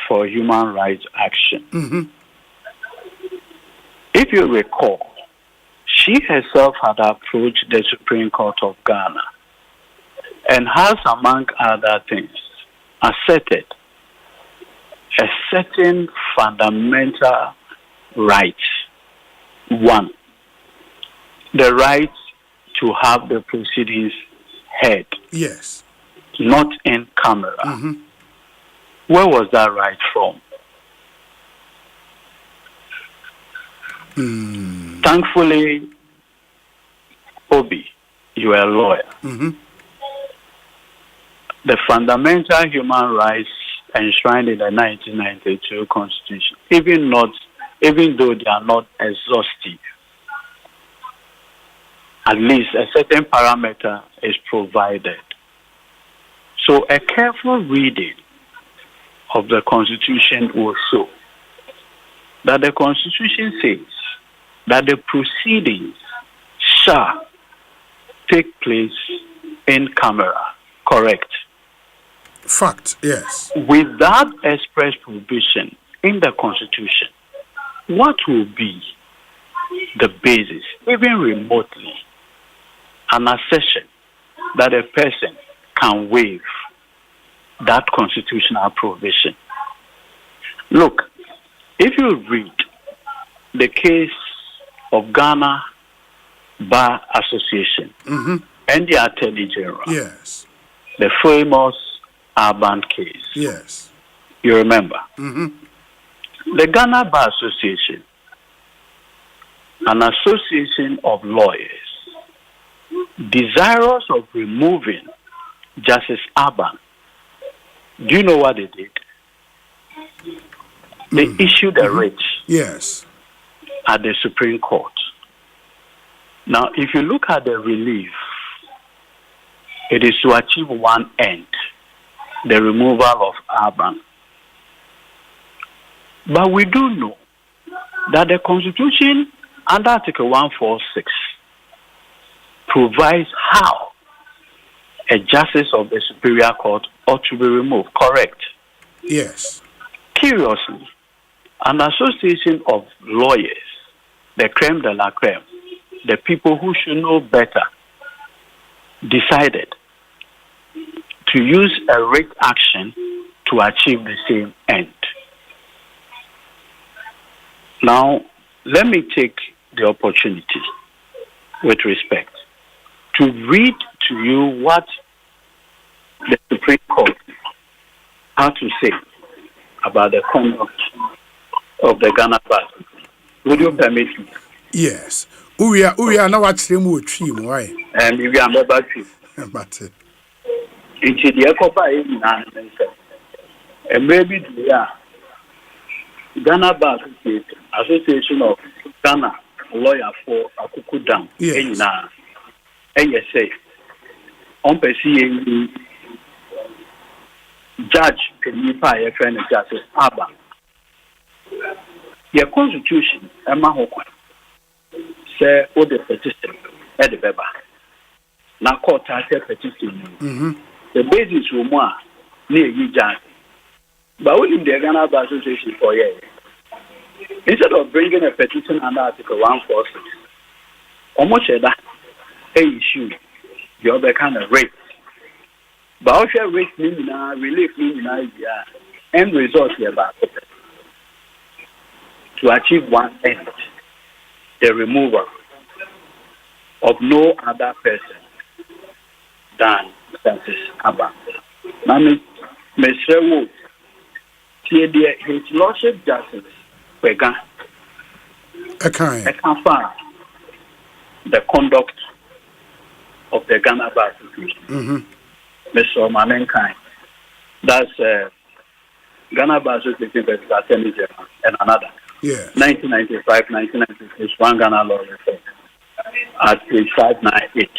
for human rights action. If you recall, she herself had approached the Supreme Court of Ghana and has, among other things, asserted a certain fundamental right. One, the right to have the proceedings heard. Yes. Not in camera. Where was that right from? Thankfully, Obi, you are a lawyer. The fundamental human rights enshrined in the 1992 Constitution, even though they are not exhaustive, at least a certain parameter is provided. So a careful reading of the Constitution will show that the Constitution says that the proceedings shall take place in camera. Correct? Fact, yes. With that express provision in the Constitution, what will be the basis, even remotely, an assertion that a person can waive that constitutional provision? Look, if you read the case of Ghana Bar Association and the Attorney General, yes, the famous Urban case, yes, you remember, the Ghana Bar Association, an association of lawyers desirous of removing Justice Urban. Do you know what they did? They issued a writ at the Supreme Court. Now, if you look at the relief, it is to achieve one end, the removal of Urban. But we do know that the Constitution, under Article 146, provides how a justice of the Superior Court ought to be removed. Correct? Yes. Curiously, an association of lawyers, the creme de la creme, the people who should know better, decided to use a writ action to achieve the same end. Now, let me take the opportunity, with respect, to read to you what the Supreme Court had to say about the conduct of the Ghana Bar. Would you permit me? Yes. We are now watching more tree, why? And we are never true. But it's the Ecopa in and maybe the Ghana Bar Association of Ghana Lawyer for Akuku Dam. Yes. ASA. On perceiving Judge Kenipa, a friend of Justice Abba. Your constitution, Emma Hokwa, say, all the petition at the Beba. Now, court has a petition. The basis for more near you, Judge. But we in the Ghana Bar Association for years. Instead of bringing a petition under Article 146, almost that a issue, the other kind of rape. But also rape meaning relief meaning end result here back to achieve one end, the removal of no other person than Justice Abba. Now, Mr. Wood, his Lordship Justice Pega, I can't find the conduct of the Ghana Bar Association. Mr. Manenkai. That's Ghana Bar Association Attorney General and another. Yeah. 1995, 1996, one Ghana law reform at page 598.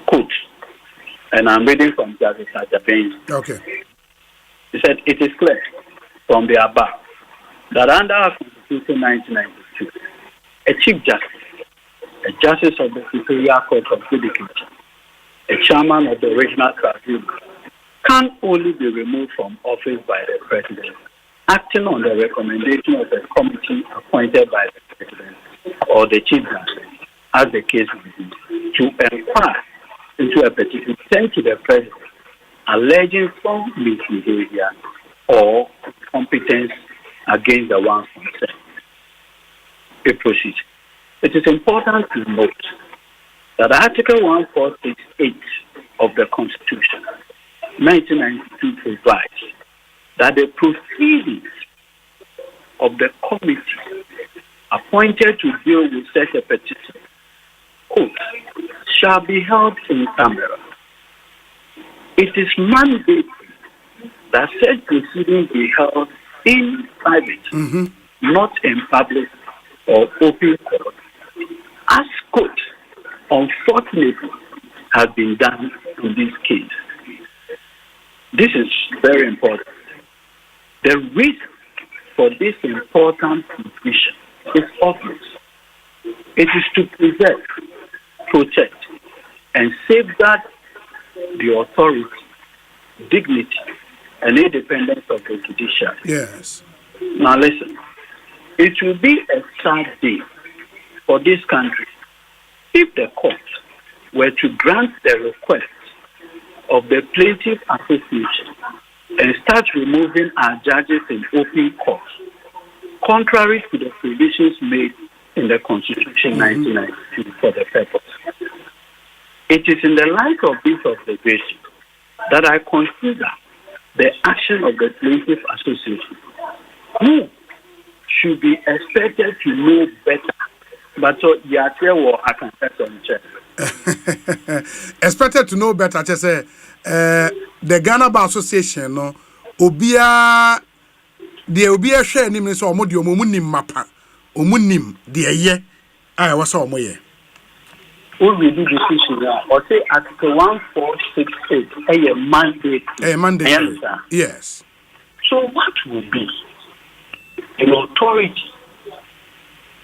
Quote. And I'm reading from Justice Ajabin. Okay. He said, it is clear from the above that under our Constitution 1992, a Chief Justice, a Justice of the Superior Court of Judicature, a chairman of the regional tribunal, can only be removed from office by the President, acting on the recommendation of a committee appointed by the President or the Chief Justice, as the case may be, to inquire into a petition sent to the President alleging some misbehavior or competence against the one concerned. It proceeds. It is important to note that Article 1468 of the Constitution, 1992, provides that the proceedings of the committee appointed to deal with such a petition, quote, shall be held in camera. It is mandated that such proceedings be held in private, not in public or open court, as court unfortunately has been done in this case. This is very important. The reason for this important provision is obvious. It is to preserve, protect, and safeguard the authority, dignity, and independence of the judiciary. Yes. Now listen, it will be a sad day for this country if the court were to grant the request of the plaintiff association and start removing our judges in open court, contrary to the provisions made in the Constitution 1992 for the purpose. It is in the light of this observation that I consider the action of the plaintiff association, who should be expected to know better. But so I can expected to know better. Just say the Ghana Bar Association, no, Obia, the Obia share name is Omodio Munim Mapa, Omunim, the ye. I was all my year. Who will do decision now? Or say Article 1468, a mandate. A mandate. Yes. So what will be an authority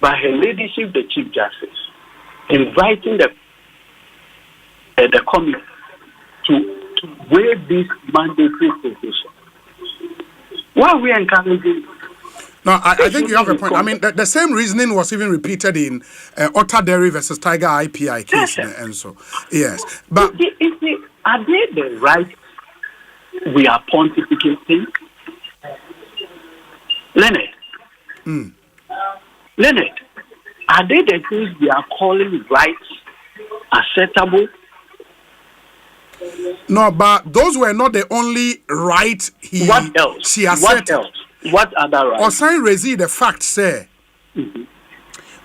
by Her Ladyship the Chief Justice inviting the committee to waive this mandatory position. Why are we encouraging? No, I think you have a point. I mean, the same reasoning was even repeated in Otter Dairy versus Tiger IPI case, and so yes. But are they the right we are pontificating? Leonard, Leonard, are they the things we are calling rights acceptable? No, but those were not the only right What else? She accepted. What else? What other rights? Osei raised the fact, say,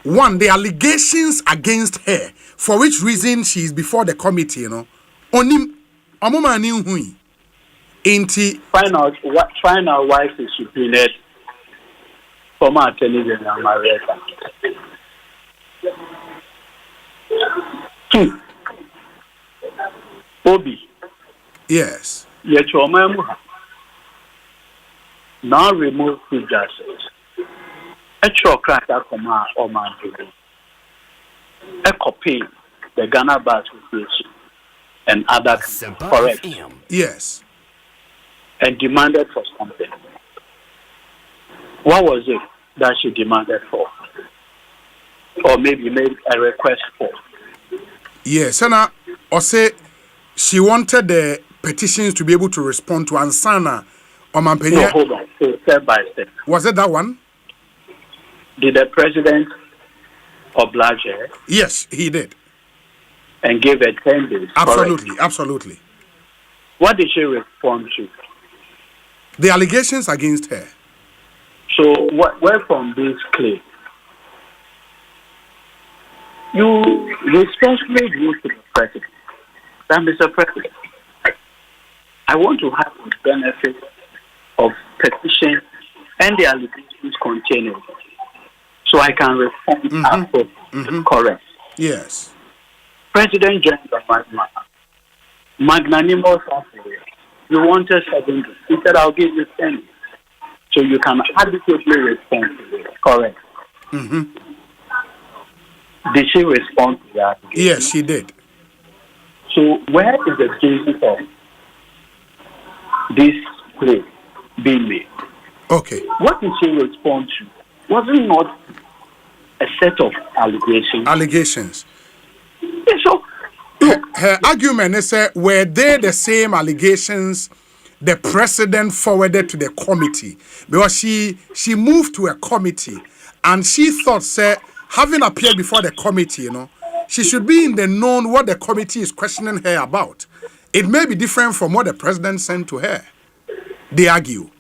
one, the allegations against her, for which reason she is before the committee, you know, only find out why she subpoenaed former Attorney General Marietta. Two, Obi. Yes. Now remove Chief Justice. A cracker command or man a copy the Ghana Bar Association and other correct. Yes. And demanded for something. What was it that she demanded for? Or maybe made a request for? Yes, and Osei, she wanted the petitions to be able to respond to Ansana. No, hold on. So step by step. Was it that one? Did the president oblige her? Yes, he did. And gave her 10 days. Absolutely, correct? Absolutely. What did she respond to? The allegations against her. So, where from this claim? You respectfully go to the president. That Mr. President, I want to have the benefit of petition and the allegations contained, so I can respond appropriately. Correct. Yes. President John magnanimous officer. You wanted 7 days. He said, "I'll give you 10 days, so you can adequately respond to it." Correct. Did she respond to that? Yes, she did. So where is the basis of this claim being made? Okay. What did she respond to? Was it not a set of allegations? Allegations. Yes, so her argument is were they the same allegations the president forwarded to the committee? Because she moved to a committee and she thought, say, having appeared before the committee, you know, she should be in the known what the committee is questioning her about. It may be different from what the president sent to her. They argue.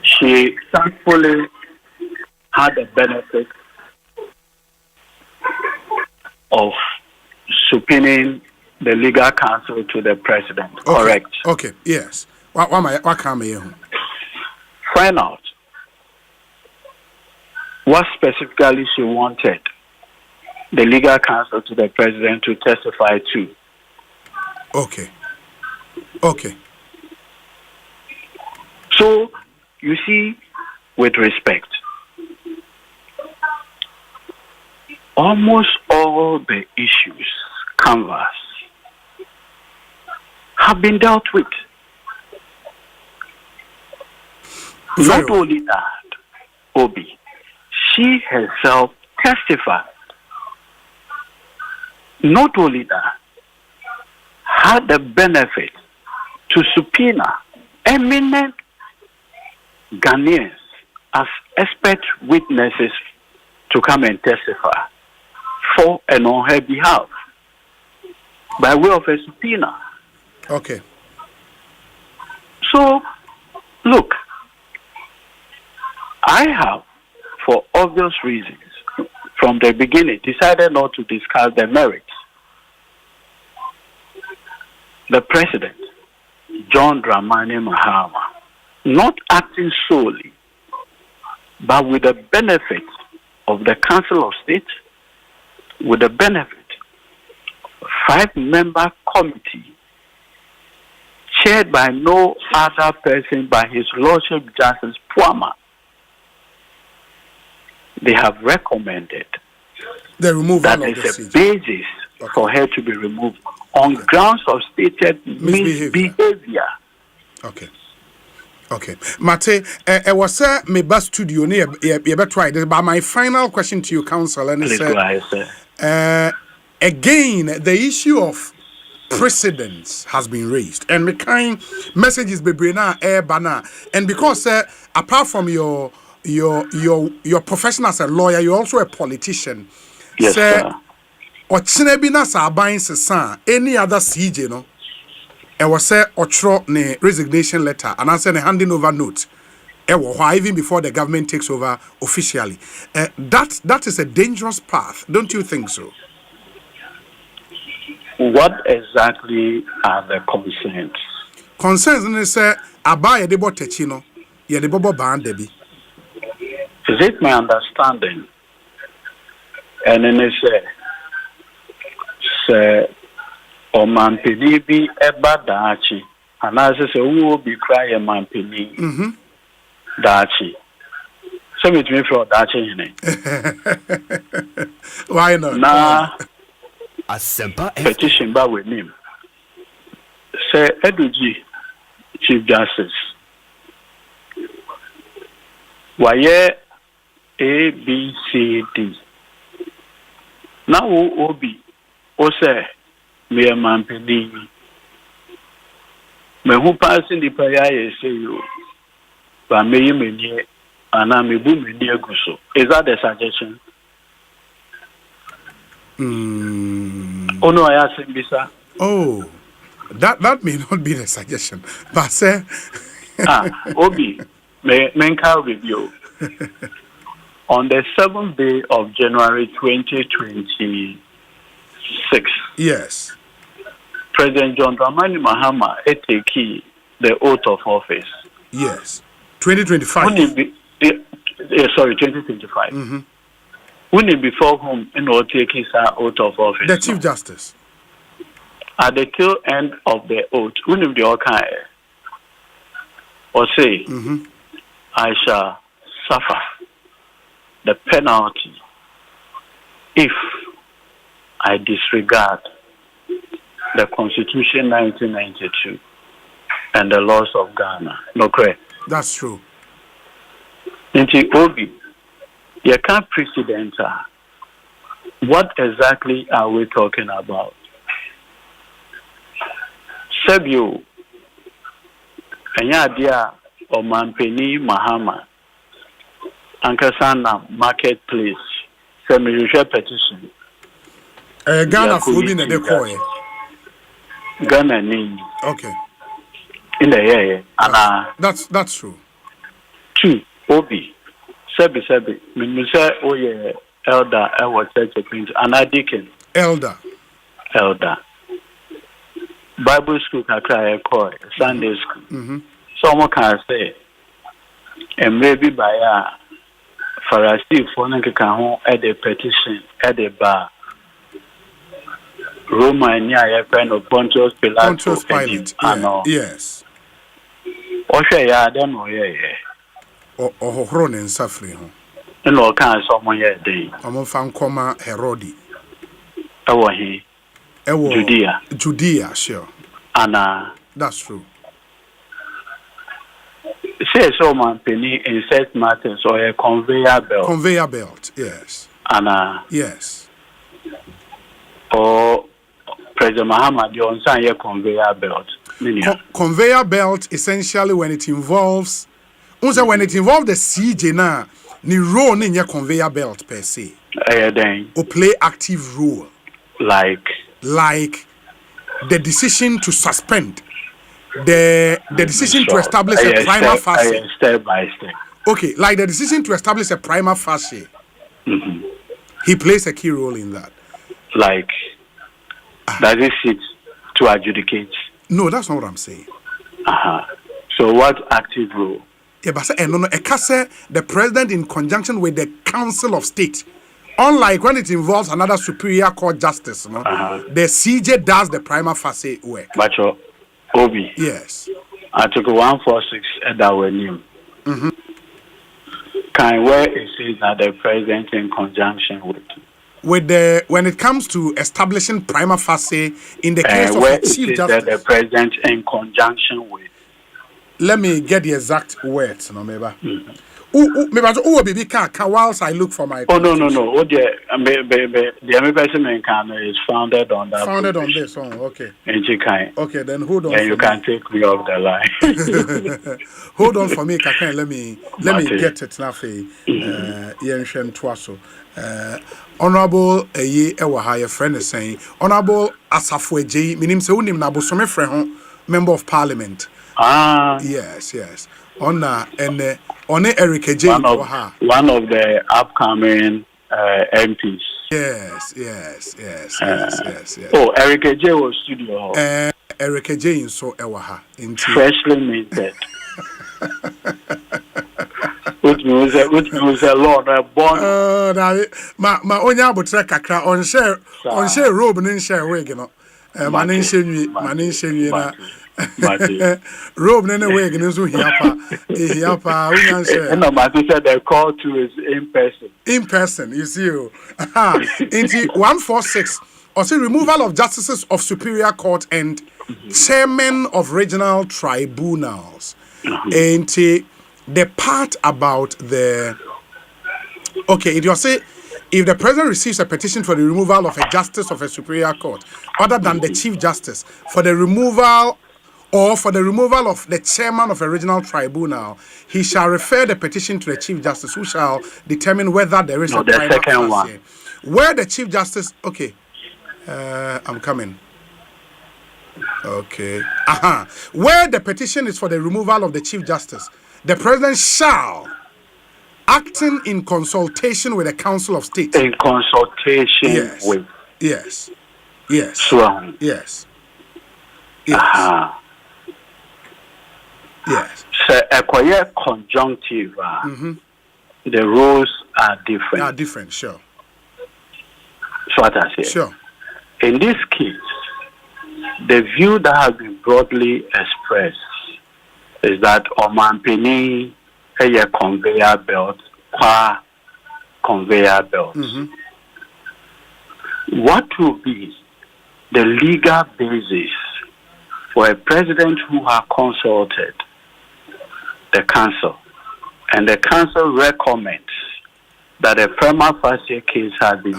She thankfully had the benefit of subpoenaing the legal counsel to the president. Okay. Correct. Okay, yes. What can I find out what specifically she wanted the legal counsel to the president to testify to. Okay. Okay. So, you see, with respect, almost all the issues canvassed have been dealt with. Not only that, Obi, she herself testified. Not only that, had the benefit to subpoena eminent Ghanaians as expert witnesses to come and testify for and on her behalf by way of a subpoena. Okay. So, look, I have, for obvious reasons, from the beginning, decided not to discuss the merits. The president, John Dramani Mahama, not acting solely, but with the benefit of the Council of State, with the benefit of a 5-member committee chaired by no other person but His Lordship Justice Puama. They have recommended the removal that of is the a basis for her to be removed on grounds of stated misbehavior. Okay. Okay. Mate, I was me bus studio near you try this, but my final question to you, counsel, and it's again the issue of precedence has been raised, and the kind messages be brina air banner, and because apart from your profession as a lawyer, you're also a politician. Yes, sir. Or Chinebina Sabain Sasa, any other CJ, no? I was say or ne resignation letter and answer a handing over note. Even before the government takes over officially. That is a dangerous path, don't you think so? What exactly are the concerns? Concerns is abaya debo techino, ye debo ban debi. Is it my understanding? And then they say o mampini bi eba daachi, and as I say, who will be crying mampini daachi? So it means for daachi, why not? Na Asempa petition ba with him. Say Eduji, Chief Justice. Why A, B, C, D. Now Obi, Osei, me a man pedi. Me who passing the prayer say you, but me you me and I me boom me near guso. Is that the suggestion? Oh no, I asked him this. Oh, that may not be the suggestion, but say, Obi, me can with you. On the 7th day of January 2026, yes, President John Dramani Mahama take the oath of office. Yes, 2025. 2025. When it before whom in order take his oath of office? The Chief Justice. At the tail end of the oath, when it be okay, or say, I shall suffer the penalty if I disregard the Constitution 1992 and the laws of Ghana. No, correct? That's true. Into Obi, you can't precedent. What exactly are we talking about? Sebio, Anyadia or Mampeni Mahama, Ankasana Marketplace, semi-usual petition. Ghana food in the coin. Ghana name. Okay. In the air, and that's true. Two, Obi, Sebi, Minusa, oh yeah, elder, I was church prince, and I deacon. Elder. Bible school can cry a call, Sunday school. Someone can say, and maybe by a Pharisee for Nankaho at the petition at the bar. Roma and ya friend of Pontius Pilate. Yes. Osei ya dem oye. Oh, Hron and suffering. And all kinds of someone yet day. I'm fan comma Herodi. Judea, sure. Anna. That's true. Say so man penny insert matters or a conveyor belt. Conveyor belt, yes. Anna. Yes. Or President Muhammad, you understand your conveyor belt. Conveyor belt essentially when it involves the CJ na ni role in your conveyor belt per se. Or play active role. Like the decision to suspend, the decision to establish a prima facie. Step by step. Okay, like the decision to establish a prima facie. He plays a key role in that. Like, does he sit to adjudicate? No, that's not what I'm saying. So what active role? Yeah, but the president in conjunction with the Council of State. Unlike when it involves another superior court justice, the CJ does the prima facie work. But Obi. Yes. Article 146 at our name. Where it says that the president in conjunction with when it comes to establishing prima facie in the case of a chief justice, the president in conjunction with. Let me get the exact words, no, maybe. Whilst I look for my. Oh no. The person is founded on that. Founded on this one, okay. Okay, then hold on. And you can take me off the line. Hold on for me, Kakan. Let me get it now. Honorable Ewa, friend is saying, Honorable Asafweji, meaning so unim na bosome friend, member of parliament. Yes. On and on Eric J. One of the upcoming MPs. Yes. Oh, Eric J. was studio. Eric J. in so Ewaha. Freshly minted. Which means a lot born. Ma onya botre kakra on share robe and share wig, you know. Manin shenui na. Robe nene wig and so hiapa. And Mati said the call to is in person. You see you. Into 146. Also removal of justices of Superior Court and chairmen of regional tribunals. Into the part about the it will say if the president receives a petition for the removal of a justice of a superior court other than the chief justice for the removal of the chairman of a regional tribunal, he shall refer the petition to the chief justice who shall determine whether there is a prima facie. Where the chief justice I'm coming. Okay. Where the petition is for the removal of the chief justice, the president shall, acting in consultation with the Council of State. In consultation with. Yes. Sure. Yes. Yes. So, a quiet conjunctive. The rules are different. Sure. So what I say. Sure. In this case, the view that has been broadly expressed is that Omanpini a conveyor belt, conveyor belt. What will be the legal basis for a president who has consulted the council and the council recommends that a prima facie case has been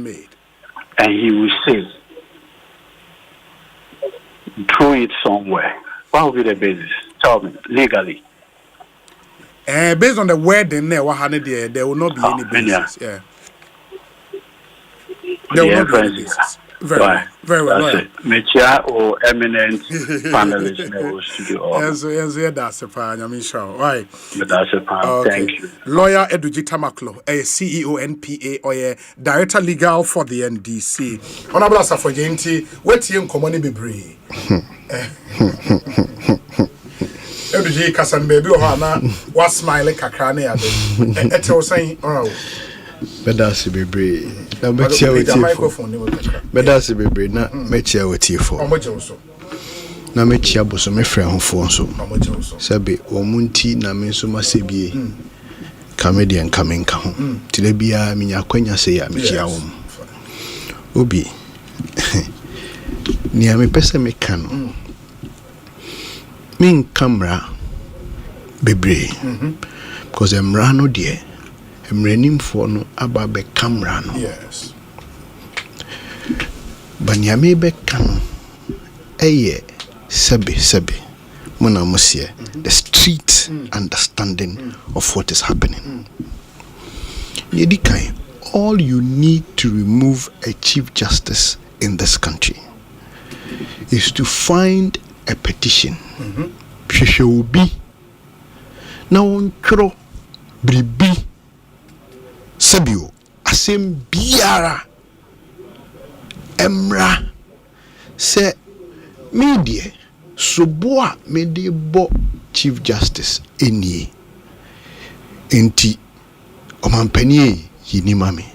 made, and he will say, throw it somewhere? What will be the basis? Tell me, legally. Based on the wording there will not be any basis. Yeah. There will not be any basis. Very well. Mecha or eminent panelists in the studio. Yes, that's a pan. I mean, sure. Right. That's a pan. Thank you. Lawyer Eduji Tamaklo, a CEO NPA or a Director Legal for the NDC. Honorable Asafojenti, what's your common be brave? Eduji Kasan baby or Hana was smiling Kakrane. It was saying, oh. Bedasi bebre na mechia wetie bedasi bebre na mechia wetie fo na mechia boso me frɛ hofo nso sɛbe omunti na me nso masebie comedian kamenka ho tile bia menya kwanya se ya mechia wo obi ni ame pese me kan min camera bebre because emra no de Emrenim for no ababe camera no. Yes. Banyame be kan eye sebe mona musie the street understanding of what is happening. Yedikai, all you need to remove a chief justice in this country is to find a petition. Sheshobi na wontro bribi Sabio, asem biara emra se media soboa mede bo chief justice eni enti omampani yinima me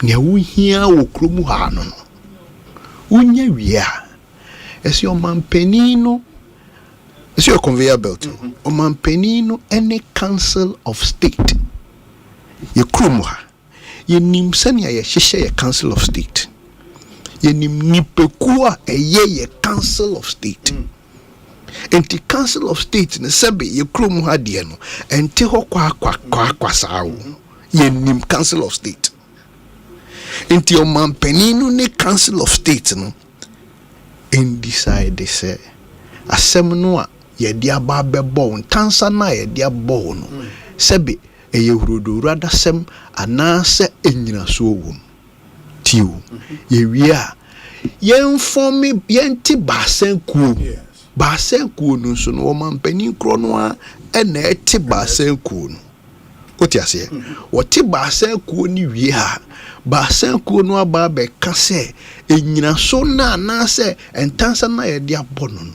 ne wohia wo kromu ha no unya wia esi omampani no esi o conveyor belt omampani no any council of state ye krumwa yenim senia ye hyehyɛ ye council of state yenim nipekua ye council of state enti council of state ne sebe ye krom ha de no enti ho kwa saawo yenim council of state enti o mampaninu ne council of state no en decide say asem no a ye dia ba bebo ntansa na ye dia bo no sebe eye hurodo rada sem anase enyina so wom tiwo ye wi a ye inform ye nti basen kuo basen kuo no so no mampanin kro no a na eti basen kuo no oti ase woti basen kuo ni wi a basen kuo no aba be ka se enyina so na anase entansa na ye dia bono no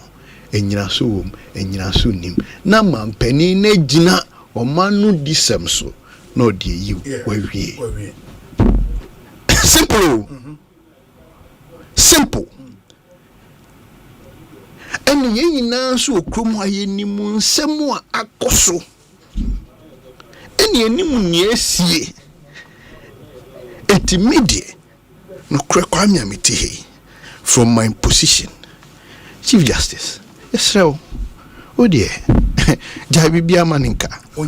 enyina so wom enyina so nim na mampanin na gina o manu disem so no de you we simple simple and ye na so okrom aye nimu nsem a akoso eni enimu niesie etimidie no krekwa miamiti he from my position Chief Justice Israel odie Jai bia maninka. Oh,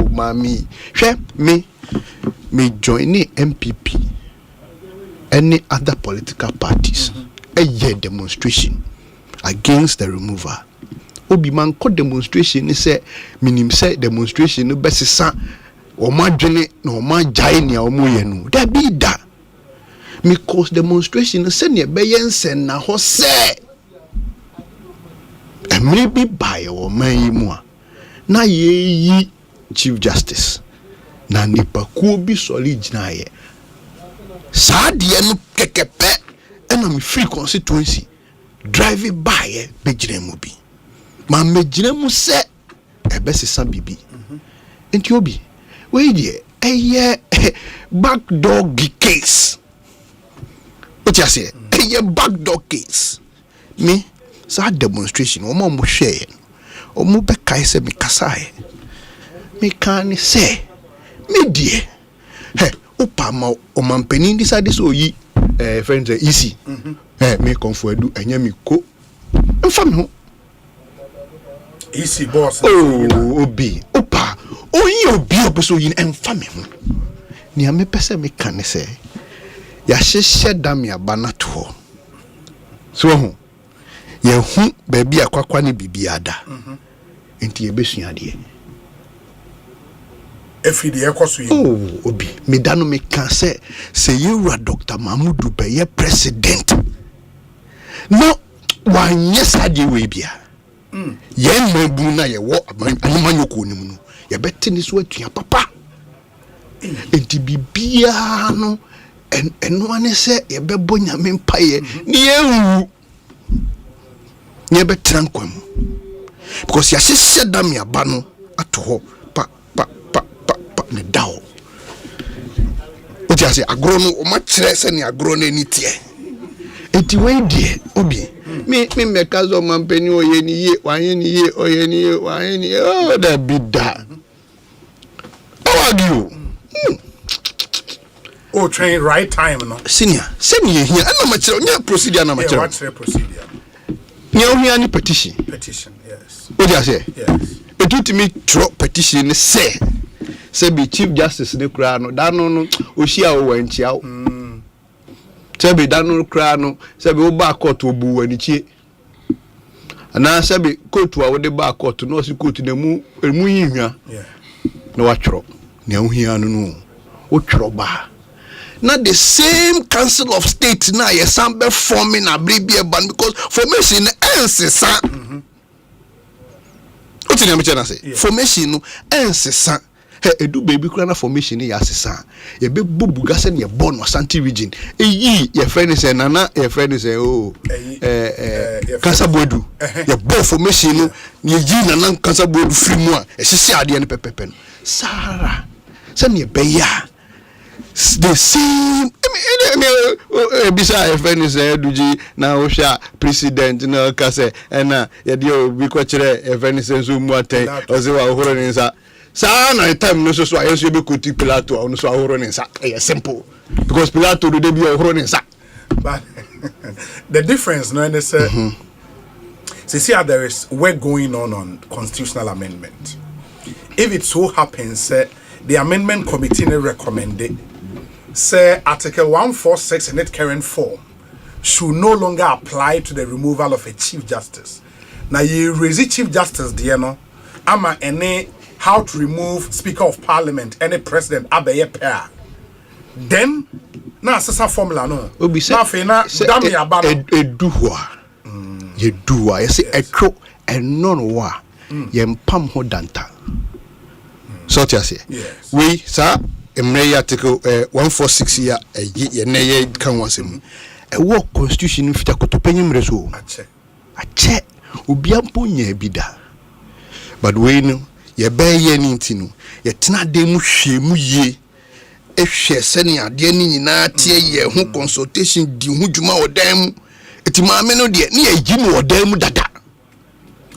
mami. She me join the MPP. Any other political parties. A year demonstration against the removal. Obi man ko demonstration ni say minim say demonstration no besisa o ma dwene no ma jai ni o mo ye no. Da bi da. Because demonstration say ne be yensen na ho say maybe by or may more. Na ye Chief Justice. Na nipa kubi solid na ye. Saadi enu kekepe. And I'm free constituency. Driving by ye bejiremu bi. Ma mejiremu se ebesi sa bibi. Enti obi. We ye backdoor case. What you say? A backdoor case. Me. Sa demonstration o mo hwe o mo be kai se me kasae me kan se me die he opa ma o mampani decide so yi friends easy me konfoadu anya mi ko mfa me ho easy boss obi opa oyi obi obeso yi mfa me ho ni ame pese me kan se ya hyehye dam ya banato so ho ye hu baby akwakwa ne bibiada enti ebesua de efidi ekoso ye obi me dano me kan se yewura Dr. Mahmudu be ye president no wan yesa de we bia ye mabu na ye wo anumanyoko nim no ye betini so atua papa enti bibia no eno ane se ye bebo nyame mpaye ni ewu nyebe tranquam because ya hyehyɛ dam ya ba no ato hɔ pa ne dawo oti ase agro no o ma kyerɛ sɛ ne agro no ani tie enti we die obi me meka zo mampani o ye ni ye wan ye ni ye o ye ni ye wan ye ni ye o da bida awagio o train right time no senior here ana ma kyerɛ nya procedure na ma kyerɛ what procedure Nyawia ni petition, yes. What do you say? Yes. It to me drop petition say be Chief Justice the crown, Dano, Oshia Wenchia. Say Dano Crano, say be back court to boo and chi. And now say be go to our back court to know you go to the moon, yeah. No, what drop? Nyawia no, what drop? Not the same council of state now ye sambe forming a bribia ban because formation ensesa what you me say formation no ensesa he edu baby kura na formation ya sesa ye be bubuga se ne born Asante region eyi ye friend say nana ye friend say kansa bodu ye bo formation no ye yi nana kansa bodu free mu a e hye ade ne pepepe no sara se ne be ya the same bisa friend say duji na osha president na kase na ye de obi ko kire friend say so mu aten o se wa ohoro ni nsa Sa na time no so ayo so be kuti Pilato ono so ahoro ne nsa. Simple. Because Pilato do dey be ahoro ne nsa. But the difference no and say see how there is work going on constitutional amendment. If it so happens the amendment committee recommended say Article 146 in its current form should no longer apply to the removal of a Chief Justice. Now you raise Chief Justice there no ama any how to remove Speaker of Parliament any president abeye pair. Then na sasa formula no. Na fe na dami aba no eduwa. Ye duwa ye say etwo eno wa ye mpam ho danta. So tia say. We sir emre article 146 ya ye na ye kan wasem. E wo constitution fita kotopenyim reso. Ache obi ampo nya bida. But we no ye be ye ni ntinu ye tena de mu hwe mu ye ehwe sene ade ni nyina tie ye ho consultation di hu djuma odan mu eti maame no de ne ye gimu odan mu dada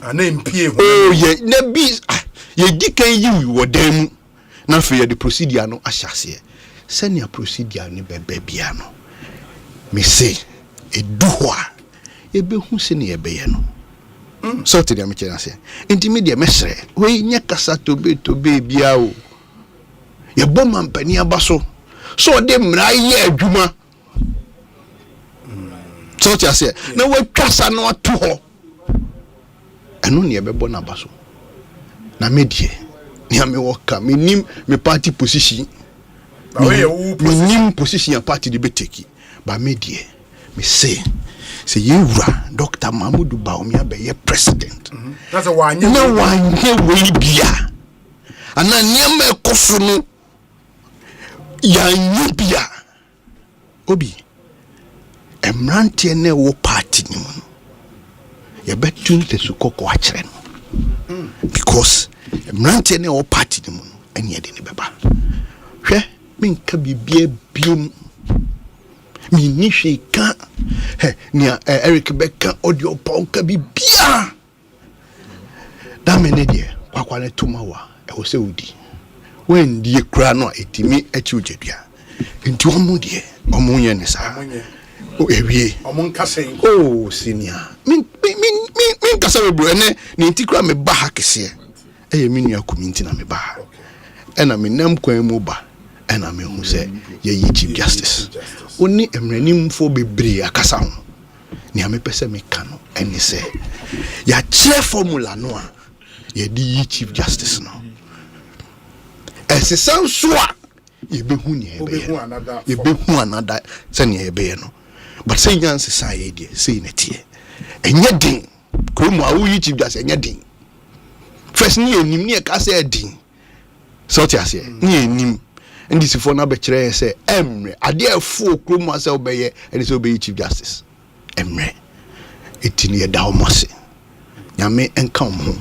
ana mpie ho oh ye na bi ye di kan yi odan mu na fe ye the procedure no ahyase sene procedure ni bebe bia no me say edu ho a ye be hu sene ye be ye no so te dem kena se intimidate mesre we nya kasa to be bia o ye bom ampani abaso so de mra ye adwuma so te ase na we twasa no ato ho eno ne ye bebo na abaso na medie ni ame woka menim me party position menim position ya party de beteki ba medie me say yewura Dr. Mahmoud Baomi abeye president. That's a wanye we bia. Ana niam ekoso no ya nyubia. Obi emrante ne wo party ni mu. Ye betun te sukoko akere no. Because emrante ne wo party ni mu no ene de ne beba. Hwe minka bibia biom mi ni hwe ka nia Eric Becker audio ponka bibia da mene de kwakwa ne tumawa e wo se udi when die kura no etimi achi ojadua enti omo de omo nya ne sa o ewie omo nkase oh senior min kasa we bro ene ni enti kura me ba ha kese e mi nua community na me ba ena me nam kwan mu ba ena me hu se ye yi Chief Justice oni emranim fo bebre akasa ho ni amepese me kano eni se ya che formula no a ye di Chief Justice no ese sanso a ye behu ni ye behu another se ni ye be no but say nyanse sa ye die say netie enye din kromo a wo yi Chief Justice enye din first ni enim ni e ka say din so ti ase ni enim and this for na be kire say emre ade afu okromu ase obeye and so obey Chief Justice emre etini ye da omose nyame enka ho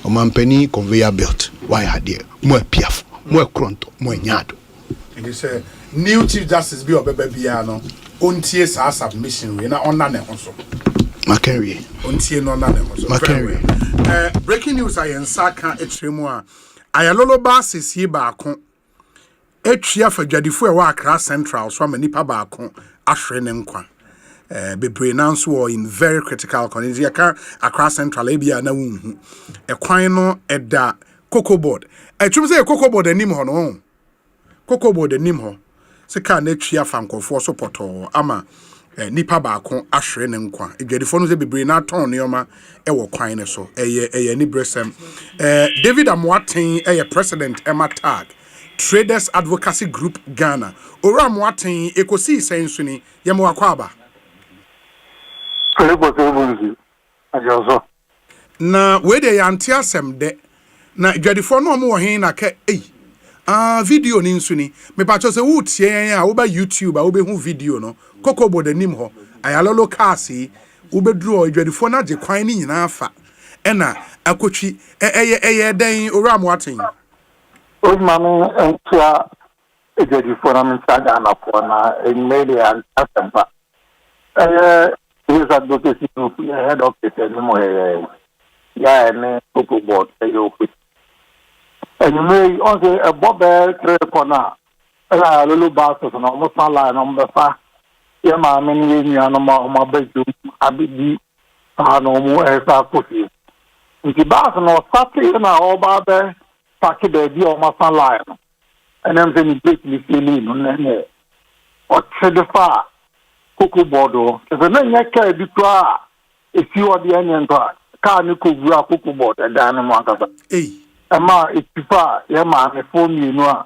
omampani conveyor belt why ade mo apiafo mo ekronto mo nyado and they say new Chief Justice bi obebe bia no ontie sa submission we na ona ne ho so makenwe ontie no na ne ho so makenwe breaking news ayensa ka etremu a ayalolo basis hi ba ko etria fadwadifo e wa Accra Central so amanipa ba ko ahwere ne nkwa bebre nanso in very critical condition ya Accra Central ebia na wunhu ekwan no eda cocoa board etwum say cocoa board anim ho no cocoa board anim ho se ka na etria fankofo so poto ama nipa ba ko ahwere ne nkwa edwadifo no say bebre na ton neoma e wo kwan ne so eye ni bresem David Amwaten eye president Emma Tag Traders Advocacy Group Ghana. Ora Amwaten Ekosiisen suni yemo akwaba. Na we de yanti asem de na dwadifo no mo hin na ka video ni nsuni me pa cho se wo tie a wo ba YouTube a wo be hu video no kokobo de nim ho ayalolo kasi wo be duro dwadifo na je kwan ni nyina afa ena akotwi eye den Ora Amwaten Osmani entia ejedi forum Ghana for na media Asempa. His advocacy group head of it anymore. Yeah, and cocoa board. and you may also a bob corner. And I little bastards and almost my line on the far. Yeah, my many animal on my bedroom. I be no more as I put you. If the bass and all Saturday and all about there, pack it on my line. And then they break me feeling on the or to the far. Cocoa Bordeaux. If a man can be cry, if you are the onion part, can't you cook cocoa board and dynamo? And ma, it's too far. Yeah, man, a phone you know.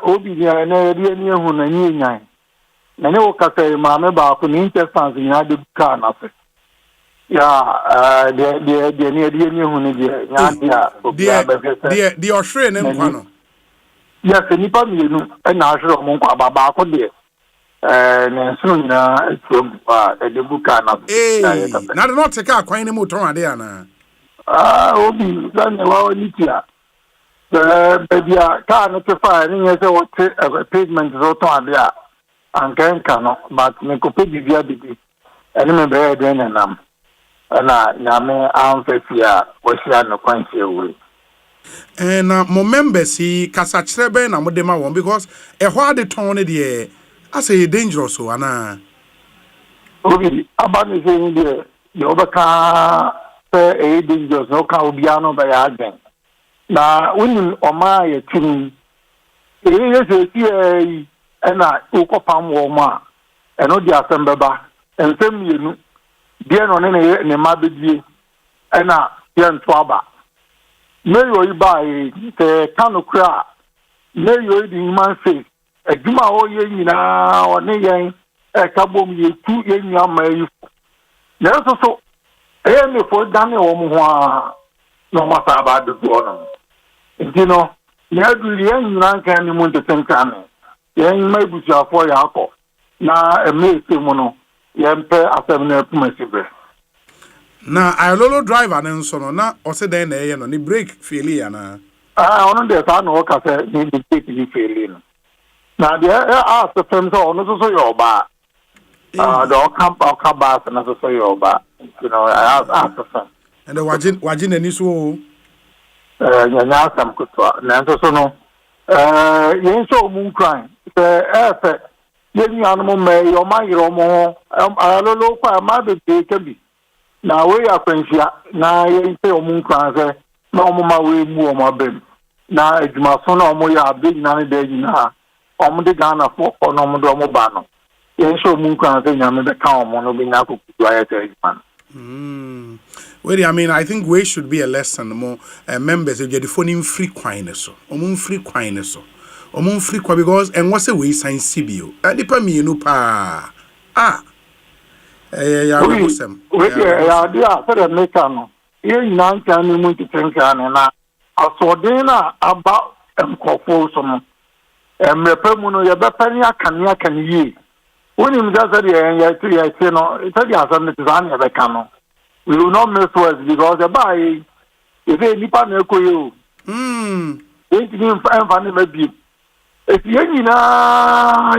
Obi and any who are new nine. And you can say, Mamma, about an interest in the car. Nothing. Yeah, the near the new the Australian. Yes, and you probably know, and I should have Monka there. And soon from the book. Not take out quite any more to Diana. Obi, then the baby, can't fire any pavement roton there. And cannot, but make a pig the and remember then and I may answer here, was no quantity away. And more members see Casachebe and Modema one because a hard tone the I say dangerous one. Okay, about the same day, the overcar a dangerous no Calbiano by Argent. Now, when my team, it is and I took palm warmer and all the Asemba and same you dear on any mabby and I young twaba. May you buy the canoe crack, may you the human face, a Juma all year now or nay, a cabum ye 2 young may. There's also a me for Daniel no matter about the bottom. You know, you have to the young man can you want to think can. Young may be your for your now a maid mono, young pair after me. Na I lolo driver and so no na o se den na ye no ni brake failure na ono de sa no ka se ni brake ni failure na de ask the firm so ono so your ba the camp bus na so your ba you know I ask the firm and the wajin ani so nya sam kutwa na so no yen so mun crime se yen anu me yo ma yiro mo lolo kwa ma be ke na we are friendship na ye say omun kran say na omuma we mu omabem na adwuma so na omo ya big na de nyina omo de Ghana for no omo do omo ba no ye so omun kran say nyame be ka omo no be na kuku aye say adwuma. Well, I mean, I think we should be a lesson more members of the phone free quine so omun free quine so omun free kwa because and what's a way sign CBO adipa mi no pa yeah, we are for America no. Here in Nanka ni mu titenka na asodena about emkofo so no. Emrepe mu no ye bepani akania kan yi. Woni mi just say ya no, it tell you asem tizan ya beka no. We will not mess with because the buy if any nipa na ekoyo. It ni mfa ni mabi. If ye nyina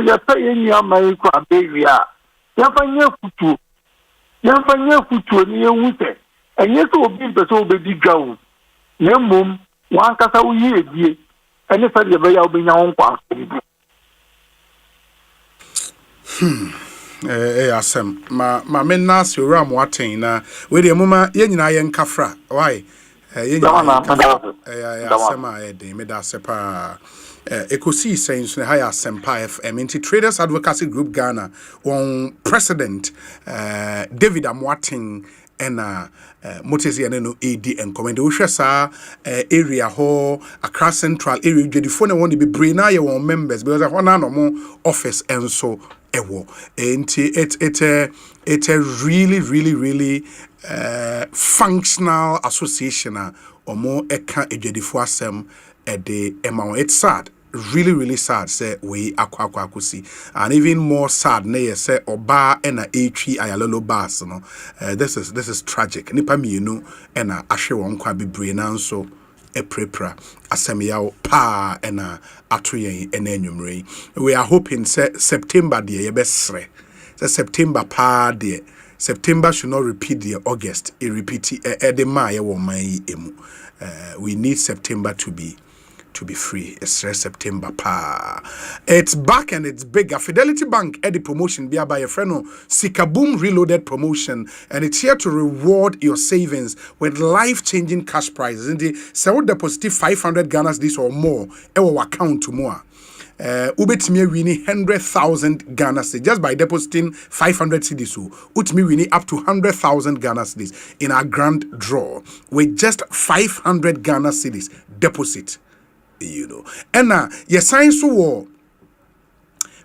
ya say ye nyia mai kwa beria. Yafanya futu ni ewute enye so obi mpese obedi gawo na mum wan kasa wo yi edie ene fa de be ya obenya won kwa asem ma me na se ora mo aten na we de muma ye nyina ye nkafra why ye nyina asem a ye de me da sepa Ekosiisen On Asempa FM into Traders Advocacy Group Ghana on President David Amwating and Motesi and no AD and Command Ushasa area ho across Central area the phone want to be brain your members because I want no more office and so ewo it's a really functional association or more eka ejadifo asem the amount. It's sad, really sad. Say we akwakusi, and even more sad. Ne say oba ena a3 ayalolo bas. No, this is tragic. Nipa mienu ena ashe wankwa bibre nanso e prepra asemiya pa ena atoyen ena enyumre. We are hoping say September de yebesre. Say September pa de September should not repeat the August. It repeat we need September to be free. It's September pa. It's back and it's bigger. Fidelity Bank at the promotion be by a friend Sikaboom Reloaded promotion, and it's here to reward your savings with life-changing cash prizes. In the sell deposit 500 Ghana cedis or more, our account to more. Ubetimi winning 100,000 Ghana cedis just by depositing 500 cedis. Utimi winning up to 100,000 Ghana cedis in our grand draw with just 500 Ghana cedis deposit. You know, and your science war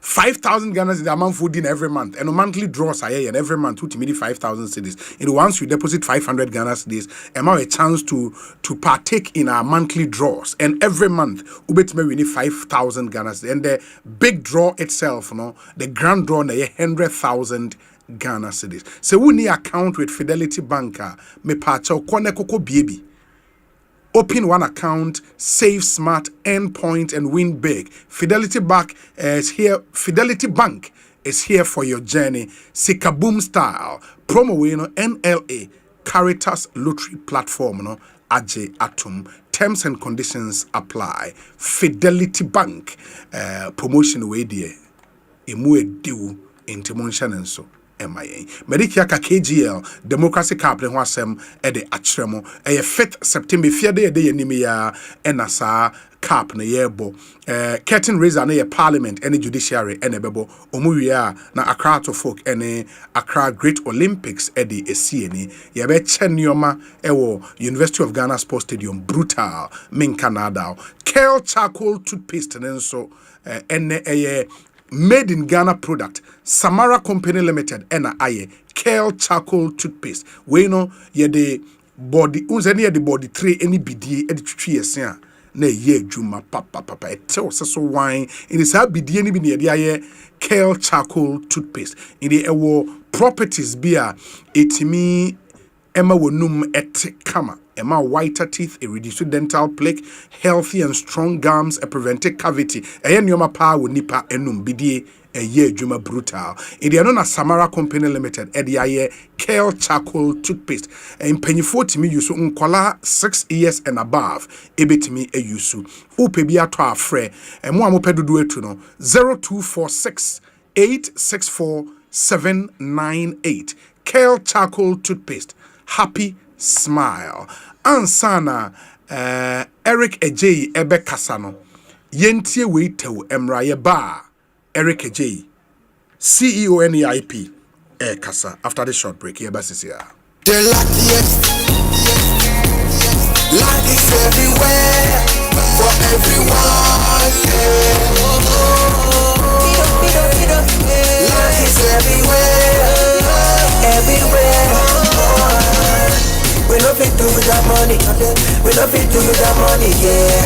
5,000 Ghana is the amount food in every month, and a monthly draws are and every month to meet 5,000 cedis. And once you deposit 500 Ghana cedis, amount a chance to partake in our monthly draws, and every month we need 5,000 Ghana cedis. And the big draw itself, the grand draw, 100,000 Ghana cedis. So we need account with Fidelity Banker, me pacha kone koko baby. Open one account, save smart, earn point, and win big. Fidelity Bank is here. Fidelity Bank is here for your journey. Sikaboom style. Promo NLA Caritas Lottery Platform. Aje Atom. Terms and conditions apply. Fidelity Bank promotion way there. Emu deal into Monshanenso. MIA. Medikiaka KGL Democracy Cup ne ho asem e de akyeremo e 5th September fiade de yanimia enasa cap ne yebo curtain raiser ne parliament and judiciary ene bebo omuwia na Accra to folk ene Accra Great Olympics e de esieni ye be chenioma e wo University of Ghana Sports Stadium brutal min Canada Kel charcoal toothpaste nenso ene eye made in Ghana product. Samara Company Limited. Ena aye. Kel charcoal toothpaste. We know ye the body. Unzeni ye the body tray any BD edi 3 years ya. Ne ye juma papa. Ete so wine. In this ha BD any bini ye aye. Kel charcoal toothpaste. In the ewo properties bia etimi Emma wonum et kama. Emma whiter teeth, a reduced dental plaque, healthy and strong gums, a prevented cavity. Ayen yoma pa wo nipa enum bidie a ye juma brutal. In the anona Samara Company Limited, ediaye Kel charcoal toothpaste. In penifo to me use unkola 6 years and above. Ebit me a yusu. Upe bia to a fre. And mo amopedu etu no 0246 864 798. Kel charcoal toothpaste. Happy smile. Ansana Eric Ejay Ebe Kasano. Yentie Weitew Emraye Ba. Eric Ejay, CEO NEIP. Kasa. After the short break, here basis here. The luckiest. Luck is everywhere for everyone. Luck is everywhere. We love it do with that money, we love it do with that money, yeah.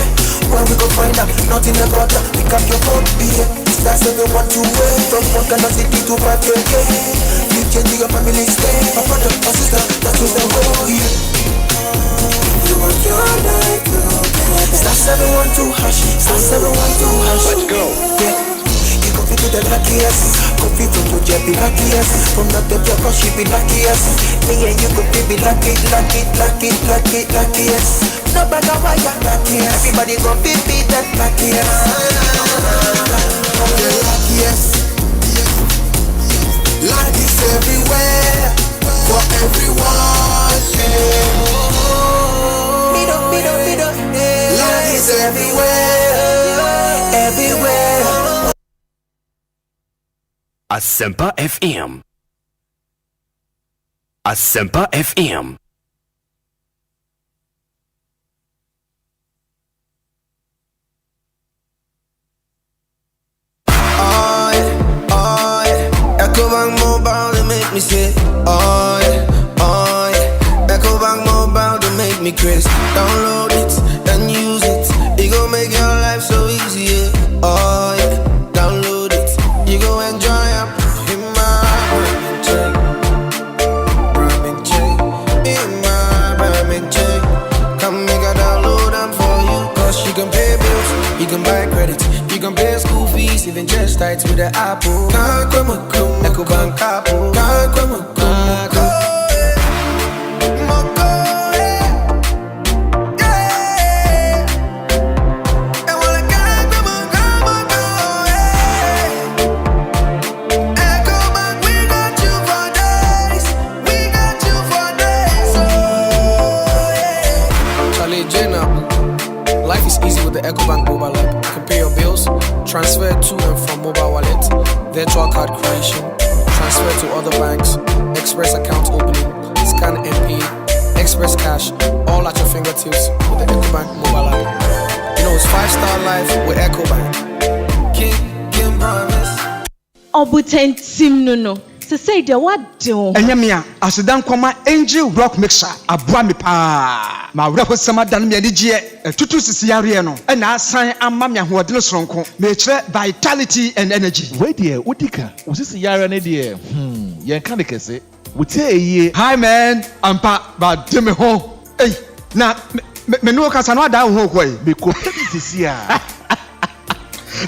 When we go find out, nothing about that, pick up your phone, yeah. That's what we want to wait. From one kind of city to 5K. You change your family stay. My brother, my sister, that was the whole year. You want your life to get. Start 712 hash, start 712 hash. Let's go. Yeah. Coffee to the luckiest, coffee to be luckiest. From the top of she be luckiest. Me and you could be luckiest. No matter why you're luckiest, everybody gon' be that luckiest. The luckiest. Luck is everywhere for everyone. Luck is everywhere. Asempa FM. Asempa FM. Ecobank Mobile, they make me say, oh yeah. Ecobank Mobile, they make me crazy. Download it and use it. It gon' make your life so easy, yeah. Oh yeah. Download it. You go enjoy it. In my ramen chain. Come make a download them for you. Cause you can pay bills, you can buy credit, you can pay school fees. even dress tight with the apple. Ecobank apple. Life is easy with the Ecobank mobile app. You can pay your bills, transfer to and from mobile wallet, virtual card creation, transfer to other banks, express account opening, scan and pay, express cash, all at your fingertips with the Ecobank mobile app. You know, it's 5-star life with Ecobank. Kim promise. Obutentim no. To say the what do? Enyamia, asidan kwama angel rock mixer, abua me pa. Ma wura hosama dan me adige, tutu sisi yare no. E na asan amma me ahoɔden soronko. Me kire vitality and energy. Wait there, udika. Usisi yare ne de. Yen kan de kese. Wote eye. Hi man, ampa ba de me ho. Hey, na me no kasa no ada ho koi. Me ko sisi a.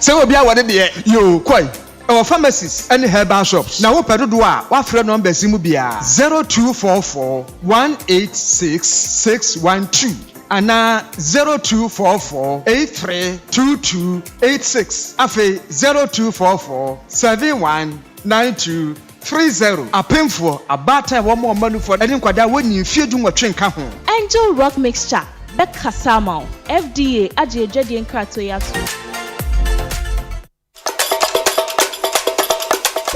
Se obi a wode de yo koi. Our pharmacies and herbal shops. Now, what do I friend number Simubia 0244 186 612 and 0244 832286. Afe 0244 719230. A painful a batter one more money for any quadra when you feel doing a train come home. Angel Rock Mixture. Becca Samo. FDA. Ajay Jadi and Kratoyatu.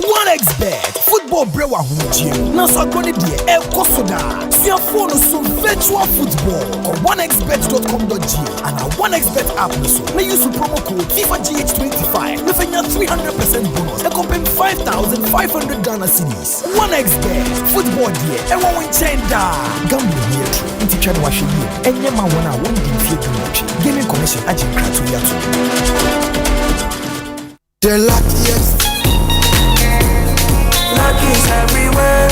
1xBet football brewa hunjie na sagoni die Ekosiida sia phone so virtual football or 1xbet.com.gh and our 1xBet app so na use promo code FIFAGH25 na fanya 300% bonus e compare 5,500 Ghana cedis. 1xBet football die e won win chenda gambling here nti twa wa hwe enye ma wona won di fie du no gaming commission agent Kratoyatu. The luckiest. Luck is everywhere,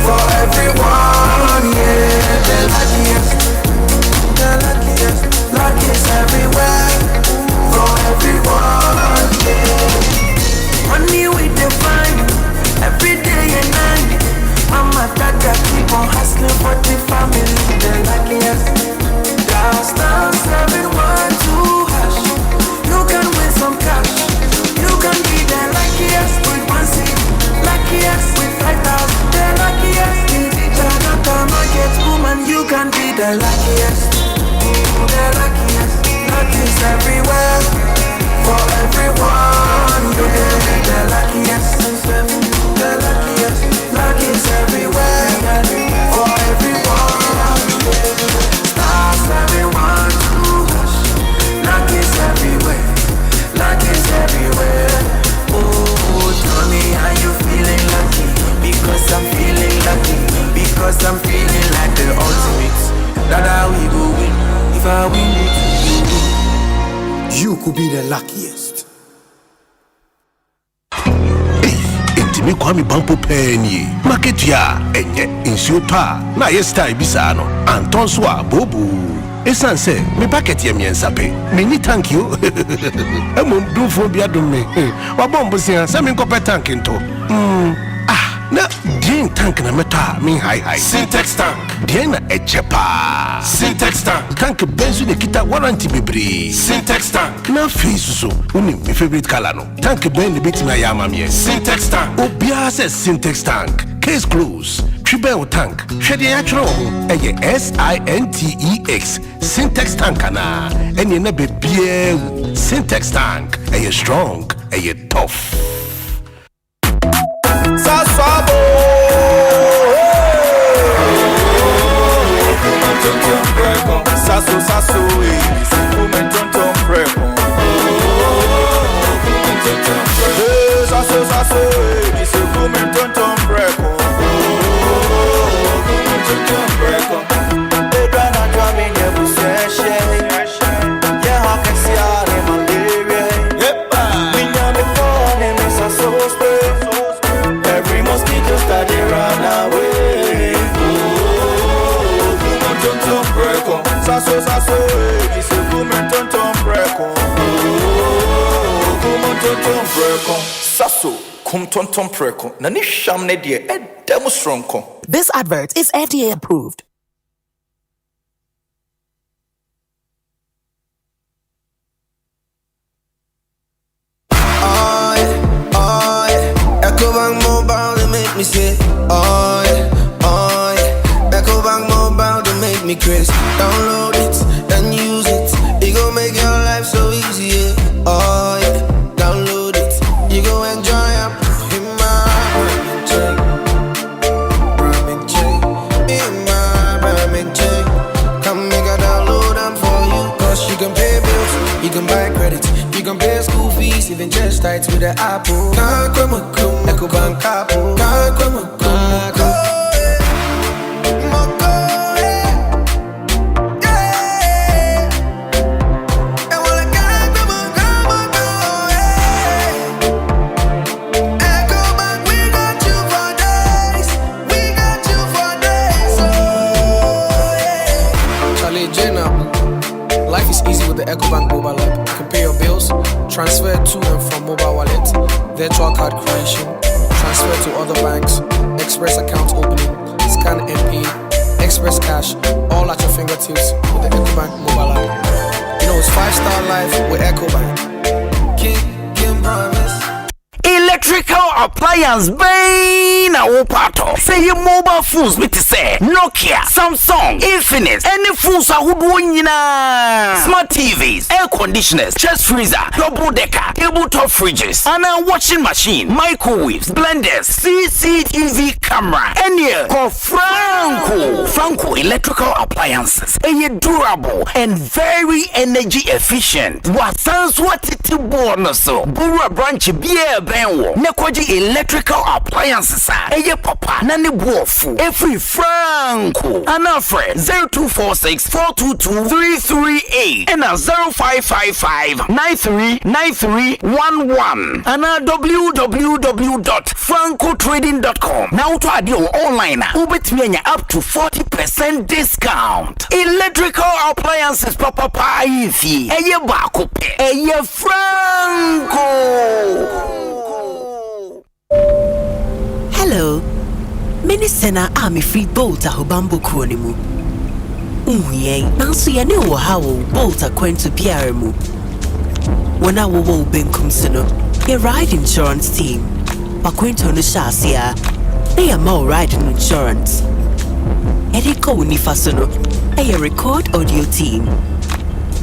for everyone, yeah. The luckiest, luck is everywhere, for everyone, yeah. Money we define, every day and night. Mama, Dada keep on hustling for the family. The luckiest, that's everyone to hush. You can win some cash, you can be the luckiest with one seat. Luckiest with 5,000, the luckiest. Jakarta market woman, you can be the luckiest. The luckiest. Luck is everywhere, for everyone. You can be the luckiest. The luckiest. Luck is everywhere, for everyone. Stars everyone to hush. Luck is everywhere. Luck is everywhere. Oh, tell me how you feeling lucky. Because I'm feeling lucky. Because I'm feeling like the ultimate. That's how we go win. If I win it, you could be the luckiest. Me kwami bampo penye market ya enye insuta na yesta ibisano anton swa bobu esanse me packet ye miensa pe me ni thank you emom do fo bia do me wa bombo sia se me nkope tank nto na din tank na meta me high Syntex tank din na echepa Syntex tank benzu ne kita warranty bebre Syntex tank na face so uni me favorite color no tank ben ne bit na yama me Syntex tank obia se Syntex tank case close Tribal tank hwede atro eye SINTEX Syntex tank na eni na bebie Syntex tank eye strong eye tough Saswabo Sasso sasso tonton preko Sasso sasso tonton preko Edana dwamine buseshe Ye hakesiare malaria Minya me phone me sasso spray Every mosquito start to run away. Tonton preko, sasso, it's a woman tonton preko. breko saso kumtonton preko na ni sham ne de edem stronko. This advert is FDA approved. Ecobank Mobile, they make me say, oh yeah. Ecobank Mobile, they make me crazy. Download it and use it. It gon' make your life so easy, yeah. Oh yeah. Download it. You go enjoy it. In my Birmingham check. Come make a download them for you. Cause you can pay bills, you can buy credit, you can pay school fees, even just tights with the Apple. Ecobank Apple. Life is easy with the Ecobank mobile app. You can pay your bills, transfer to and from mobile wallet, virtual card creation, transfer to other banks, express account opening, scan and pay, express cash, all at your fingertips with the Ecobank mobile app. You know it's 5-star life with Ecobank. King promise. Electrical appliance bay na wopato. Say your mobile phones with say Nokia, Samsung, Infinix, any phones are nyina. Smart TVs, air conditioners, chest freezer, double decker, tabletop fridges, and a washing machine, microwaves, blenders, CCTV camera, any call Franco electrical appliances. A durable and very energy efficient. What sounds what it bonus so Bura branch beer benwo. Nekwaji electrical appliances eye papa na ne buofu every Franco anafre 0246-422-338 and 0555-939311 and www.francotrading.com. Now to add your online ubetmenya up to 40% discount. Electrical appliances papa ifi eye bakope eye Franco. Hello. Minisena ami free boat a hobambo kuonimu. Nansu ya ne wo hawo boat a kwento biara mu. Wana wo benkum sino. Your ride insurance team. Bakwento no shasia. They are more ride insurance. Ediko unifasono. A record audio team.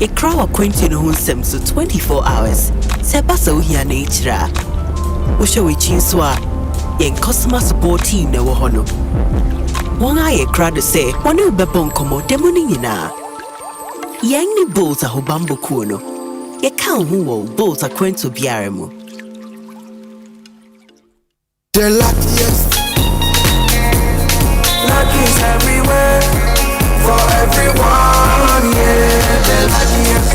A crow acquainted no hunsem so 24 hours. Sebasa uhia nature. Usho wichinswa yen customer support team na wo hono. Won aye crowd say woni ubebon komo demoni nyina. Yen ni bolt a hobambo kuno. Ye kan hu wo bolt a kwento biare mu. The luckiest. Luck is everywhere for everyone, yeah. The luckiest.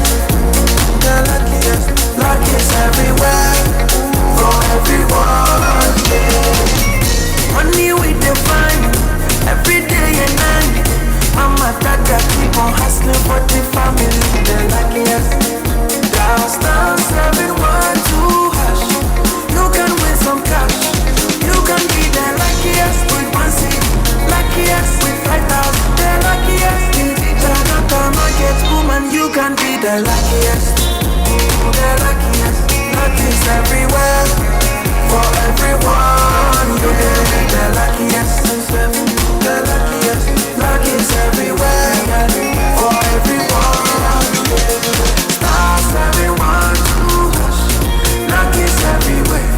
Luck is everywhere for everyone, yeah. Money we define every day and night. Mama, Dada keep on hustling for the family. The luckiest. Downstairs, everyone to hush. You can win some cash. You can be the luckiest with 1 cent, luckiest with 5,000. The luckiest in the Jakarta market woman. You can be the luckiest. The luckiest. Luck is everywhere for everyone. You can be the luckiest. The luckiest. Luck is everywhere for everyone. Stars everyone to hush. Luck is everywhere.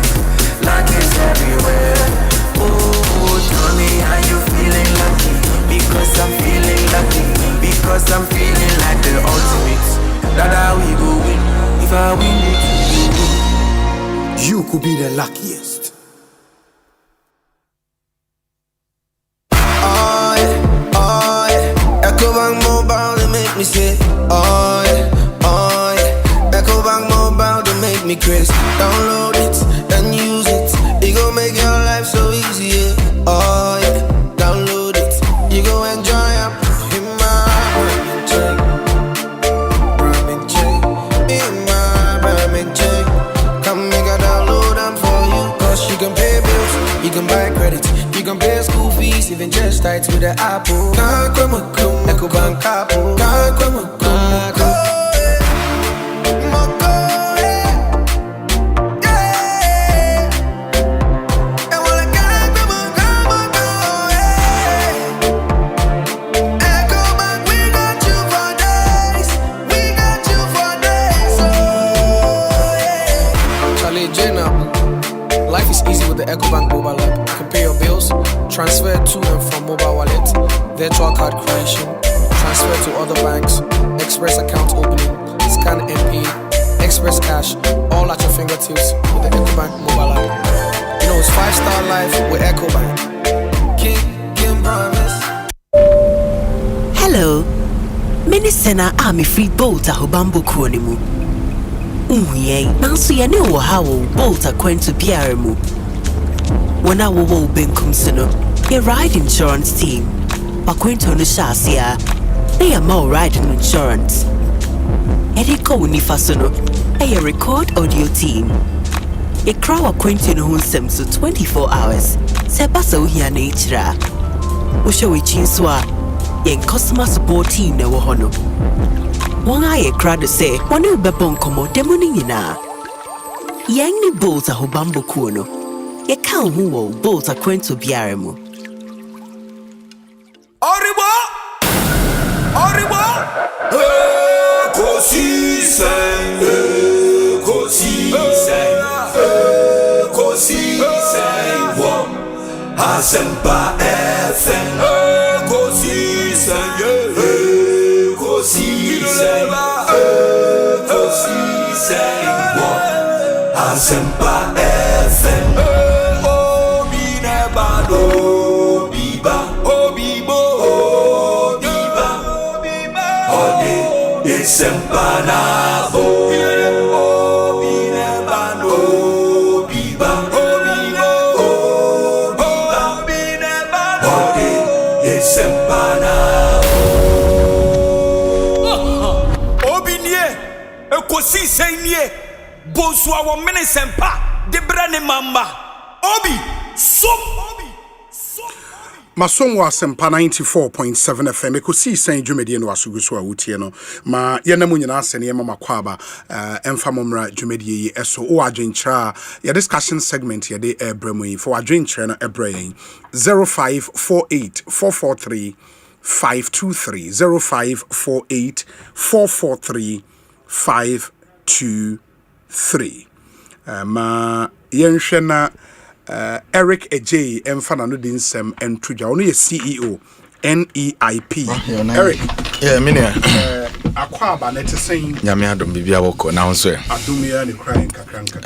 Luck is everywhere. Oh, tell me how you feeling lucky. Because I'm feeling lucky. Because I'm feeling like the ultimate. That we go win. If I win it, you could be the luckiest. Oh yeah. Ecobank Mobile, they make me say, oh yeah. Ecobank Mobile, they make me crazy. Download it and use it. It gon' make your life so easy, yeah. Oh yeah. Download it. You go enjoy it. In my Birmingham check. Come make a download. You can pay school fees, even just tight with the Apple. Ecobank Apple. Life is easy with the Ecobank mobile app. You can pay your bills, transfer to and from mobile wallet, virtual card creation, transfer to other banks, express account opening, scan and pay, express cash, all at your fingertips with the Ecobank mobile app. You know it's 5-star life with Ecobank. Kim promise. Hello. Minisena Army Free Bolt a Hobambo Kronimu. Nanso ye ne wo hawo bolt akwantu biara mu. Wona wo benkum sino. Ye ride insurance team. Bakwantu no shasia. They are more ride insurance. Ediko unifa sono. Ye record audio team. Ye crowd akwantu no hunsem so 24 hours. Se basa uhia na ichira. Wo show we chinswa. Ye customer support team na wo hono. One eye crowd say, one new bebon como demoning na. Yang ni bolt a hobambo kuno. Ye can't who bolt a quento biaremo. Oribo! Ekosiisen, Wom Asempa FM. Ekosiisen, Wom Asempa FM. Obi nebado, biba, obibo, biba, ode Asempa na bo. Obi nebado, biba, obibo, biba, ode Asempa na bo. Ekosiisen nie Bonsu awo menesempa debrane mamba obi som Masom wa Asempa 94.7 FM Ekosiisen dwumedie no asuguso a wotie no ma yenamu nyina asene mama kwaba emfa momra dwumedie yi eso o adwenkyra ya discussion segment ye de ebremu yi for adwenkyra no ebrayen 0548 443 523 0548 443 523 ma yenhwe na Eric Ejay emfana no dinsem entruja ono ye CEO NEIP Eric minia akwa aba na tesen nyame adom bibia woko na honso adumia ne crying kakranka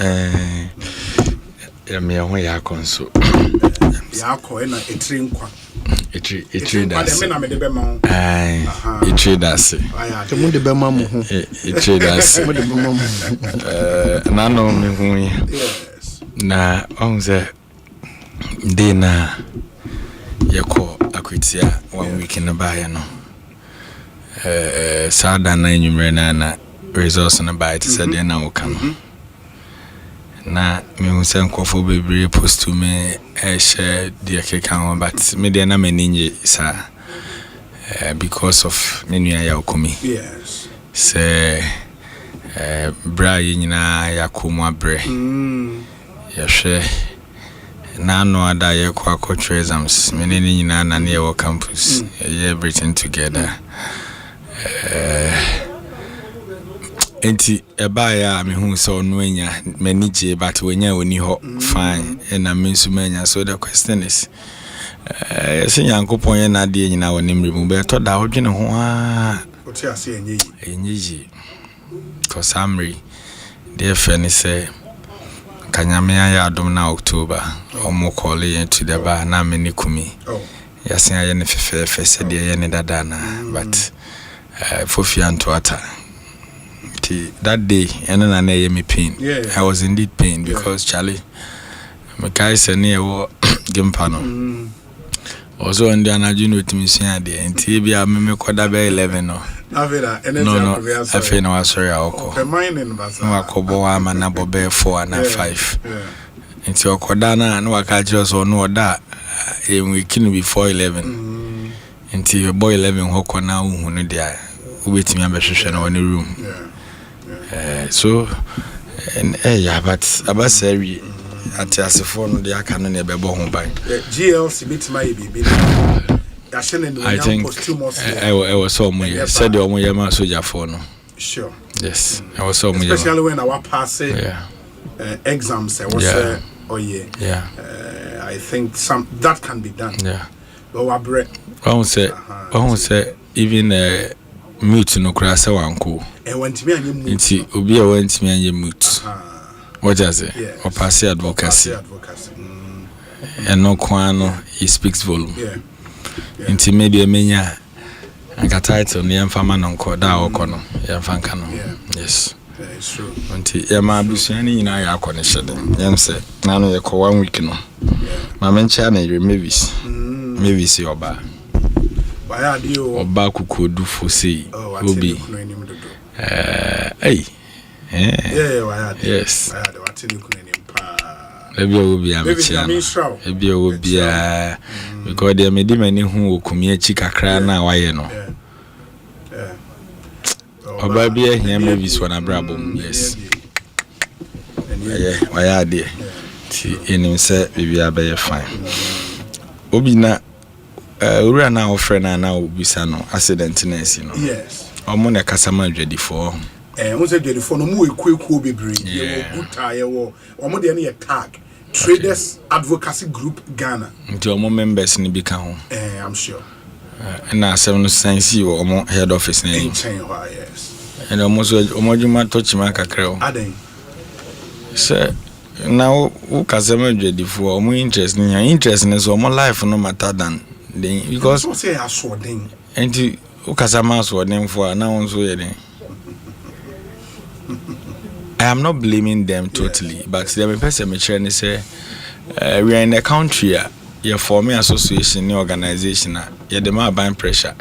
me ho ya konso ya ko na etri nkwa etri das me na me de be ma etri das te mu de be ma mo ho etri das mu de be ma mo na no me hu na onze de na yako akwitia 1 week na baaya no sada na enyumre na results na baaya te said na woka no na me hu se nkofo bebre post to me share the account but me de na meninje sa because of menu ya okomi yes se bra nyina yakomu abre yahwe na no ada ye kwa culture exams menene nyina na ne wo campus everything together enti eba ya me hu so no anya manage but wenya oni ho fine and I mean so manya so the question is yes yankopon ye na de nyina woni mremu be to da odwene ho a oti ase enyeji cause amri dear friend say kanyame ya adom na October omo call into the bar na meni kumi yasen aye ne fefe se de ye ne dada na but fofi antoata that day and na ye me pain I was indeed pain because Charlie my guy said near wo gimpano also on the anaju no timisi ade enti bia me koda be 11 no no I feel no sorry alcohol no akobo wa mana bobe 4 and 5 enti okoda na no waka just no oda we can before 11 until your boy 11 hoko na uhunu dia wait me ambehwehwe na one room so yeah but abasari at asefo no dia ka no na ebebo ho ban GLC bitima bibi I think I was so much said the Omuyama soldier for no. Sure. Yes, I was so much. Especially when our pass exams was I think that can be done. Yeah. But what bread? I won't say even mute no crass wanko. And when to me and you nti obi a went me and you mute. What does it? Or pass advocacy. And no kwano he speaks volume. Yeah. Nti maybe a menya anka title ne yemfa no nko da okono yemfa nka no. Yes. It's true. Nti yema abusuani nyina ya akone hyede. Yem se na no ye ko 1 week no. Ma mencha na ye Mavis. Mavis yoba. Why dio oba kukodu fosi obi. Hey. Yeah, why yes. Why dio watini kuneni mpa. Ebi obi amechia. Ebi obi a because they made many who okumi achi kakra na waye no. Oba bia hia Mavis wana brabom. Yes. Yeah, why are they? Ti enim se bibia be fine. Obi na ura na ofre na obisa no accident na esi no. Yes. Omo na kasama adwadifo. Who said the no mu eku bebre. Ye good tire wo. Omo de na tag. Traders Advocacy Group Ghana. Nti omo members ni bika ho. I'm sure. Na asem no sense wo omo head office na yin. Yes. And omo so omo juma touch ma kakra o. Aden. Se now who kasama adwadifo omo interest ni so omo life no matter than then because so say aso den. Enti who kasama aso den for na won so ye den. I am not blaming them totally, but the person me try say we are in a country you form an association organization you demand buying pressure.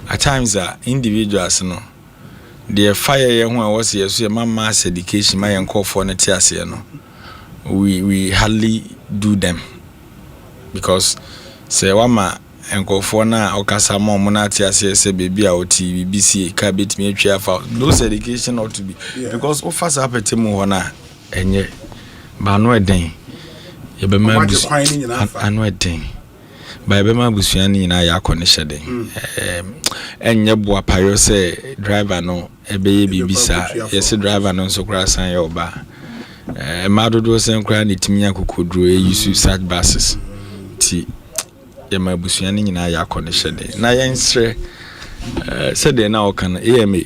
At times individuals no the fire you was here so mass education my enco for na tiase no we hardly do them because say wama enkofo na okasa mo na tiase say baby a oti BBC ka betimi atwa fa those education ought to be because offers apete mu ho na enye ba no eden ye be ma busu anu eden ba be ma busu ani nyina ya akone hyede enye bo apayo say driver no ebe ye bibisa yes driver no so kra san ye oba ma dodo sen kra ni timnya kokodro e use such buses ti yema busuani nyina ya akone hyede na yensre said na okan ema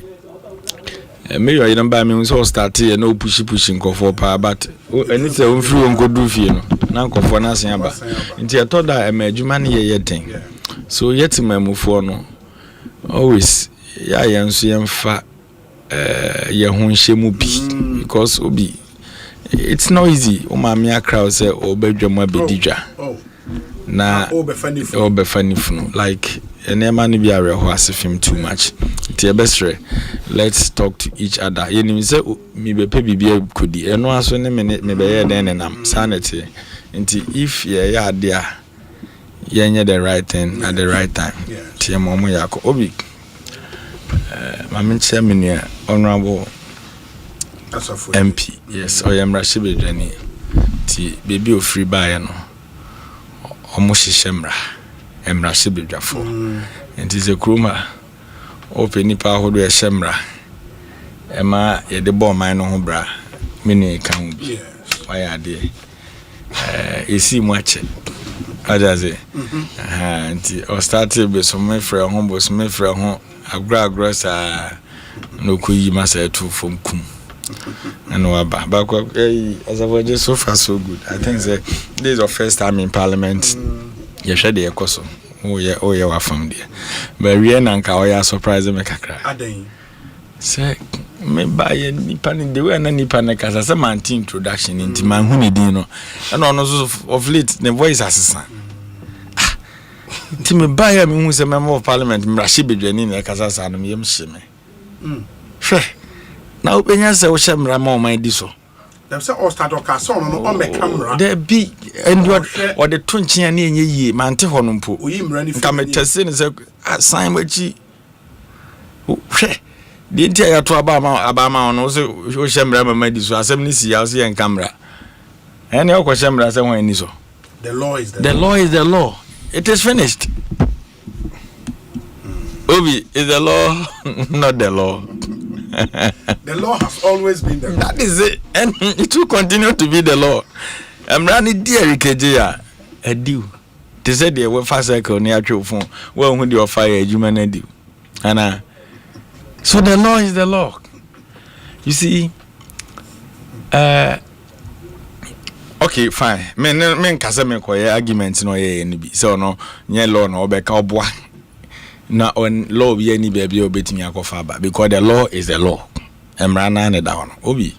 me yo yina ba me so start ye na push nkofo pa but any say on free nkodu fie no na nkofo na asen aba nti etoda adwuma ne ye den so yet mamufo no always ya yenso yemfa ye ho nhyemu bi because obi it's not easy o ma me akra say obedwam abedidwa na obefanifuno like enema ni bi areho asefim too much ti ebesre let's talk to each other yenim say mi bepe bibia kodi eno aso ne me be ye den nenam sanity nti if ye ade a yenye the right thing at the right time ti emomo yako obi mama chairman honorable MP yes oyemra shibedwani ti baby o free buy no omo hihemra emra shibedwafo enti ze kroma open nipa hodo e hemra ema ye de bo man no ho bra mini kan bi why ade esi mu ache ajaze enti o start be so me frɛ ho bo so me frɛ ho agra sa no kuyi masa etu fom kum and waba but as I just so far so good. I think this is the first time in parliament you share the ekoso oh yeah wa from there but we na nka oya surprise me kakra aden say me buy nipa ni the way na nipa na kasa say man introduction into man hu ni din no and on so of late the voice assistant ti me buy me hu say member of parliament mrashi bedwani na kasa sa no me yem hye me hwe na openya se wo hyemra ma o man di so Them say all start oka so no on me camera. There be and what the tunchi ani enye mante ho no mpo. Nka metese ne say sign wachi. Hwe. The entire to abama no so shemra mama di so asem ni si ya so yen camera. Any o shemra say won ni so. The law is the law is the law. It is finished. Obi is the law, not the law. The law has always been the law. That is it, and it will continue to be the law. I'm running dear Kejia, a deal. They said they were fast cycle near your phone. Well, when you fire, you man do. And so the law is the law. You see, okay, fine. Men Casame arguments no ye so no, nye law no beka obwa. Na on law be any baby obetimi akofa ba because the law is the law. Emrana ne down. Obi.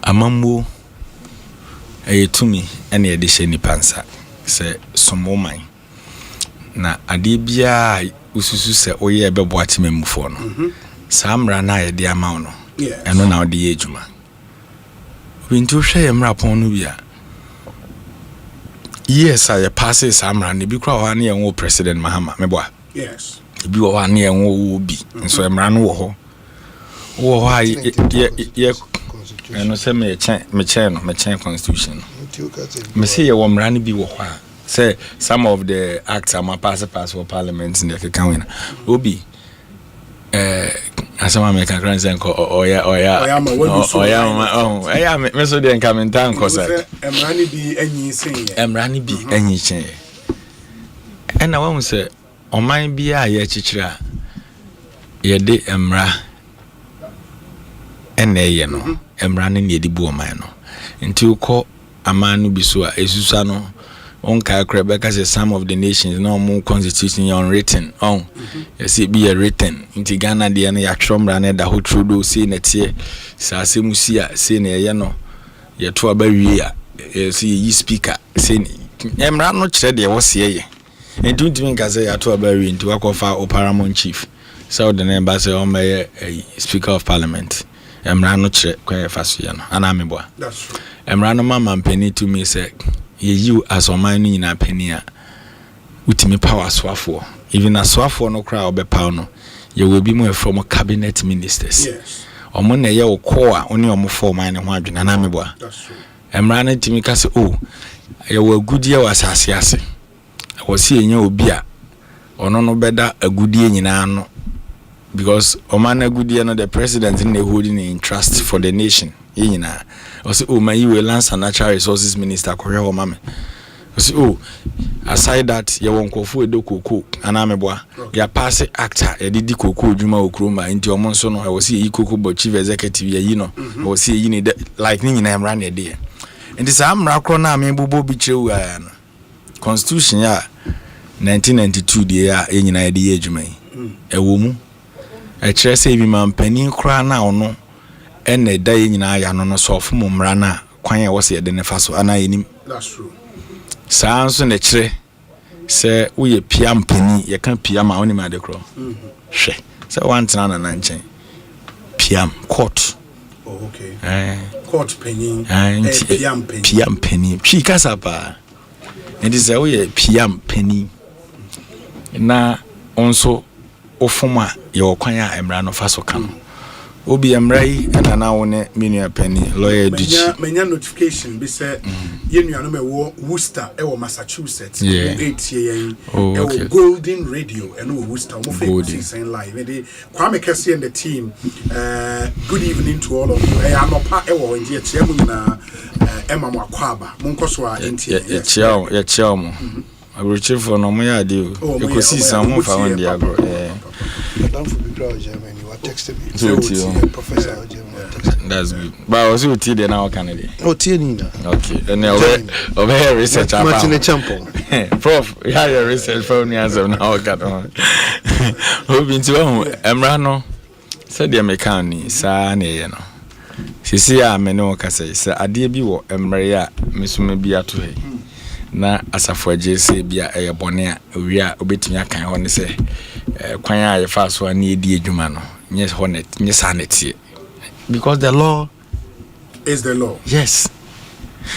Amambo tumi ene ye de hye ni pansa. Se somoman. Na ade bia ususu se oye bebo atimemufo no. Samra na ye de ama no. Eno na ode ye adwuma. Obi nti hwe ye mra pon no bia. Yes, I pass it Samra and be crowd near old President Mahama, Meboa. Yes. Be one near old be, and so I'm ran war. Oh, why, yeah, and no send me a chain constitution. Monsieur Womrani be war. Say some of the acts are my pass for parliament in the county. Obi. Asama make a grandson oya me so dey come in town cause Emrani bi enyi sen Emrani bi enyi chen e na won say oman bia ye chichira ye de emra eneye no Emrani ne di bu oman no nti ukọ amanu bi so a esusa no on Quebec as some of the nations no more constitution unwritten on you see be a written into Ghana the na yatrom rane da ho trudo see na tie sa semusia see na ye no ye to abawie a see yi speaker see emra no kire de wo see ye entuntumi nka say ya to abawie nti wakofa o paramount chief so the name say o may speaker of parliament emra no kire kwa fa so ye no ana meboa that's true emra no mama mpani to me say you as a man in a penny with me power swafo even a swafo no cry obe power no you will be more from a cabinet ministers yes omone ye wo koa oni omfo man ho adwena na meboa that's true emrana timi ka se oh ye wo agudie wa asase ase wo se enya obi a ono no beda agudie nyina no because oman agudie no the president in the holding in trust for the nation yina o say oh my you lands and natural resources minister ko hwe mama o say oh aside that ye won kofo edokoko ana meboa ya pass actor e didi koko djuma okroma nti omo nso no o say yi koko bo chief executive ye yi no o say yi ni like ni nyina emra na de nti sa amra kro na amebobo bi chewu ya no constitution ya 1992 de ya nyina de ye djuma yi e wo mu e kire say bi man pani kra na ono ene da ye nyina ya no so ofo mra na kwan ya wo se de ne fa so ana yenim that's true saa nso ne kire se wo ye piam pani ye kan piam a oni ma de kro hwe se wantena na nanchen piam court oh okay court pani piam pani chi kasa pa ndi se wo ye piam pani na onso ofoma ye okwan a emra no fa so kan obi emrai na na wone menu penny lawyer duchi menya notification be say yenu anu me wo Worcester e wo Massachusetts o 8 year e Golden Radio and wo Worcester mo fe saying live e Kwame Kesse and the team good evening to all of you e anopa e wo nje chia mu na ema mo akwaba mo nkoso a enti ya chia mo abrochi for no mo ya de Ekosiisen mo fa won dia agro don't forget crowd Germany texted me. So Professor that's good. But I was with you there now, Canada. Oh, Tianina. Okay. And over here, research. Martin Champo. Prof, you have your research for me as of now. Hoping to Emrano said the American, Sani, you know. She see, I may know, Cassa, I dear be what Emrea, Miss Mabia to her. Na asafo JC bia e bone wi a obetimi akan ho ne se kwan a ye fa so na edi adwuma no nye honet nye sanity because the law is the law. Yes.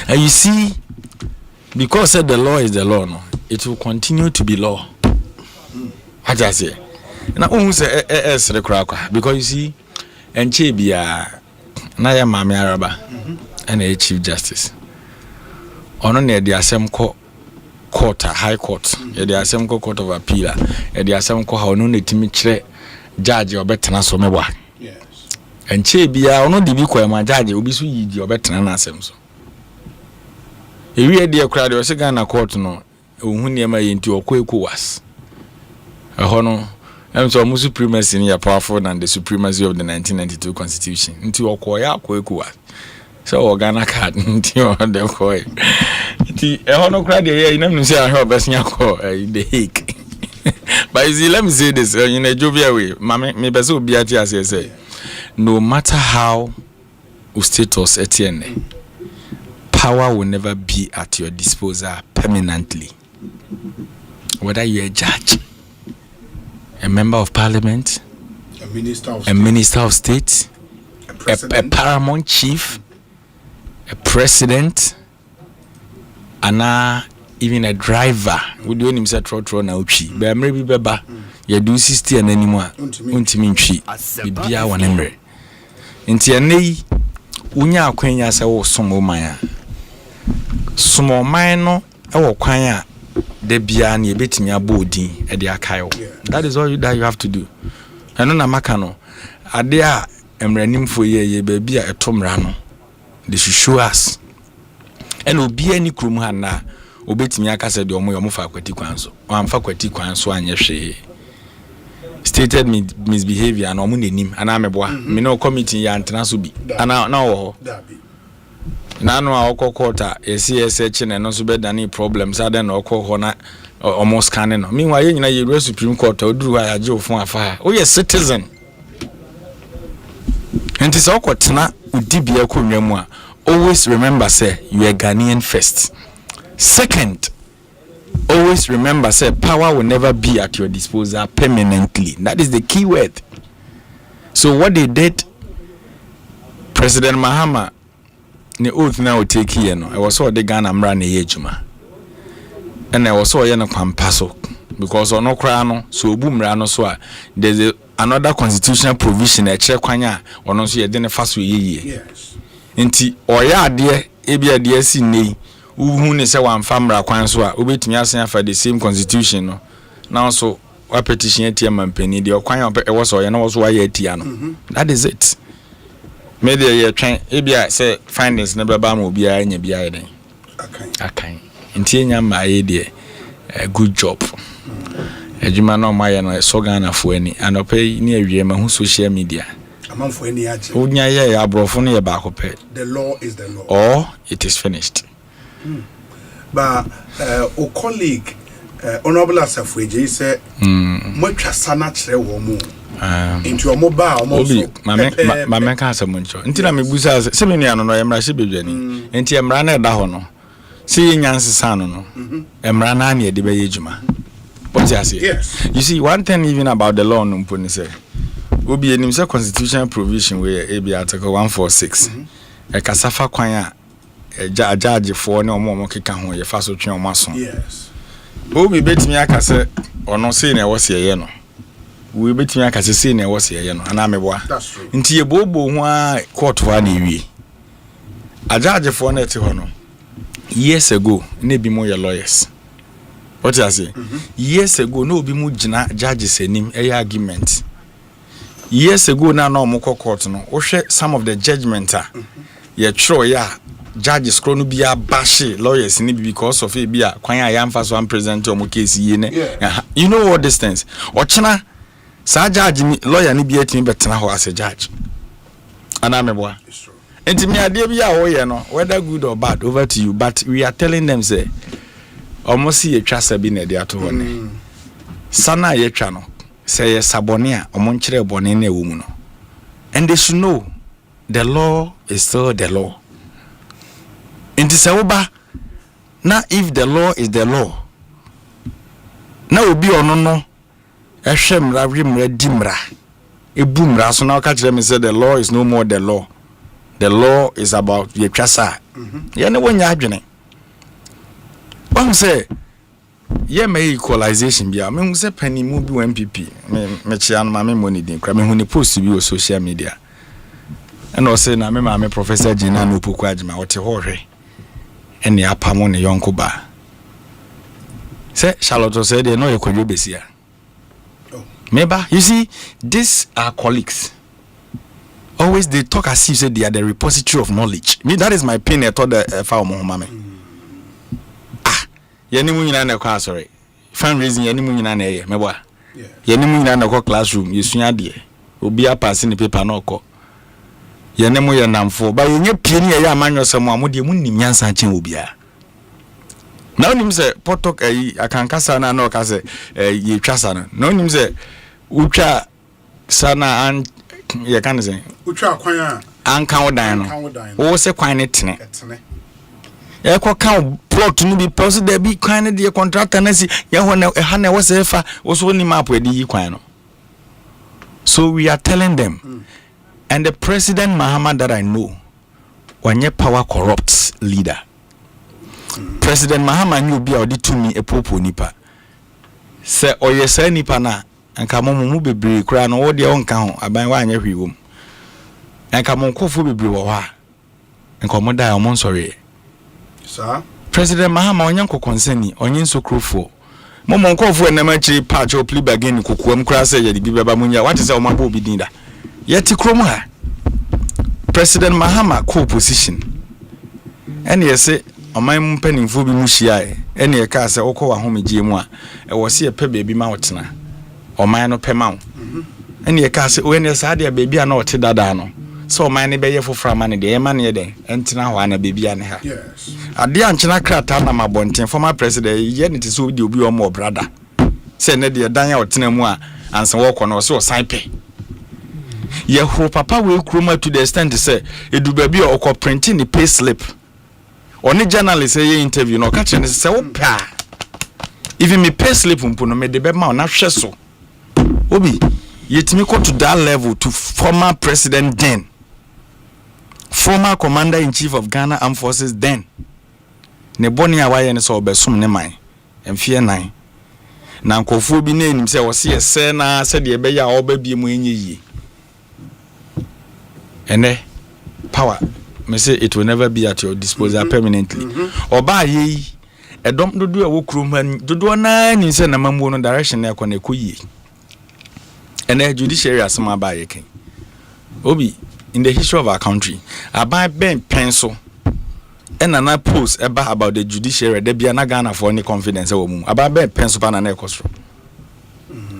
And you see, because the law is the law, no, it will continue to be law. What I say? Now, who say because you see, and Chibia, Naya Mami Araba, and a Chief Justice. On the Asempa Court, High Court, the Asempa Court of Appeal, the Asempa how no need to meet judge or better than some. Yes. And Chibia, or no Dibico, my judge will be so your better than Asemso. If we had the crowd, was a Ghana court, no, who near my into a quick was. A honor, and so more supremacy near powerful than the supremacy of the 1992 Constitution. Into a quiet quick was. So, Ghana card into the coy. The honor crowd here, you never say I heard best in the Hague. But you see, let me say this in a jovial way. Mamma, maybe so be at as I say. No matter how status etienne. Power will never be at your disposal permanently. Whether you're a judge, a member of parliament, a minister of state, a paramount chief, a president, and even a driver. We do him say trotro na uchi. But maybe beba you do 60 and anymore. Untiminchi. Bibia wanemre. Inti anei unya akwenya se wo somo man. Small minor, our choir, the biani, a bit me a body at the archive. That is all that you have to do. And on a macano, are there running for ye baby a Tom Rano. They should show us. And will be any crumhana, obey me a casa de Omo faculty council, or I'm faculty council and ye stated misbehavior and omuni nim, and I'm a boy, me no committee and Tanasubi. And now. Nano our quarter, a CSH and also better than any problems. I don't know, almost cannon. Meanwhile, you Supreme Court or do I Joe from afar. Oh, yes, citizen. And it's awkward now with DBA Kunyamwa. Always remember, say, you are Ghanaian first. Second, always remember, say, power will never be at your disposal permanently. That is the key word. So, what they did, President Mahama. The oath now take here no. I was so the Ghana mra na yejuma. And I was so ye no kwampaso because ono kra no so obu mra no so there's another constitutional provision e kire kwanya ono so ye de ne faso yeye. Yes. Nti oya ade ebi ade asi nei uhu ne se wamfa mra kwan so a obetumi asen afa the same constitution no. Now so wa petition etia mampani de okwan e was so ye na was so ya etia no. That is it. Media ye twen ebia say findings never ba mo bia nya bia den akan ntie nya ma ye de a good job ejuma no ma ye no so Ghana fo ani anope ni awie ma hu social media amamfo ani age onya ye abrofo no ye ba ko pe the law is the law or it is finished. But o colleague honorable Asafueje say mo twa sana kire wo mu into your mobile obi mama ka asamuncho ntina mebusa se me nua no emra hye bedwani enti emra na eda ho no se nyansesa no emra na na de be yejuma. What you say? Yes. You see, one thing even about the law no mponi say obi enim say constitutional provision we e article 146 e kasafa kwan a judge for ne omo keka ho ye fa so twen omo aso. Yes. Obi betimi aka say ono say na wo se ye no we betimi aka say na wo se ye no ana meboa. That's true. Nti ye bobo ho a court wa na ewie a judge for na ti ho no years ago na bi mo ye lawyers. What you say? Years ago no bi mu gina judges enim e argument. Years ago na omo court no wo hwe some of the judgment ye tro ya judges kro no bia bashe lawyers ni because of e bia kwan a yamfa so am present omo case yi ne. You know what distance ochina sa judge ni lawyer ni bia timi betena ho as a judge ana meboa. Enti me ade bia wo ye no whether good or bad over to you, but we are telling them say almost ye twa sabi na de ato ho ne sana ye twa no say ye sabone a omo nkire bone na ewu mu no, and they should know the law is still the law. In this oba na if the law is the law na obi ono no ehwem rawim radimra ebumra so na ka kire me say the law is no more the law. The law is about your chasa. Yene when ya adwene. One say ye may equalization bia me say penny mu bi MPP me chia no ma me money din kra me hu ni post bi on social media. And say na me ma me Professor Gina no poku agima wote ho hwe. Ene apamo ne yonko ba. Say Charlotte said they know you kwadwo besia. Maybe you see these are colleagues. Always they talk as if say they are the repository of knowledge. Me that is my pain I thought the file mama. Yeni mu nyina na kwa sorry. Fundraising yeni mu nyina na ye meboa. Yeni mu nyina na kwa classroom yesua de. Obi a pass ni paper na okọ. Yeni mu ye namfo ba yenye pie ni ye amanyo sem amode mu nim nyansa chen obia. Na onim se potok akankasa na no ka se ye twasa no. Na onim se utwa sana an ye kan se utwa kwan a anka wodan no. Wo se kwan ne tene. Eko kan plot no bi pose there be kwan de contractor na si ye ho na ha na wo se fa wo so ni map e di kwan no. So we are telling them and the President Muhammad that I know wanye power corrupts leader. President Muhammad knew be odi to me a popo nipa. Se oyesa nipa na anka mu bebre kura no wo de onka ho aban wa anya hwiwom. Anka mo nkofo bebre wo ha. Anka mo da mo nsori. Sir President Muhammad onyanko conseni onyin sokrofo. Mo nkofo enamachi patch o plea bargain kokoam kura se ye bi beba munya. What is o mabo obi dinda. Yeti krom ha. President Muhammad co position. And yese oman mpanimfo bi mu hia ene ye ka se okọ wa homegie mu a e wo se ye pe bebi ma wotena oman no pe ma wo ene ye ka se o ene sa de bebi a na wote dada no so oman ne be ye fofra ma ne de ye ma ne ye den entina ho ana bebi a ne ha yes ade anchena krata na mabonten former president ye ne te so di obi o mo brother se ne de dan ya wotena mu a ansan wo kọ no so san pe ye horo papa we kroma to the extent say edu bebi o okọ printing the pay slip. Only journalist say interview no catch and say opa even me pay slip mpo no me de be ma na hwe so obi yetimi go to that level to former president then former commander in chief of Ghana Armed Forces then ne boni awaye ne so obesom ne man emfie nan na nkofo bi na enim say wo se yese na se de be ya oba bi mu enye yi ene power me say it will never be at your disposal permanently. Oba ye edom dodo a wo krom dodo na ni say na mambo no direction na ekọ na ekoyi. And judiciary asema ba ye ken. Obi in the history of our country, abai ben pencil and na post about the judiciary there be na Ghana for any confidence wo mu. Abai ben pencil pa na na ekosro.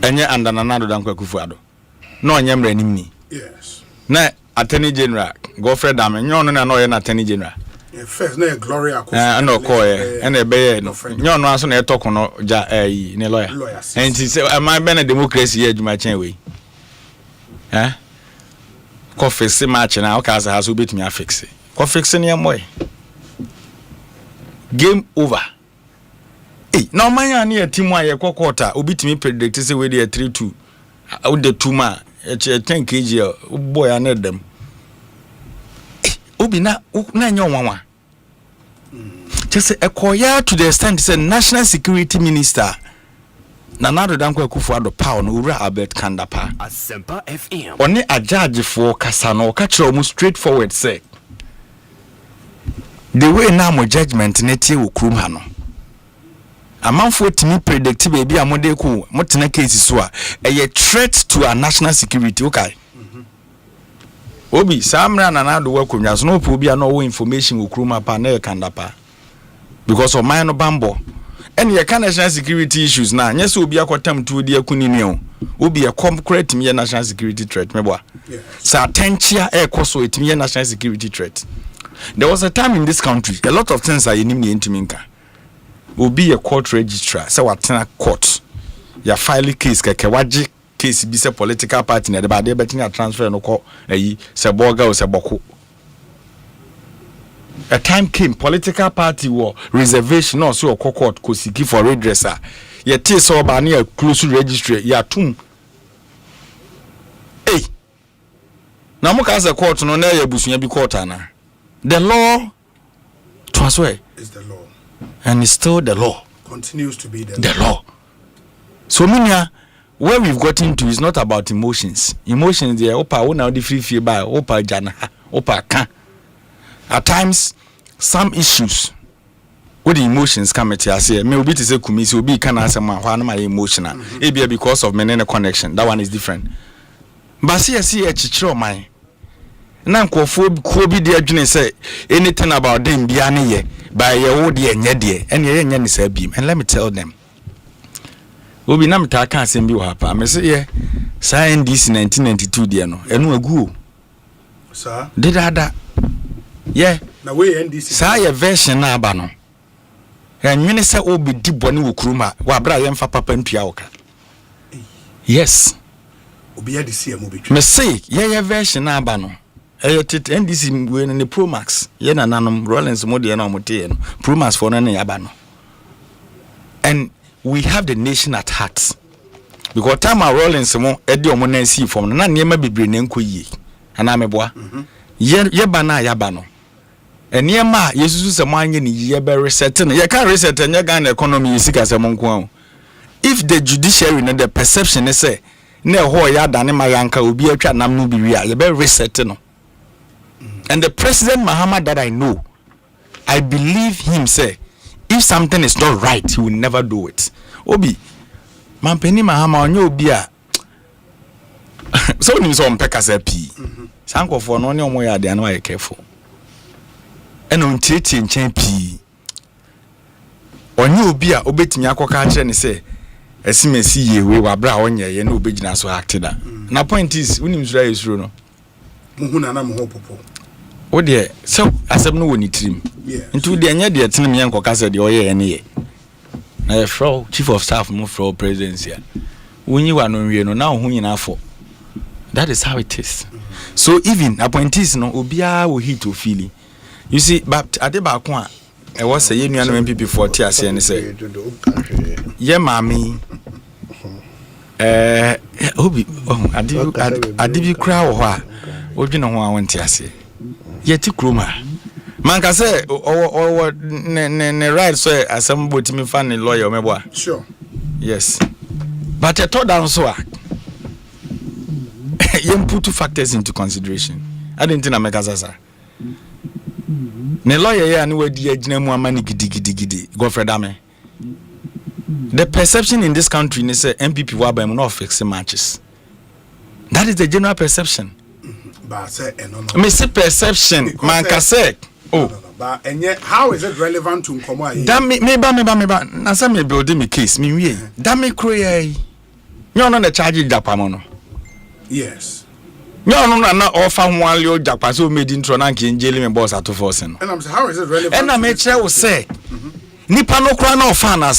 Enye anda na nado dan kwakufu ado. Na onyemra nim ni. Yes. Na Attorney General Godfrey Dame nyon no na oye na Attorney General first na Gloria ko no ko e na be nyon no aso na etoko no ja ne lawyer and say am I be democracy here adwuma chen we ko fix match na o ka sa so betumi afix ko fix ne moy game over na manya na team a ye kokota obitumi predict say we dey 3-2 out the 2 ma e 10 kg boy and them obi na nyanwanwa just ekoya to the extent say national security minister na nado danko akufu ado power no ura Albert Kandapa Asempa FM oni ajaji for kasa no ka kire omu straightforward say the way na mo judgment na tie wo krum ha no amanfo timi predict baby amode ku motena case so a threat to our national security okay. Obi samra na nado wakonwa so no obi na wo information okruma pa na Kandapa because of my no bambo and ye can national security issues na nyese obi akotam to odi akunini o obi e concrete me national security threat meboa sa tenchia ekoso etimi national security threat. There was a time in this country a lot of things are enimi entiminka obi a court registrar say watena court ya file case keke waji case bi se political party na de ba de betina transfer no ko se boga o se boko. A time came political party war reservation no so court ko siki for redresser ye tie so ba na close registry ya tum na mo ka say court no na ya busunya bi court ana. The law transfer is the law, and it's still the law. Continues to be the law. So minia, where we've gotten to is not about emotions. Emotions there, opa wo na the free by opa jana, opa kan. At times, some issues with the emotions come at you. Say, me obi to say kumisi obi can answer my my emotional. Maybe because of menene connection. That one is different. But see chichiro my. Na nkofo ko bi de adwene say anything about them bia ne ye by ye wo de enye de ene ye enye ne sa bim. And let me tell them. Obi na mta kan asem bi wo hapa. Me say ye sa NDC 1992 de no. Eno agu. Sir. Didada. Yeah. Na we NDC. Sa ye version na aba no. Enwene say obi di bone wo kuruma. Wa bra ye mfa papa ntua wo ka. Yes. Obi ya de see am obi. Me say ye version na aba no. NDC we in the Pro Max. Ye na nanom Rollins mo de na mo te no. Pro Max for na aba no. And we have the nation at heart. Because time our Rollins mo e de omo na see from na niema bebre na nko yie. Ana meboa. Ye ba na ya ba no. Niema yesusu se mo anye ni ye be reset no. Ye can reset anya Ghana economy yisika se mo nko. If the judiciary na the perception is say na ho ya dane mayanka obi atwa nam no bi wi a ye be reset no. And the President Muhammad that I know, I believe him say, if something is not right, he will never do it. Obi, Mampeni Muhammad onyo obi a so ni so mpeka say pi. Sanko for no omo ya de anwa careful. And on tete nchen pi. Onyo obi a obetimi akoka kire ne say esimesi yewe wa bra onye ye na obegina so acted. Na point is, unim sura yesuro no. Muhuna na muho popo. O de so asem no woni trim. Ntu de anya de tenem yen koka se de oye ene ye. Na fro chief of staff mo fro presidency. Wonyi wa no nwie no na ho nyina afọ. That is how it is. So even appointees no obia wo hit o feeling. You see, but ade ba ko a e was say ye nuanu MPP 40 ase ne say. Ye mami obi adibi kra wo ho a odwene ho a wonte ase. Yeti kroma manka say ne right so asem botimi fa ne lawyer meboa. Sure. Yes. But I thought down so you put two factors into consideration. I didn't think I make asasa. Ne lawyer ya ni wadi agina mu amani gidi Godfred Ame. The perception in this country is say MPP wa ba not fix matches. That is the general perception. But say no. Me say perception man ka say but how is it relevant to nkomo ayi? That me ba na say me build me case me wie. That me croy you no na charge Japan no. Yes. No na offer one leo Japan so made intro na nkin jeli me boss ato force no. And I'm say how is it relevant? And I me try we say nipa no kra na offer na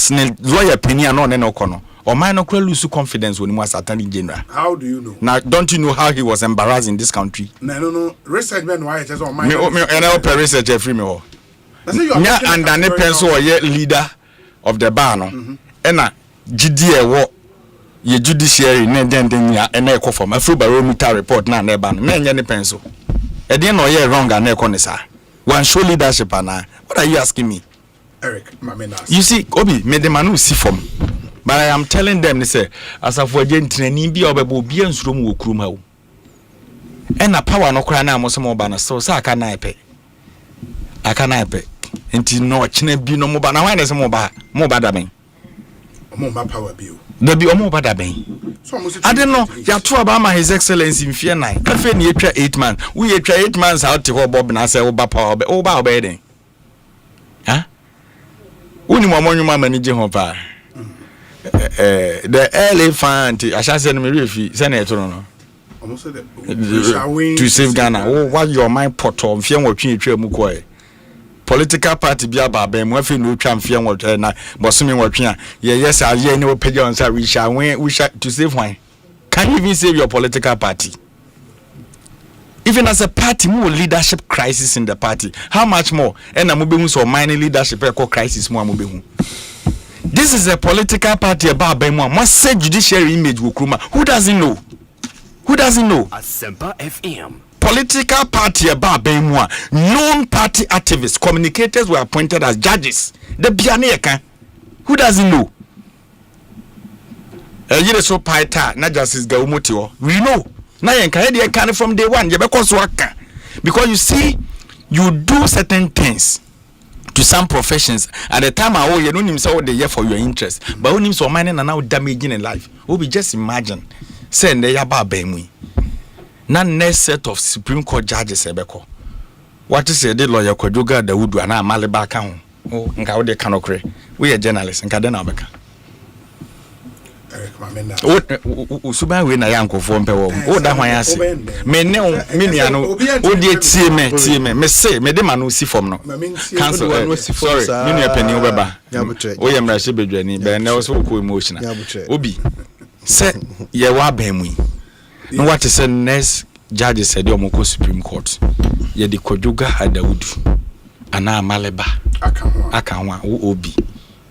lawyer opinion no ne kono. Or man no lose confidence when he was attorney general. How do you know? Now, don't you know how he was embarrassed in this country? No. Research men why it is on my. Me and I open research every me. Yeah, and then pencil or yet leader of the bar no. And na GDA wo ye judiciary ne den ya na ekọ from afro barometer report na eba no. Na nye pencil. E dey no ye wrong and ekọ ne sa. One show leadership ana. What are you asking me? Eric, you see, Obi, me the manu see from. But I am telling them, they say, as a for gentleman, be obebo, be in room with Krumho. And a power no cry now, more banner, so I can I pay. I can I pay. Until no chine be no more banner, why is more bad than me? More power bill. There be more bad than me. I don't know, you're too about His Excellency in fear night. I feel you try 8 months. We try 8 months out to Bob and I say, Oba power, Oba bedding. Huh? Only more money, Jehovah. The elephant, I shall send me refi, Senator. To save Ghana. Oh, what your mind pot on fear what you mukwe. Political party be about them, we feel no champion what na, but swimming what yes, I hear no pigeons we shall to save wine. Can you even save your political party? Even as a party, more leadership crisis in the party. How much more? And I'm moving so minor leadership crisis more moving. This is a political party about Bemo. Must say judiciary image Wukruma. Who doesn't know? Who doesn't know? Asempa FM political party about Bemwa, known party activists, communicators were appointed as judges. The Bianeka, who doesn't know? You so paita, not justice Gaumotio. We know. Now you can from day one. Because you see, you do certain things to some professions at the time you don't even say what they year for your interest. But when you so mining and now damaging in life, we just imagine saying they are bad. Na next set of Supreme Court judges ebeko. What is the lawyer Kojoga the wood and Maliba can? Oh, nka wo de kanokre. We are journalists nka den abeka. O suba we na yanko fo mpe wo. O da hwan ase. Me ne nua no o de tie me say me de ma no si fom no. Cancel. Sorry. Me nua pani wo beba. O ye mra hye bedwani be na wo so ko emotional. Obi say ye wa ban mu. No what is the next judge said Omoko Supreme Court. Ye the Kojoga Adawudu Ana Maleba Akanwa Obi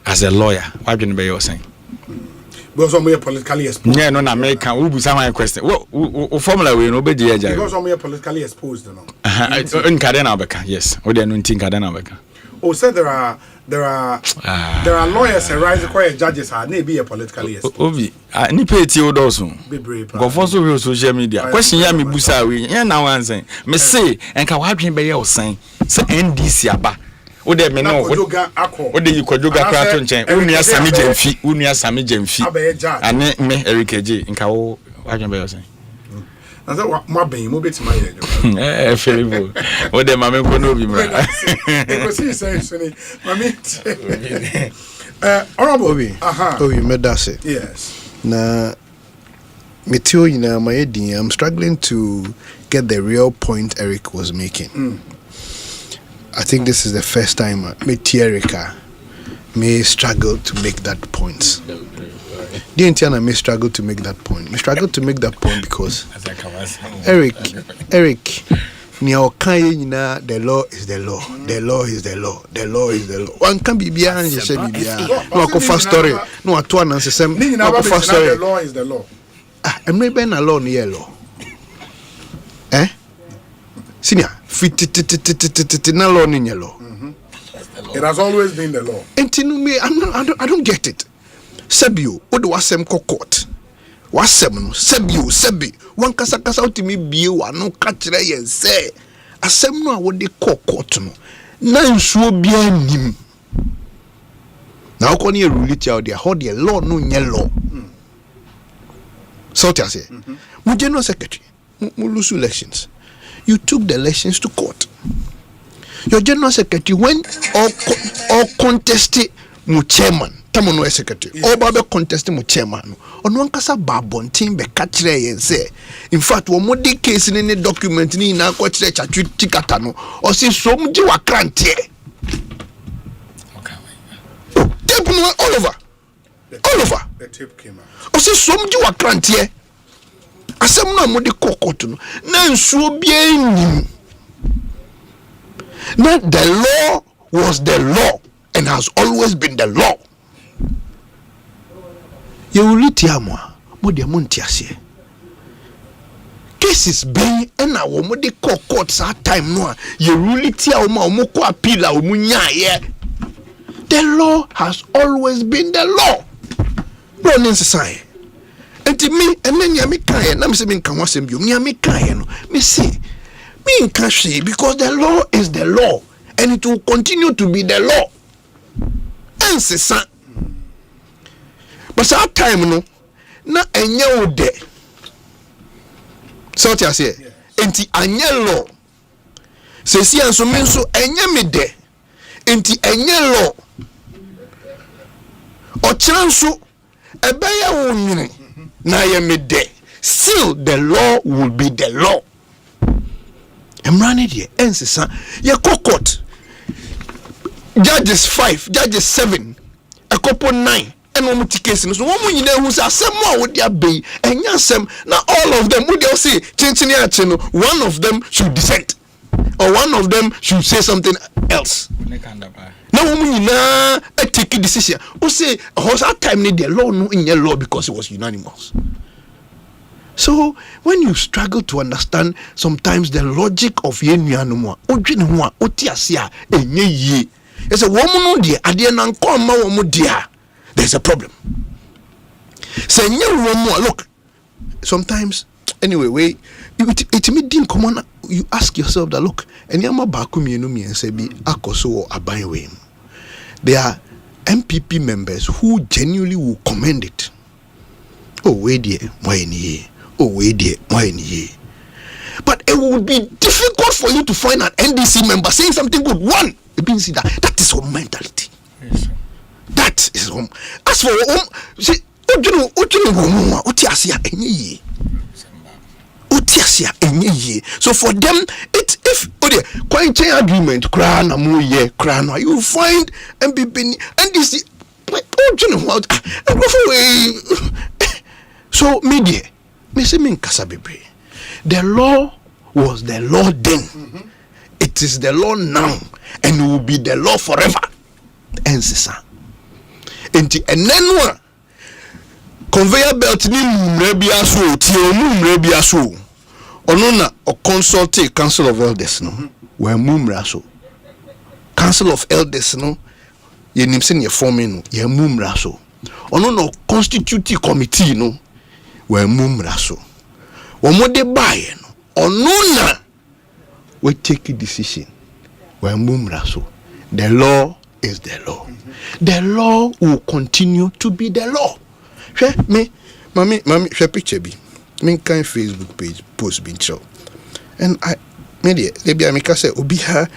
as a lawyer. What do you know saying? Because I'm politically exposed. Yeah, no, American. Who be some question? What formula we no be the judge? Because I'm politically exposed, no. In Cadena Beka, yes. We don't think Cadena Beka. Oh, so there are lawyers and right judges are maybe a politically exposed. Obi, ni pay ti odoso. Go for social media. Question ya me busa we. Ya na wan say. Me say enka wadwen be ye o say. Say NDC aba. O de me no. O de Kojoga kra to nchen. Unua Sami Jemfi. Ane me Eric Eje enka wo wadwen be ye o say. I said, "What ben you bet my eh felivo o de mame ko no bi mra Ekosiisen so mame honorable Obi medase yes na meteo yina my edin. I'm struggling to get the real point Eric was making. I think this is the first time Erica may struggle to make that point. The Indiana may struggle to make that point. May struggle to make that point because Eric, the law is the law. The law is the law. The law is the law. One can be behind the same. No, I first story. No, I two answer same. No, first story. The law is the law. I'm not being alone here, law. Eh? Senior, no law in your law. It has always been the law. And me, I don't get it. Sebio, odo wasem court. Wasem no, sebi. Wan kasa utimi bie wa no ka kire yen se. Asem no a wo de court no. Na nsuo bia nim. Na okoni e rule tia de how the law no nye law. So tia say. Mu general secretary, mu lose elections. You took the elections to court. Your general secretary went or contested mu chairman. Tamono secretary or babe contesting mu chairman ono ankasa babontin be ka kire yen say in fact wo modi case ni document ni na ko kire chatwi tikata no o si som ji wakrante tape no all over the tape came out o si som ji wakrante asem no modi kokot no na nsuo bia nim na the law was the law and has always been the law. You will eat yamwa, Modia Montiasie. Cases being and now Modi courts at time no, you really tia moko appeal munya. The law has always been the law. No necessary. And to me, and then Yamika, and I'm saying, can was him, you Yamika, me see, me in Kashi, because the law is the law, and it will continue to be the law. And say, but that time no na enye ode so tia say enti anye law se si anso me nso enye me de enti enye law o chanso ebeye wo nyine na ye me de still the law will be the law emrane de ensesa ye court judges 5 judges 7 a couple 9 and one case no one you know who's asem more with their bay and yasem now all of them would they say chinchini one of them should dissent or one of them should say something else now woman you know take a decision who say that time need the law no in your law because it was unanimous So when you struggle to understand sometimes the logic of yenuanumwa, odwinwa otiasia enye yi. It's a woman no dia ade na nko ma wo mo dia. There's a problem. Say nye look. Sometimes anyway, it me din come on, you ask yourself that look, enyama baako mienu mi ense bi akoso wo aban we. There are MPP members who genuinely will commend it. Oh, wait there, why ni? Oh, wait there, why ni? But it would be difficult for you to find an NDC member saying something good. One, it means that is home mentality. Yes. That is home. As for home, see, so for them, it's if quite an agreement, crown you find MPP NDC. So media, the law was the law then. Mm-hmm. It is the law now, and it will be the law forever. And then what? Conveyor belt ni mrebia so ti mrebia so. Onona o consult council of elders no. We mumra so. Council of elders no. Ye nimse ne forming no. Ye mumra so. Onona constitute committee no. We mumra so. Omode bae no. Onona we take a decision. We mumra so. The law is the law. Mm-hmm. The law will continue to be the law. Me, mommy, share picture be. Me kind Facebook page post being show. And I media, maybe I make say obi ha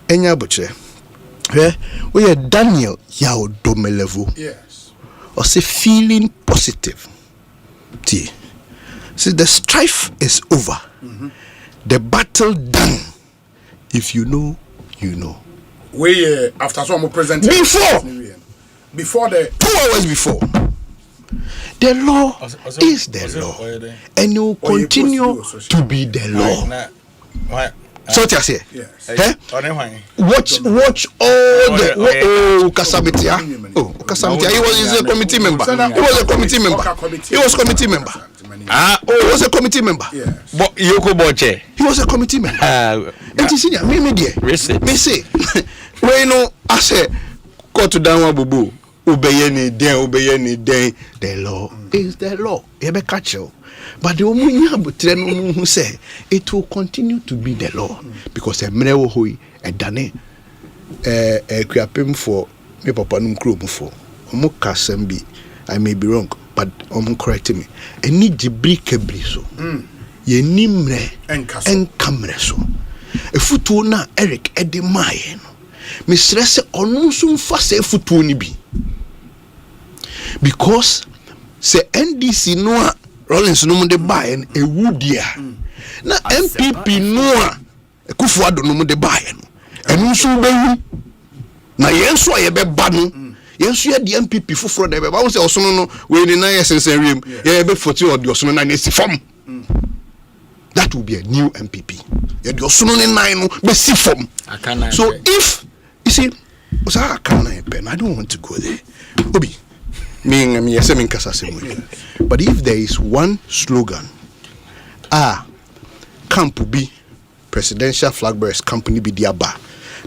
enya butcher. We are Daniel Yao Dome level. Yes. Or say feeling positive. See, the strife is over. Mm-hmm. The battle done. If you know, you know. We after some presentation before the 2 hours before. The law is the law, and it will continue to be the law. So what you say? Watch all the Kasamitia. Oh, Kasamitia. He was a committee member. He was a committee member. He was committee member. He was a committee member. But Yoko Boche. He was a committee member. And you see, me say, we know I say, go to down bubu. Obeying the law is the law. But the woman who say it will continue to be the law because a mrewo hoi a dane equiapim for me papa num kro for omo kasem bi. I may be wrong, but correct me. Any jibri kebri so ye nimre en kamre so efutuo na Eric edemaye no me stress onu nso mfa se efutuo ni bi. Because say NDC no Rollins no de buy and a woodia. Na MPP no Kufuado no de buy and nso be na yenso ye be ba no yenso ye de MPP foforo de be ba say osono no we ni na yesensen riem ye be 40 or the osono na nesi form. That will be a new MPP. Ye de osono ni nine no be si form. So if you see I don't want to go there. Obi but if there is one slogan, camp be presidential flag bearers company be diaba.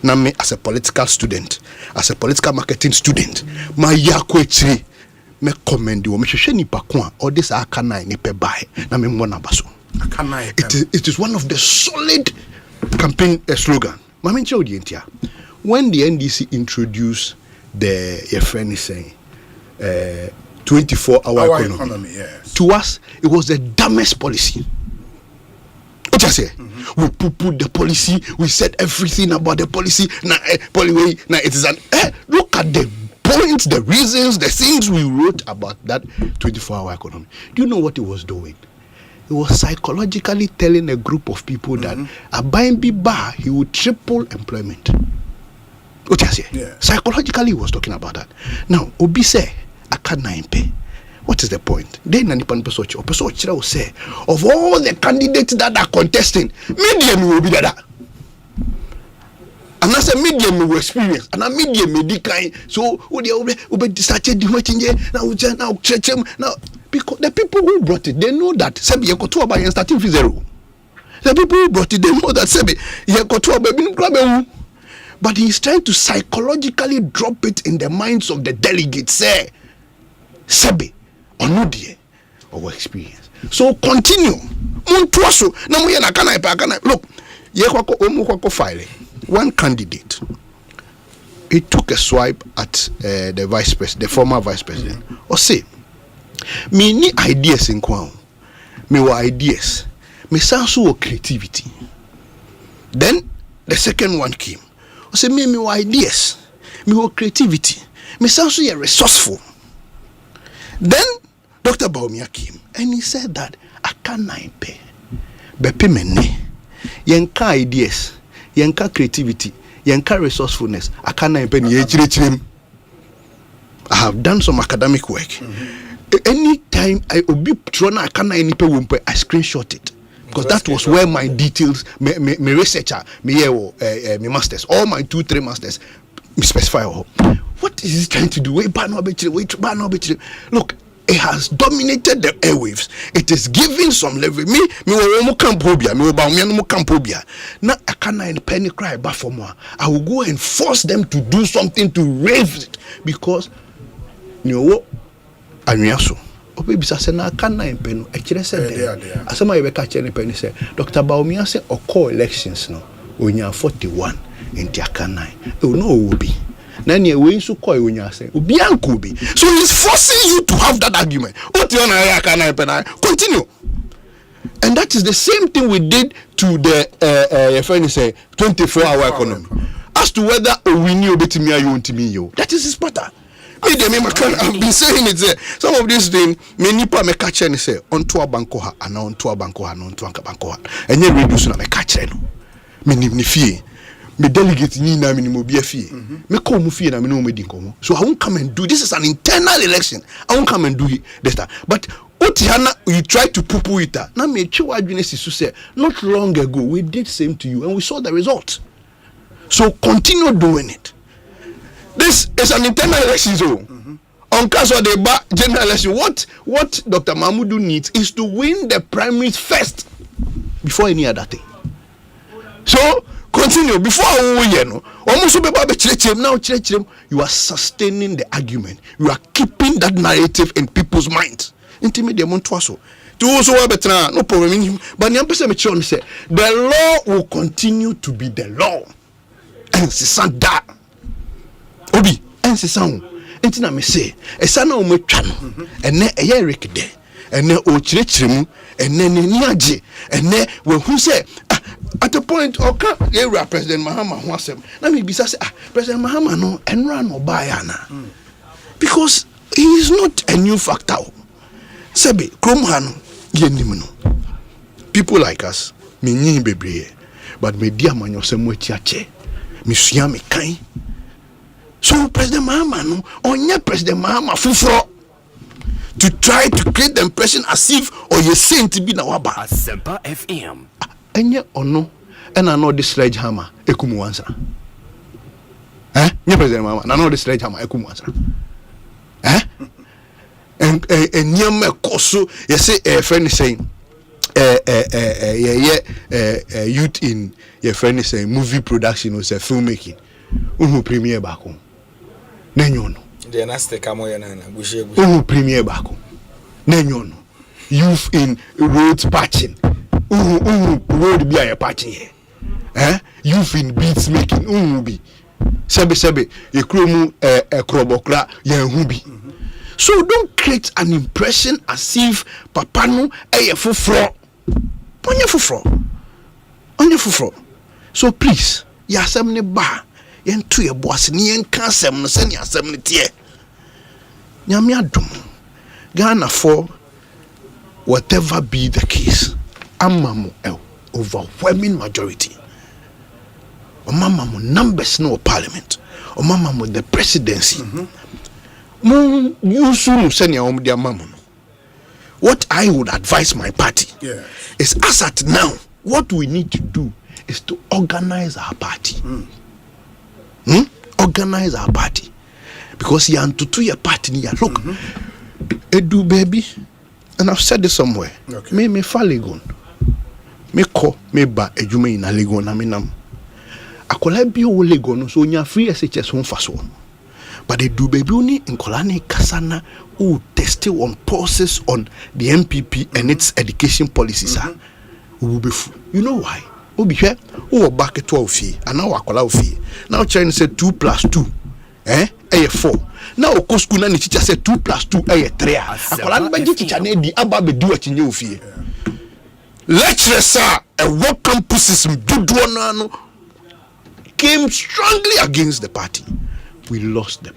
Now me as a political student, as a political marketing student, my yakwechi me commend you. Me sheni pakwa or this akana ni pe buy. Na me mwana baso. It is one of the solid campaign slogan. When the NDC introduced the your friend is saying 24-hour economy. Yes. To us, it was the dumbest policy. What I say? We put the policy. We said everything about the policy. Now, now it is an. Look at the points, the reasons, the things we wrote about that 24-hour economy. Do you know what it was doing? It was psychologically telling a group of people that a buying bar, he would triple employment. What I say? Yeah. Psychologically, he was talking about that. Now, Obi say. What is the point? Then Nanipan Pesoch will say, of all the candidates that are contesting, medium will be that. And that's a medium will experience, and a medium may decline. So, we started the waiting now, because the people who brought it, they know that Sebi Yekotoba is starting with zero. The people who brought it, they know that Sebi Yekotoba, but he's trying to psychologically drop it in the minds of the delegates. Say, Sebi, or no dear, or experience. So continue. Look, one candidate, he took a swipe at the vice president, the former vice president. Osei, me need ideas in Kwao. Me were ideas. Me sanso creativity. Then the second one came. Osei, me were ideas. Me were creativity. Me sanso ye resourceful. Then Dr. Baumia came and he said that I can't pay. Bepe mene. Yenka ideas. Yenka creativity. Yenka resourcefulness. I can't pay. I have done some academic work. Anytime I obi trona I can't any pay I screenshot it. Because that was where my details, my researcher, my masters, all my 2-3 masters, me specify. What is he trying to do? Look, it has dominated the airwaves. It is giving some level. Me campobia. Now I can't penny cry back for more. I will go and force them to do something to raise it because you know what? Aniaso. Obi say na can't penny. Actually said asama you catch any penny say Dr. Baumia say occur elections no. Onya 41 in Tiakanai. Oh no will be. So he's forcing you to have that argument. Continue. And that is the same thing we did to the 24-hour economy. As to whether we knew that is his matter. I've been saying it there. Some of these things, many people may catch and say, on to a bankoha, and on to a bankoha, and on to a bankoha. And then reduce on a catch. Me delegate ni na minimum be fee. Me come fee na me no me din komo. So I won't come and do this is an internal election. I won't come and do this. But Otihana, you try to poo-poo it. Now me chiwa adwinesi say not long ago we did same to you and we saw the results. So continue doing it. This is an internal election zone. On case of the general election, what Dr. Mahmoud needs is to win the primaries first before any other thing. So continue before you are sustaining the argument. You are keeping that narrative in people's minds. Intimidate no problem. But the law will continue to be the law. And that Obi and Intina me say a son of Mutano and ne a Eric de and ne o chirichimu and ne niaji and ne when who say at a point, okay, President Mahama wants him. Let me be say, President Mahama no and run or bayana because he is not a new factor. Sebi Kromhano yenimno. People like us, me ni bebre, but me dia manyo semwe chiache, me suya me kai. So President Mahama no, onye President Mahama fufro to try to create the impression as if or you saying to be na waba. Asempa FM. Enye ono and I know this sledgehammer ekumu answer. Nye President Mama, I know this sledgehammer ekumu answer. And nyame koso you say a friend is saying youth in your friend is saying movie production or say filmmaking. Uhu premiere back home. Nenyono. The naste kamo yana gushe. Uhu premiere back home. Nenyono. Youth in road patching. Road be a party here. Youth in beats making be sebe ye kromu krobokra ye hubi. So don't create an impression as if papa no fufro. Onye fufro. So please, yasem ne ba yen to ye boss ni yen kansem no se ni asem ne tie. Nyame adom. Ghana for whatever be the case. Amamu overwhelming majority. Omamamu numbers no parliament. Omamamu the presidency. What I would advise my party is as at now, what we need to do is to organize our party. Organize our party. Because you to your party look, Edu baby, and I've said this somewhere. Okay. Me fa Legon. Me ko me ba adwuma ina Legon na me nam. Akola bi o Legon so nya free SHS ho fa so. But they do baby only in Kolani Kasana who tested on process on the MPP and its education policies. You know why? Who be here? Who are back at 12 fee and now Akola fee. Now China said 2 plus 2. Eh? 4. Now Koskuna ni teacher said 2 plus 2 3. Akola be teacher na di aba be do atinye ofie. Lecturers a work campuses no came strongly against the party. We lost them.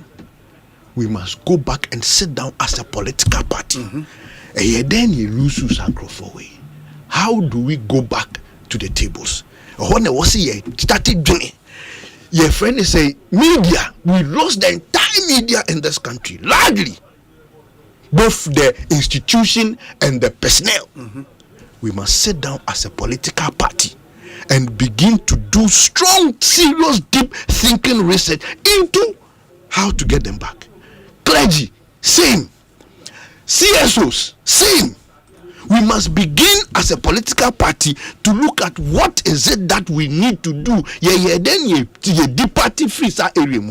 We must go back and sit down as a political party. And then you lose way. How do we go back to the tables? When I was here, started doing it. Your friend is saying, media, we lost the entire media in this country, largely. Both the institution and the personnel. We must sit down as a political party and begin to do strong, serious, deep thinking research into how to get them back. Clergy, same. CSOs, same. We must begin as a political party to look at what is it that we need to do. Then you party free area.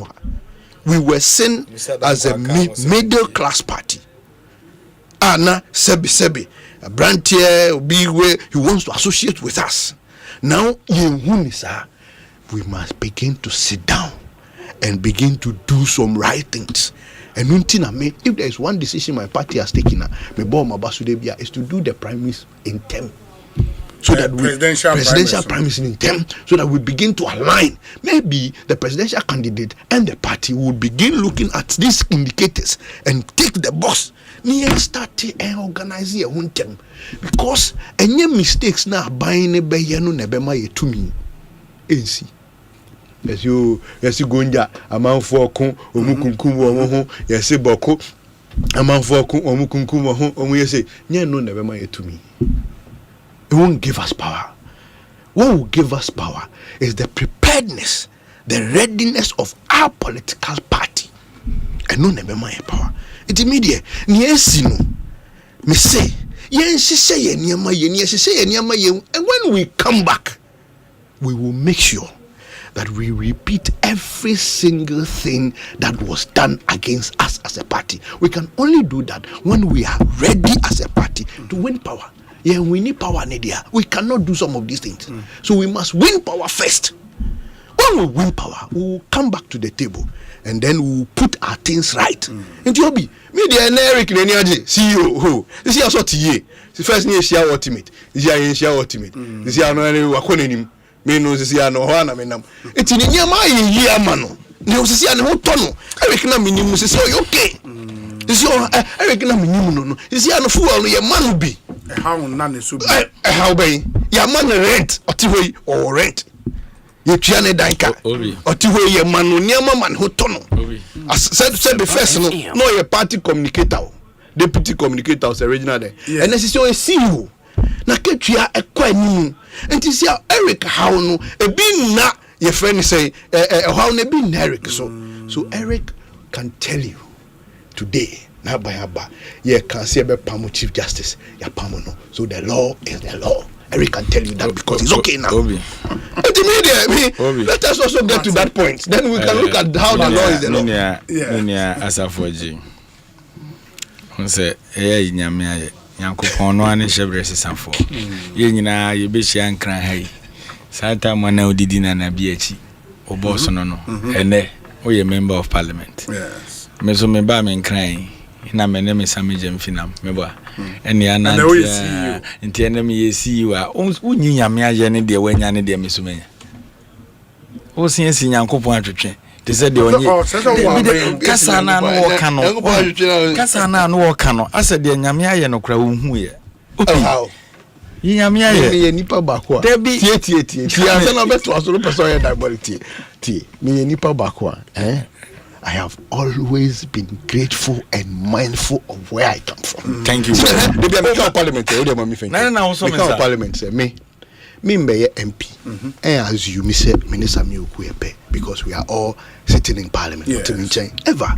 We were seen as a middle class party. Anna Sebi, a brand here, be where he wants to associate with us. Now, we must begin to sit down and begin to do some right things. And if there is one decision my party has taken, is to do the primaries in term. So that presidential primaries in term, so that we begin to align. Maybe the presidential candidate and the party will begin looking at these indicators and take the boss. Start and organize your own term. Because any mistakes now buying a bayano nebema to me. AC. Yes, you gonja amount for kun omukunkum wo yes boko amount for kun omukunkum wo omu yes nye no never mind to me. It won't give us power. What will give us power is the preparedness, the readiness of our political party. And no never mind power. It's immediate. Niesino me say yen say ye niama ye and when we come back we will make sure that we repeat every single thing that was done against us as a party. We can only do that when we are ready as a party to win power. Yeah, we need power, Nadia. We cannot do some of these things. So we must win power first. When we win power, we will come back to the table and then we will put our things right. And you be media and Eric CEO who this is also TA. The first year share ultimate. This year share ultimate. This year no any wakonenim. Me no sisi ya no hwana menam. Eti ni nyama yi amano. Ni sisi ya no tono. Eric na minimu sisi okay. Sisi Eric na minimu no. Sisi ya no fuwa no ye manu bi. How na ne so bi. How be? Ya man rent otiwe or rent. Ye tuane danka. Otiwe ye manu nyama man ho tono. Said the first no ye party communicator. Deputy communicator was original there. And sisi o CEO. Na ketua ekwa nimu enti sia Eric how no e bi na your friend say how no be Eric so Eric can tell you today na bayaba ye can say be pamo chief justice ya pamo no so the law is the law. Eric can tell you that because it's okay now. Let us also get to that point, then we can look at how the law is the law. Asafoji say nyame Yankopon no ane shebre sesanfo ye nyina ye be hia nkran hai sata mwana odidi na bi achi oboss no ene oye member of parliament. Yes, me so me ba me nkran na me ne me sameje mfinam me ba ene ana nti ene me ye CEO a unyi nyame aye ne de wanya ne de me so menya o sinsi Yankopon atwetwe they said the only kasana no kano I said the nyame aye no kra hu ye how nyame aye nipa bako a tie ansa na beto aso person ye diabolity tie me nipa bako a I have always been grateful and mindful of where I come from. Thank you. They be parliament e dey me think no parliament say me be MP and as you me say minister me okuepe because we are all sitting in parliament ever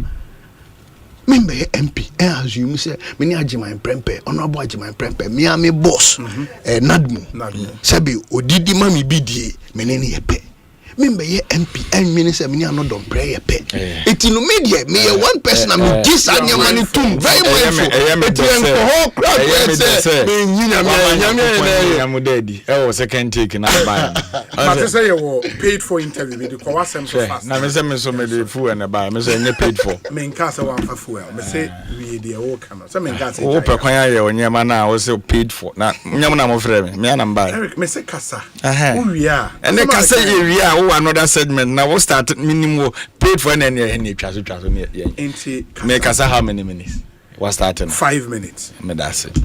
member MP as you say me ni agye prempe honorable agye prempe me am boss nadmu sabi odidi ma me bidie me ne yepe member ye MP and minister me ni anodon pray yepe it in media me one person am gisa nyamani tum very mindful me second take na buy but say you paid for interview with the Asempa fast na me say me so me dey full and buy me say paid for me nka say one for fuel me say we dey work am so me nka say o pe kwan ya onyema na o say paid for na nyam na mo frɛ me na buy Eric me say kasa o wi a and the kasa ye wi a another segment now we start minimum paid for any twa so me kasa how many minutes we starting 5 minutes me that's it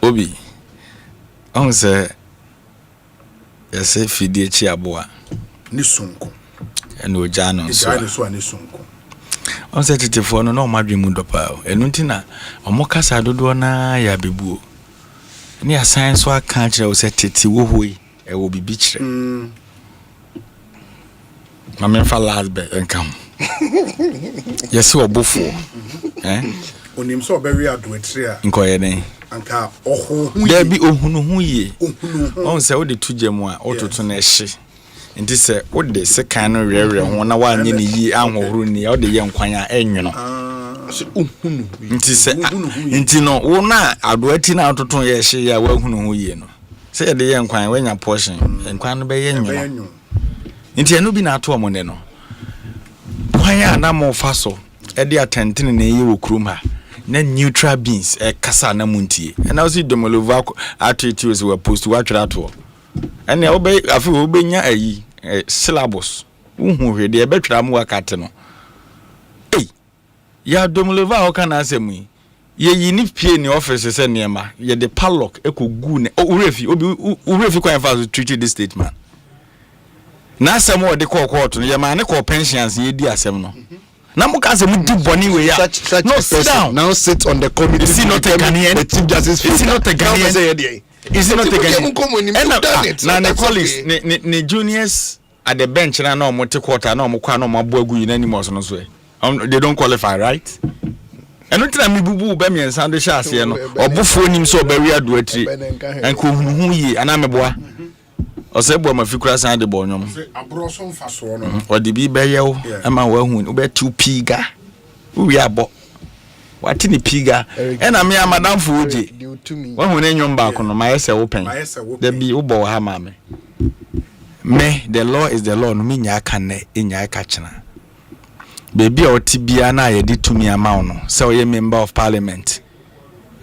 obi on say yes fidie chi aboa ni sunko and o jano so ni sunko on say titifo no madwe mu dopa enu ntina omo kasa dodo na ya bebuo ni asan so aka kire o say titi wo hoi e wo bibi kire mama fa last be enkam yes obofo onim so be we adoetire a nkoye den anka ohohu there be ohunuhu ye on say wo de tujemu a ototo na ehye nti se wo de sekan no rere ho na wa anye ne yi ahohoro ni wo de ye nkwan a enwono se ohunu nti se nti no wo na adoati na ototo ye ehye ya wa hunuhu ye no se ye de ye nkwan wanya portion nkwan no be ye nwono nti eno bi na ato omone no kwanya na mo faso e de atentene na ye wo krum ha na neutral beans e kasa na muntie and I was demolova attitudes were post to watch that and obey afi obenya ayi syllabus uhu hwe de e betwra mu wakate no eh ya demolova o kana asemu ye yini pie ni office se niema ye de padlock ekogu ne urefi kwa fa treat this statement na asem o de court no ye ma ne ko pensions ye di asem no na muka se mu di boni we ya no sit down now sit on the committee. Is he not a Ghanaian? The chief justice is he not a Ghanaian? Is he not a Ghanaian? Na the colleagues ne juniors at the bench na no mo te quarter na mo kwa na mo agu yi na ni mo so no so they don't qualify, right? Eno tira mi bubu be mi ensan de sha ase no obufo nim so obawi ado atiri enko hunuhu yi ana meboa osebo ma fikura san de bonyom abroso mfaso no odi bi be yew ama wa hu ube tu piga uwi abo wati ni piga ena me amadam fo oje wa hu ne nyom ba ko no ma yese wo pen da bi wo bo ha ma me the law is the law no mi nya aka na enya aka chena baby oti bia na ye di tumi ama no se o ye member of parliament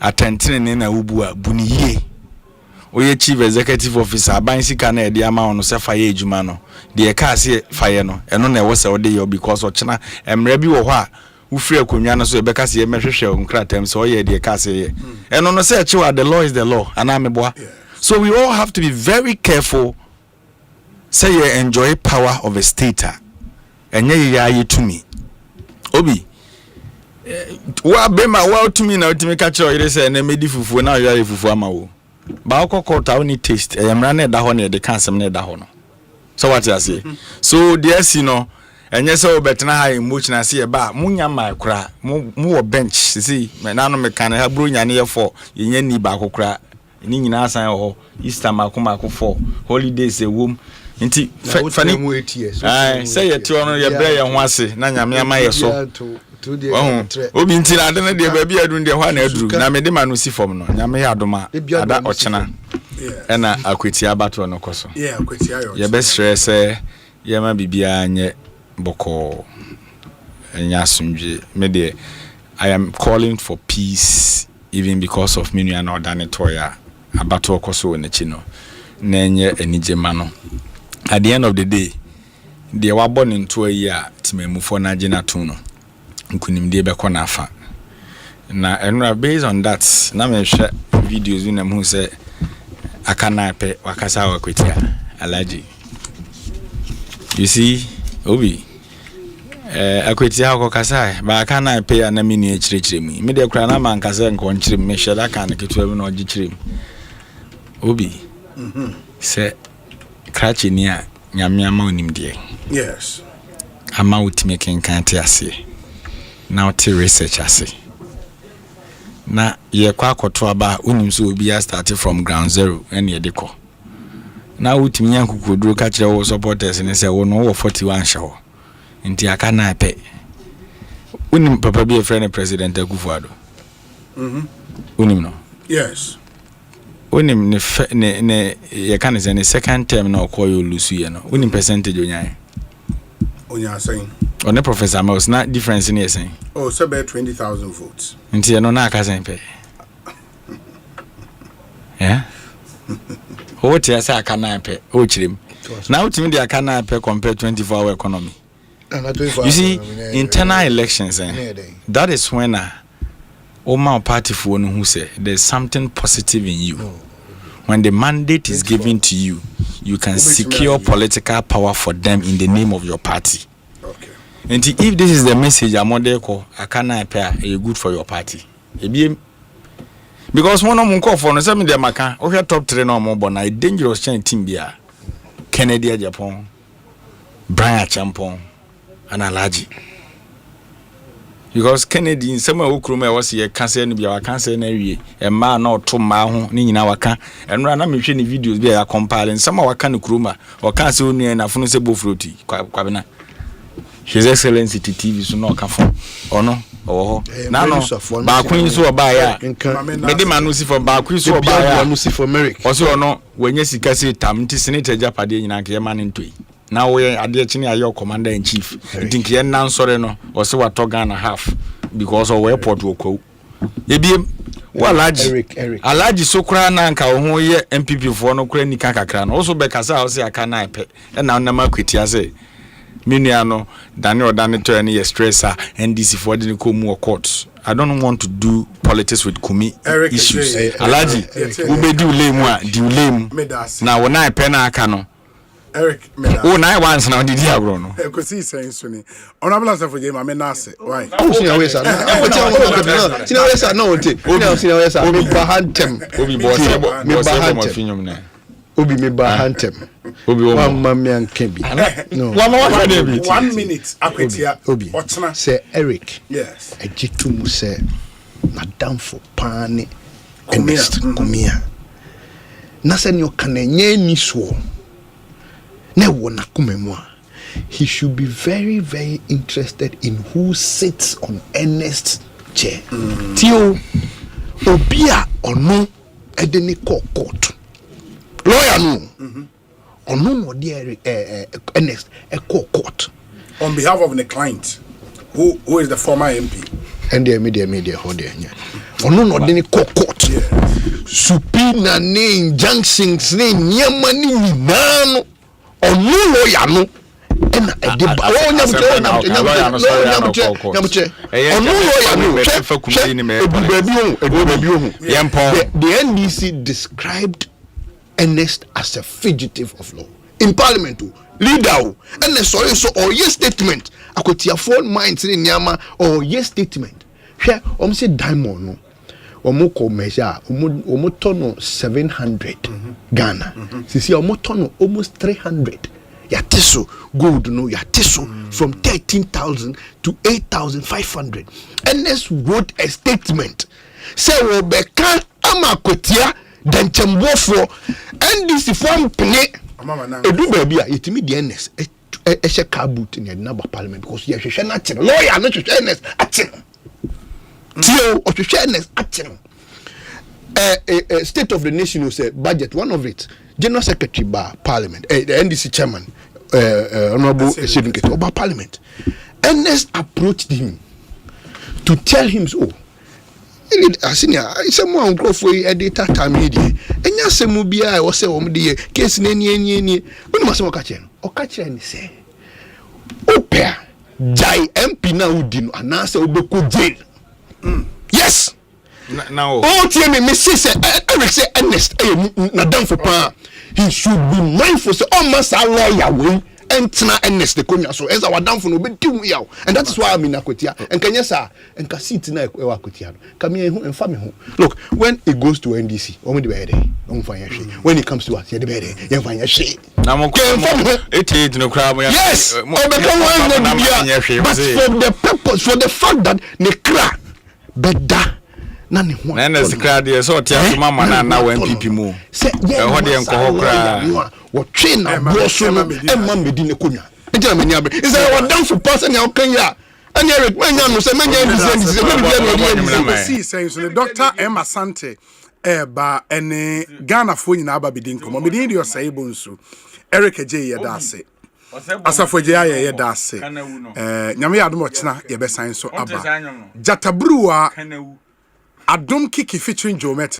atentene ne na ubu a buniye oye chief executive officer aban sika na ede ama no se faye ejuma no de ka ase faye no eno na e wo se ode yo because o chena emra bi wo ho a wo free akonwa no so e be ka se e mehwehwe nkratam so oye de ka se ye eno no se chiwa the law is the law ana meboa so we all have to be very careful say you enjoy power of a state enye ya ye tumi obi wa bema wa tumi na utimi ka kire ire se na medi fufu na ya fufu ama wo ba kokota oni taste emra na da ho na de kansem na da ho no so what you say so there see no enye se obetena ha emotional see ba munya ma kra mu wo bench see me na no me kan ha bro nya ne ye for yenya ni ba kokra ni nyina asan ho Easter makomako for holidays ewom nti fani say ye ti ono ye bre ye ho ase na nyame ama ye so obi nti na ade na de ba bia dun de ho na aduru na me de ma no si fom no nyame ya adoma ada ochena ena akweti abato no koso akweti ayo ye be stress ye ma bibia anye boko enya sunje me de I am calling for peace even because of me and Odanetoya abato koso na chi no na enye enije ma no at the end of the day they were born into a year timemufo na gina tuno nkunimde be kona afa na enra based on that na me hwe videos na mu se akana pe wakasa wakwetia alaji you see obi akwetia ko kasa ba akana pe na mini ekirikire mu me de kura na man kasa nko nkire me hwe da kan ketua bi na ogikire obi se krachi ni a nyame ama onimde yes ama utime kenkan te ase now to research ase na ye kwa akoto aba unim so obi a started from ground zero and ye dekọ na utimi yankukoduro ka kire wo supporters ne se wo no wo 41 shawo nti aka na pe unim papa bi e friend president Akufo-Addo unim no yes unim ne ye kan say ne second term na okoyo lusu ye no unim percentage onyae saying on the Professor Mouse not difference in here saying oh so about 20,000 votes nti no na aka saying pe yeah what you say aka na pe o chirim now ultimately the aka na pe compare 24-hour economy you see internal elections that is when Oma party for who say there's something positive in you. When the mandate is given to you, you can secure political power for them in the name of your party. Okay. And if this is the message I'm on there, I cannot pay a good for your party. Because one of them call for no some them aka o top 3 no more but na dangerous chain team bia Kennedy Japan, Brian Champon, and Alaji. Because Kennedy in some okroma was here cancer no bia cancer na wie e ma na oto ma ho ni nyina waka enra na mehwe ni videos bia ya compiling some waka no kroma o kan se onu na funu se bofroti kwabena His Excellency TV so no ka fo ono owo na no ba kwin so oba ya me de manu si for ba kwin so oba ya no si for America o so ono wanya sika se tam nti senator japade nyina ka ye man ntoi na we ade chini ayo commander in chief think ye nan sore no o se wato Ghana half because of airport wo kwa ebiem Alaji sokra na nka wo ho ye MPP fo no kra nika kakra no so be kasa o se aka na epe na na makweti ase Minia no Daniel to any stresser NDC for the Komu courts. I don't want to do politics with Kumi issues. Alaji, ube di ulemu na wona epena aka no. Eric, oh, na once now did you bro no. Ekosiisen Suni. Honorable Sir for Jema Menase. Why? Oh, sina wesa. Sina wesa no ote. Sina wesa. Obi bahantem. Obi bahantem. Obi me bahantem. Obi one mammy and Kembi. No. 1 minute. Obi. Say Eric. Yes. A jitu say Madam for Pani. Kumia. Nasen yo kanenye ni so. Ne wona kumemwa. He should be very, very interested in who sits on Ernest's chair. Tio Obia ono edeni court. Lawyer no. Ono no dear Ernest a court. On behalf of the client, who is the former MP. And the media hold there. Ono no deni court. Supina ne injunctions ne nyama ni nyinano. Ono lawyer no. Ena ediba o nyamuche ono lawyer no. The NDC described Ernest as a fugitive of law in parliament leader and sorry so or yes statement akotia phone minds in nyama or yes statement hwe say diamond no omoko measure omotono 700 Ghana sisi omotono almost 300 yateso gold no yateso from 13,000 to 8,500 Ernest wrote a statement say we beka amakotia dan chembofo NDC form pene edu baby a yetimi the Ernest e she car boot in na parliament because ye hwehwe na chen lawyer no hwehwe Ernest achen tio o hwehwe Ernest achen state of the nation will say budget one of it general secretary by parliament the NDC chairman honorable Esedunke about parliament Ernest approached him to tell him so asinia someone go for a data time media enya semu bia e wo se wo mde case na eni uni masemo ka che no o ka che ni se opea jai MP na udi no anase obeko jail yes now tell me say Eric say Ernest na done for pa he should be mindful say almost a lawyer we entena ns the konya so as our down for no be do yaw and that is why I'm in Akotia and kanya sa and ka sit na e Akotia no ka me hu emfa me hu look when it goes to NDC omo de be there omo fa yan hwe when it comes to us ye de be there ye fa yan hwe na mo ko it no kra mo yes but for the purpose for the fact that ne kra beda na ne ho na secret dey so tia mama na wa MPP mu se ye ho de enko ho kra wo twe na Bonsu no emma medi ne konya ejina mani abre is that what down for person ya okan ya and Eric when you no say menya ndise see say so the Dr. Emma Sante eba ene Ghana fo nyina aba bedi nkomo medi ndi Osei Bonsu Eric eje ye da ase asafo je aye ye da ase nyame ya adom ochina ye be san so aba jatabruwa Adom Kiki featuring Jomet